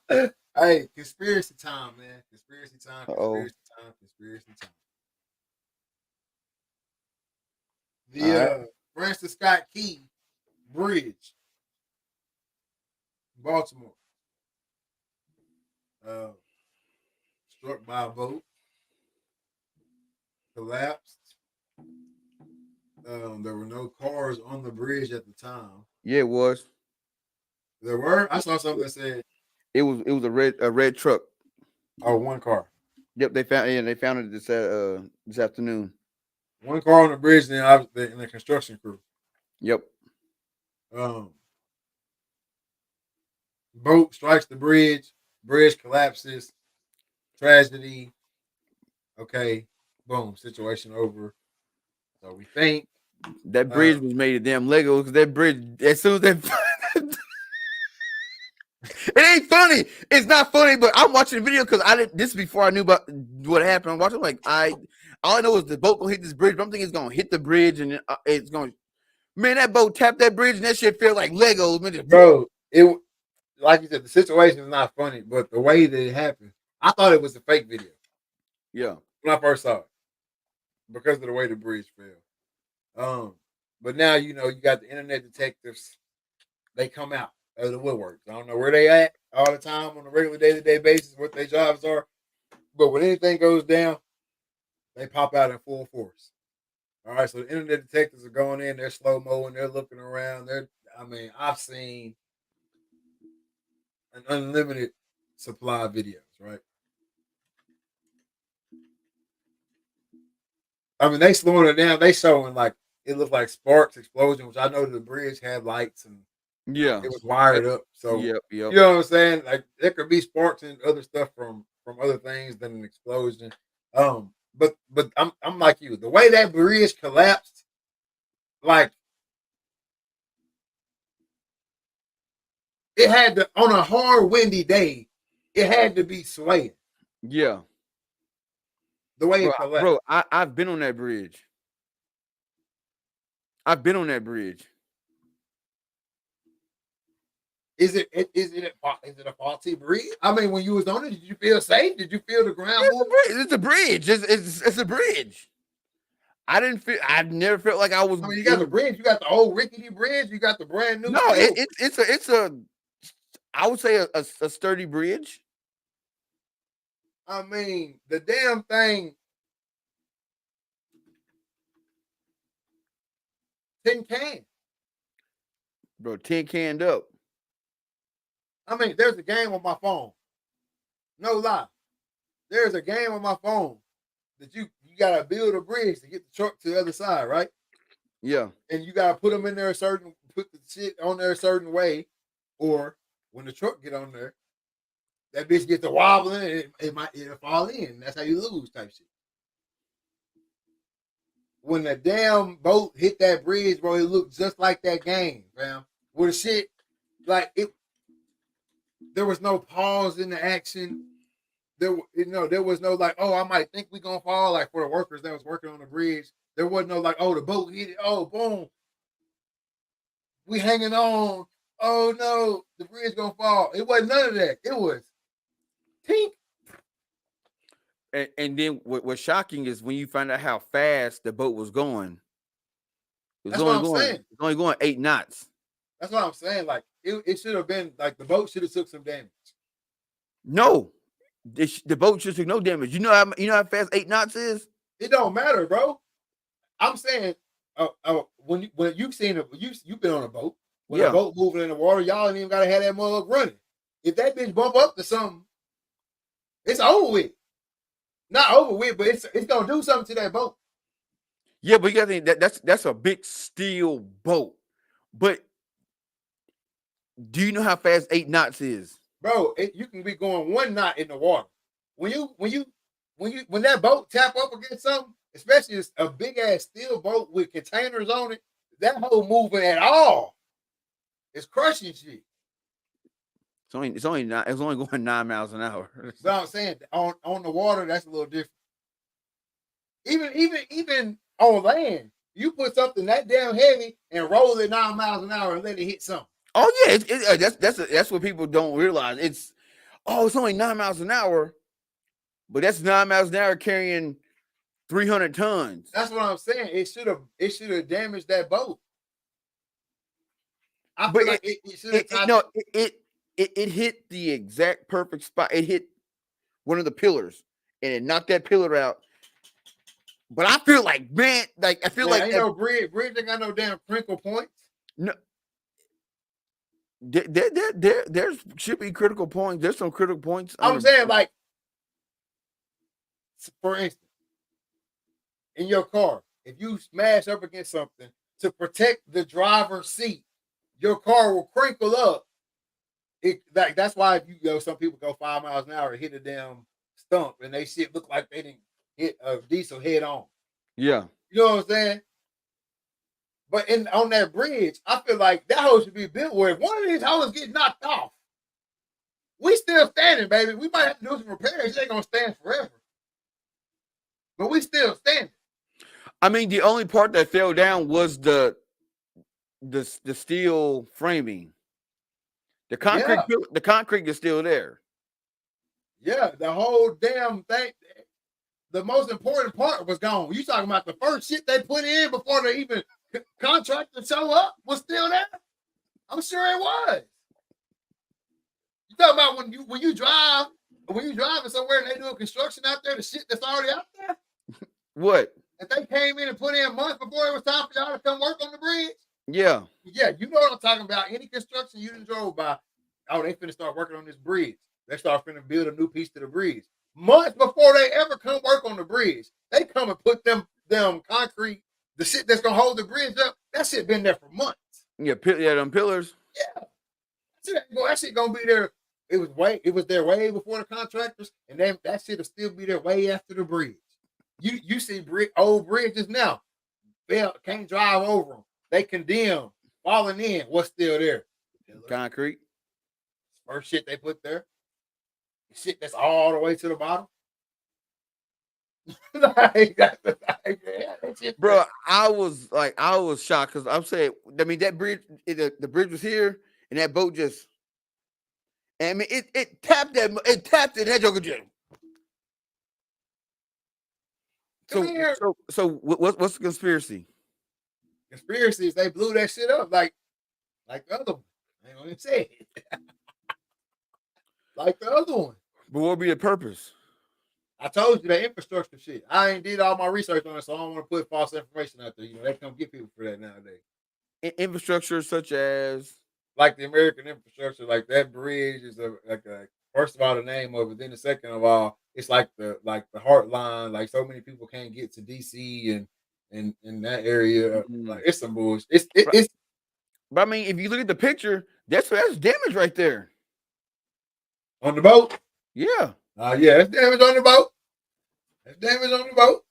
Hey, conspiracy time, man. Conspiracy time. Conspiracy time. The Francis Scott Key Bridge, Baltimore, struck by a boat, collapsed. There were no cars on the bridge at the time. Yeah, it was. There were. I saw something that said it was a red truck. Oh, one car. Yep, they found it this afternoon. One car on the bridge, and then the construction crew. Yep. Boat strikes the bridge. Bridge collapses. Tragedy. Okay. Boom. Situation over. So we think that bridge was made of damn Legos because that bridge, as soon as that it ain't funny. It's not funny, but I'm watching the video because this is before I knew about what happened. I'm watching all I know is the boat gonna hit this bridge, but I'm thinking it's gonna hit the bridge and it's gonna that boat tapped that bridge and that shit felt like Legos, man. Bro, it like you said, the situation is not funny, but the way that it happened, I thought it was a fake video. Yeah. When I first saw it. Because of the way the bridge fell. But now you got the internet detectives they come out of the woodworks. I don't know where they at all the time on a regular day-to-day basis, what their jobs are, but when anything goes down, they pop out in full force. All right, so the internet detectives are going in, they're slow-mo and they're looking around. I've seen an unlimited supply of videos, right? I mean, they slowing it down. They showing like it looked like sparks explosion, which I know the bridge had lights and Yeah. it was wired up. So Yep. you know what I'm saying? Like there could be sparks and other stuff from other things than an explosion. But I'm like you. The way that bridge collapsed, like it had to on a hard windy day, it had to be swaying. Yeah. The way Bro, it collapsed. bro, I've been on that bridge. I've been on that bridge. Is it a faulty bridge? I mean, when you was on it, did you feel safe? Did you feel the ground move? It's a bridge. It's a bridge. I didn't feel. I've never felt like I was. I mean, you got the bridge. You got the old rickety bridge. You got the brand new. No, it's a. I would say a sturdy bridge. I mean, the damn thing. Tin can. Bro, tin canned up. I mean, there's a game on my phone. No lie. There's a game on my phone that you gotta build a bridge to get the truck to the other side, right? Yeah. And you gotta put them in there put the shit on there a certain way, or when the truck get on there, that bitch gets to wobbling, it'll fall in. That's how you lose, type shit. When the damn boat hit that bridge, bro, it looked just like that game, fam. With the shit, like it, there was no pause in the action. There was no like, oh, I might think we gonna fall. Like for the workers that was working on the bridge, there wasn't no like, oh, the boat hit it. Oh, boom, we hanging on. Oh no, the bridge gonna fall. It wasn't none of that. It was tink. And then what's shocking is when you find out how fast the boat was going. That's what I'm saying. It's only going 8 knots. That's what I'm saying. Like it should have been like the boat should have took some damage. No, the boat should took no damage. You know how fast 8 knots is. It don't matter, bro. I'm saying, when you've seen it, you've been on a boat. When a boat moving in the water, y'all ain't even gotta have that mug running. If that bitch bump up to something, it's over with. Not over with, but it's gonna do something to that boat. Yeah, but you gotta think that's a big steel boat. But do you know how fast 8 knots is? Bro, you can be going 1 knot in the water. When that boat tap up against something, especially a big ass steel boat with containers on it, that whole moving at all is crushing shit. It's only going 9 miles an hour. But I'm saying on the water, that's a little different. Even on land, you put something that damn heavy and roll it 9 miles an hour and let it hit something. Oh yeah, that's what people don't realize. It's only 9 miles an hour, but that's 9 miles an hour carrying 300 tons. That's what I'm saying. It should have damaged that boat. But it hit the exact perfect spot. It hit one of the pillars and it knocked that pillar out. But I feel like, man, like ain't no bridge ain't got no damn crinkle points. No. There should be critical points. There's some critical points. I'm saying, like, for instance, in your car, if you smash up against something to protect the driver's seat, your car will crinkle up. That's why some people go 5 miles an hour and hit a damn stump and they shit look like they didn't hit a diesel head on. Yeah. You know what I'm saying? But on that bridge, I feel like that hole should be built where if one of these holes get knocked off, we still standing, baby. We might have to do some repairs. It ain't gonna stand forever. But we still standing. I mean, the only part that fell down was the steel framing. The concrete is still there. Yeah, the whole damn thing. The most important part was gone. You talking about the first shit they put in before they even contractor show up was still there? I'm sure it was. You talking about when you drive when you driving somewhere and they doing construction out there, the shit that's already out there? What? If they came in and put in months before it was time for y'all to come work on the bridge? Yeah. Yeah, you know what I'm talking about. Any construction you done drove by, oh, they finna start working on this bridge. They start finna build a new piece to the bridge. Months before they ever come work on the bridge, they come and put them concrete, the shit that's gonna hold the bridge up. That shit been there for months. Yeah, them pillars. Yeah, that shit gonna be there. It was there way before the contractors, and then that shit'll still be there way after the bridge. You see old bridges now, can't drive over them. They condemn, falling in. What's still there? Concrete. First shit they put there. Shit that's all the way to the bottom. Bro, I was shocked because I'm saying, I mean, that bridge, the bridge was here, and that boat just, I mean, it tapped it, and that joker just. So what's the conspiracy? Conspiracies, they blew that shit up like the other one. I ain't gonna say it. Like the other one. But what would be the purpose? I told you that infrastructure shit. I ain't did all my research on it, so I don't want to put false information out there. You know, they come get people for that nowadays. Infrastructure such as like the American infrastructure, like that bridge is first of all the name of it, then the second of all, it's like the heart line. Like so many people can't get to DC and in that area. Like it's some bullshit. It's. But I mean, if you look at the picture, that's damage right there. On the boat? Yeah. Yeah, it's damage on the boat. That's damage on the boat.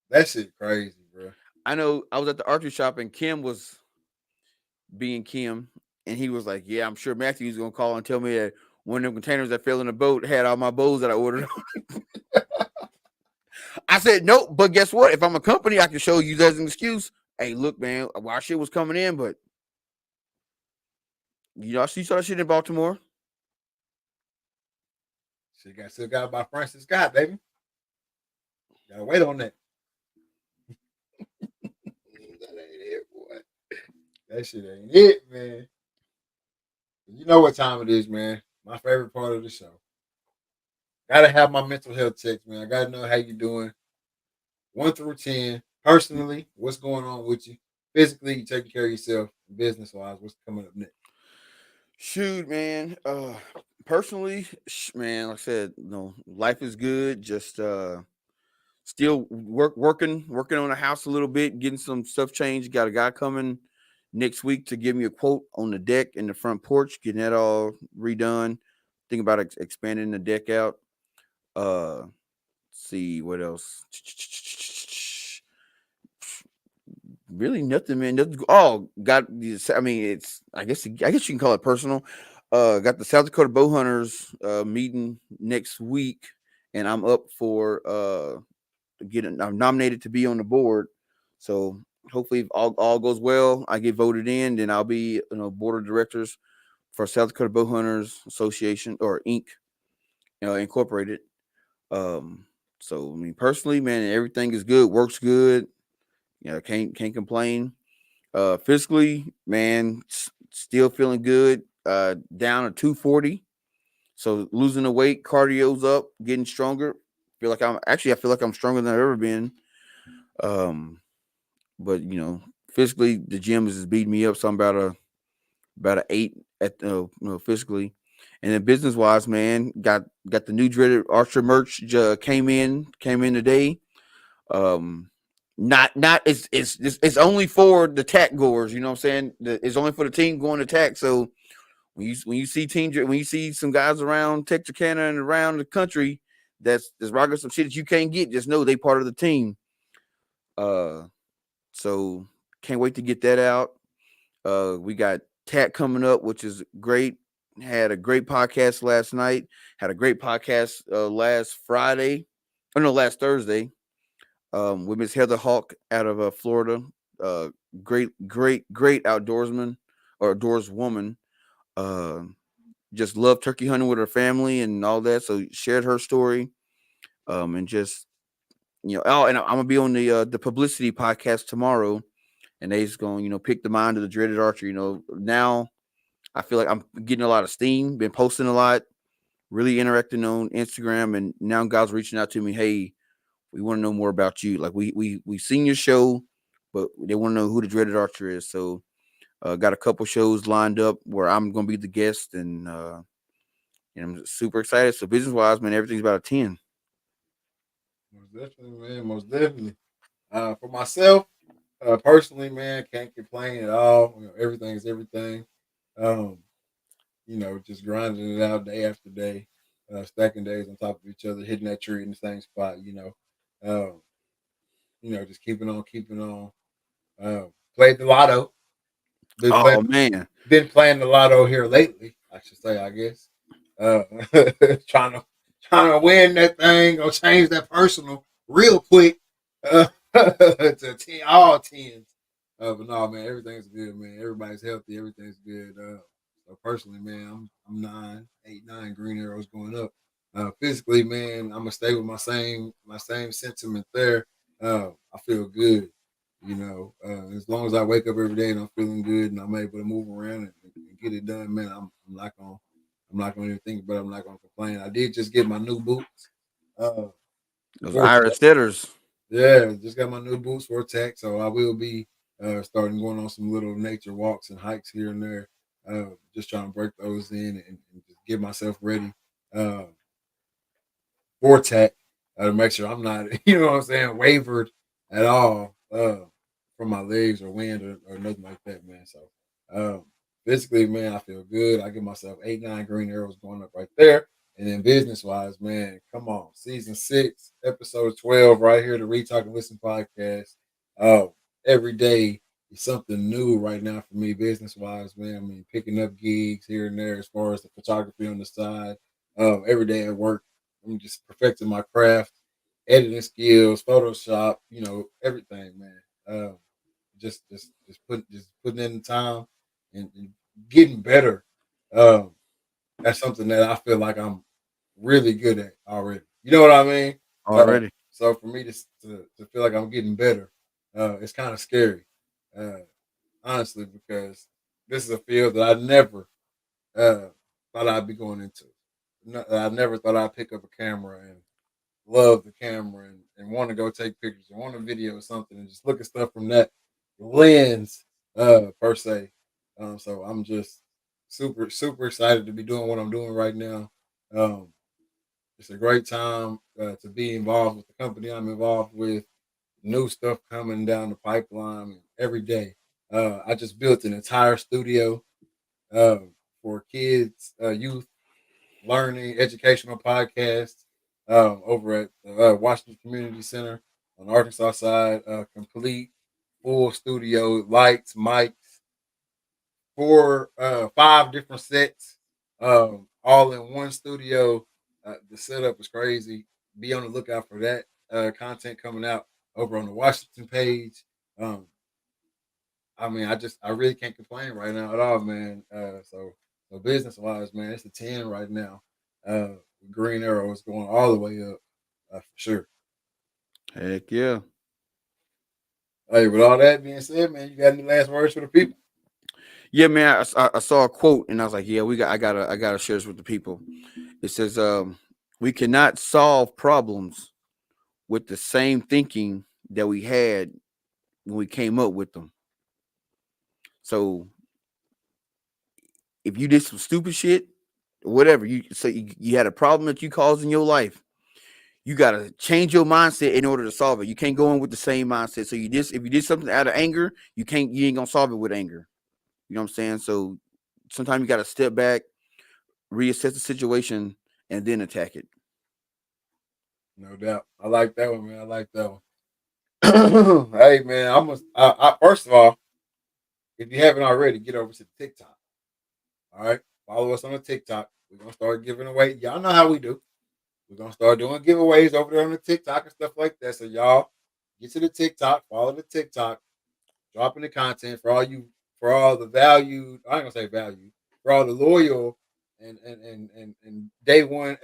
That shit crazy, bro. I know I was at the archery shop and Kim was being Kim, and he was like, yeah, I'm sure Matthew's going to call and tell me that one of them containers that fell in the boat had all my bows that I ordered. I said, nope, but guess what? If I'm a company, I can show you that as an excuse. Hey, look, man, our shit was coming in, but you know, you saw that shit in Baltimore. Shit still got by Francis Scott, baby. Gotta wait on that. That ain't it, boy. That shit ain't it, man. You know what time it is, man. My favorite part of the show. Gotta have my mental health checks, man. I gotta know how you doing. 1 through 10. Personally, what's going on with you? Physically, you taking care of yourself. Business wise, what's coming up next? Shoot, man. Personally, man, like I said, life is good. Just still working on the house a little bit, getting some stuff changed. Got a guy coming next week to give me a quote on the deck and the front porch, getting that all redone. Think about expanding the deck out. See what else. Really nothing, man. Nothing. Oh, got these. I mean, I guess you can call it personal. Got the South Dakota Bow Hunters meeting next week, and I'm up for I'm nominated to be on the board. So hopefully, if all goes well, I get voted in, then I'll be board of directors for South Dakota Bow Hunters Association or Inc. Incorporated. So I mean, personally, man, everything is good, works good. Can't complain. Physically, man, still feeling good. Down to 240. So losing the weight, cardio's up, getting stronger. I feel like I'm stronger than I've ever been. But physically, the gym is just beating me up. So I'm about a 8 at physically, and then business wise, man, got the new dreaded Archer merch came in today. Not it's only for the tack goers. You know what I'm saying? It's only for the team going to tack. So when you see some guys around Texarkana and around the country that's rocking some shit that you can't get, just know they part of the team. So can't wait to get that out. We got tack coming up, which is great. Had a great podcast last night. Had a great podcast last Thursday. With Miss Heather Hawk out of Florida. Great outdoorsman or outdoors woman. Just loved turkey hunting with her family and all that. So shared her story. And just and I'm gonna be on the publicity podcast tomorrow. and they just going, pick the mind of the dreaded archer. Now I feel like I'm getting a lot of steam, been posting a lot, really interacting on Instagram, and now guys reaching out to me, hey, we want to know more about you. Like we seen your show, but they want to know who the dreaded archer is. So got a couple shows lined up where I'm gonna be the guest, and I'm super excited. So business wise, man, everything's about a 10. Most definitely, man. Most definitely. For myself, personally, man, can't complain at all. Everything is everything. Um, just grinding it out day after day, stacking days on top of each other, hitting that tree in the same spot. Um, just keeping on. Played the lotto. Been playing Oh man. been playing the lotto here lately, I should say, I guess. Uh, trying to trying to win that thing or change that personal real quick to 10, all tens. But no, man, everything's good, man. Everybody's healthy. Everything's good. So personally, man, I'm 9, 8, 9 green arrows going up. Physically, man, I'm gonna stay with my same sentiment there. I feel good. As long as I wake up every day and I'm feeling good and I'm able to move around and get it done, man, I'm not gonna even think about it. I'm not gonna complain. I did just get my new boots. Uh, Those for Irish setters. yeah, just got my new boots for attack, so I will be starting going on some little nature walks and hikes here and there. Just trying to break those in and just get myself ready. Uh, Vortex to make sure I'm not, what I'm saying, wavered at all from my legs or wind or nothing like that, man. So physically, man, I feel good. I give myself 8, 9 green arrows going up right there. And then business wise, man, come on. Season 6, episode 12, right here, the Read Talk and Listen podcast. Uh, every day is something new right now for me, business wise, man. I mean, picking up gigs here and there as far as the photography on the side. Every day at work, I'm just perfecting my craft, editing skills, Photoshop, everything, man. Just putting in the time and getting better. Um, that's something that I feel like I'm really good at already. You know what I mean? Already. So for me to feel like I'm getting better, it's kind of scary, uh, honestly, because this is a field that I never uh, thought I'd be going into. I never thought I'd pick up a camera and love the camera and want to go take pictures and want to video something and just look at stuff from that lens per se. So I'm just super super excited to be doing what I'm doing right now. Um, it's a great time to be involved with the company I'm involved with. New stuff coming down the pipeline every day. I just built an entire studio uh, for kids, youth learning educational podcast over at the Washington Community Center on the Arkansas side. Complete full studio, lights, mics, 5 different sets, all in one studio. The setup is crazy. Be on the lookout for that content coming out over on the Washington page. Um, I mean, I really can't complain right now at all, man. So business wise, man, it's a 10 right now. Green arrow is going all the way up, for sure. Heck yeah. Hey, with all that being said, man, you got any last words for the people? Yeah, man. I saw a quote and I was like, yeah, I gotta share this with the people. It says, we cannot solve problems with the same thinking that we had when we came up with them. So if you did some stupid shit, whatever you had a problem that you caused in your life, you gotta change your mindset in order to solve it. You can't go in with the same mindset. So if you did something out of anger, you ain't gonna solve it with anger. You know what I'm saying? So sometimes you gotta step back, reassess the situation, and then attack it. No doubt. I like that one, man. I like that one. Hey, man, first of all, if you haven't already, get over to the TikTok. All right, follow us on the TikTok. We're gonna start giving away. Y'all know how we do. We're gonna start doing giveaways over there on the TikTok and stuff like that. So y'all get to the TikTok, follow the TikTok, dropping the content for all the valued. I ain't gonna say value for all the loyal and day one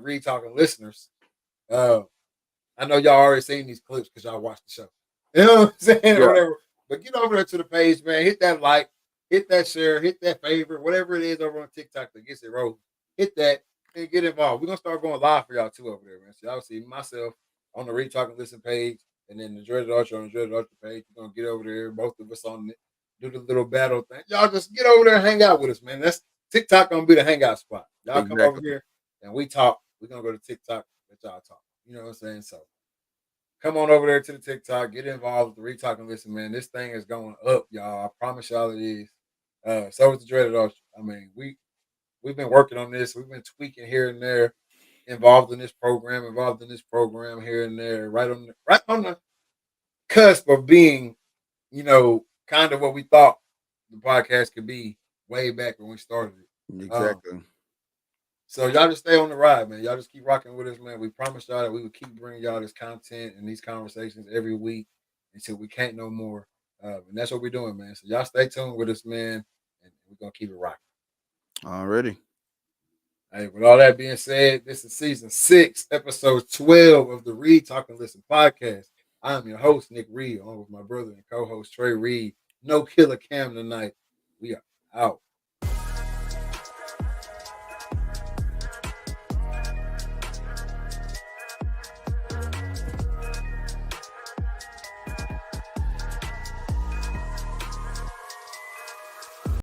Read Talking listeners. Uh, I know y'all already seen these clips because y'all watched the show. You know what I'm saying or Yeah, whatever. But get over there to the page, man. Hit that like, hit that share, hit that favorite, whatever it is over on TikTok that gets it rolling. Hit that and get involved. We're gonna start going live for y'all too over there, man. So y'all see myself on the Read Talk and Listen page, and then the Dreaded Archer on the Dreaded Archer page. We're gonna get over there, both of us on it, do the little battle thing. Y'all just get over there and hang out with us, man. That's TikTok gonna be the hangout spot. Y'all come over Exactly. here and we talk. We're gonna go to TikTok, let y'all talk. You know what I'm saying? So come on over there to the TikTok, get involved with the Retalk and Listen, man. This thing is going up, y'all. I promise y'all it is. So is the Dreaded Archer. I mean, we've been working on this. We've been tweaking here and there, involved in this program here and there, right on the cusp of being, kind of what we thought the podcast could be way back when we started it. Exactly. So y'all just stay on the ride, man. Y'all just keep rocking with us, man. We promised y'all that we would keep bringing y'all this content and these conversations every week until we can't no more. And that's what we're doing, man. So y'all stay tuned with us, man, and we're gonna keep it rocking. Already. Hey, with all that being said, this is season 6, episode 12 of the Read Talk and Listen podcast. I'm your host, Nick Reed, along with my brother and co-host Trey Reed. No killer Cam tonight. We are out.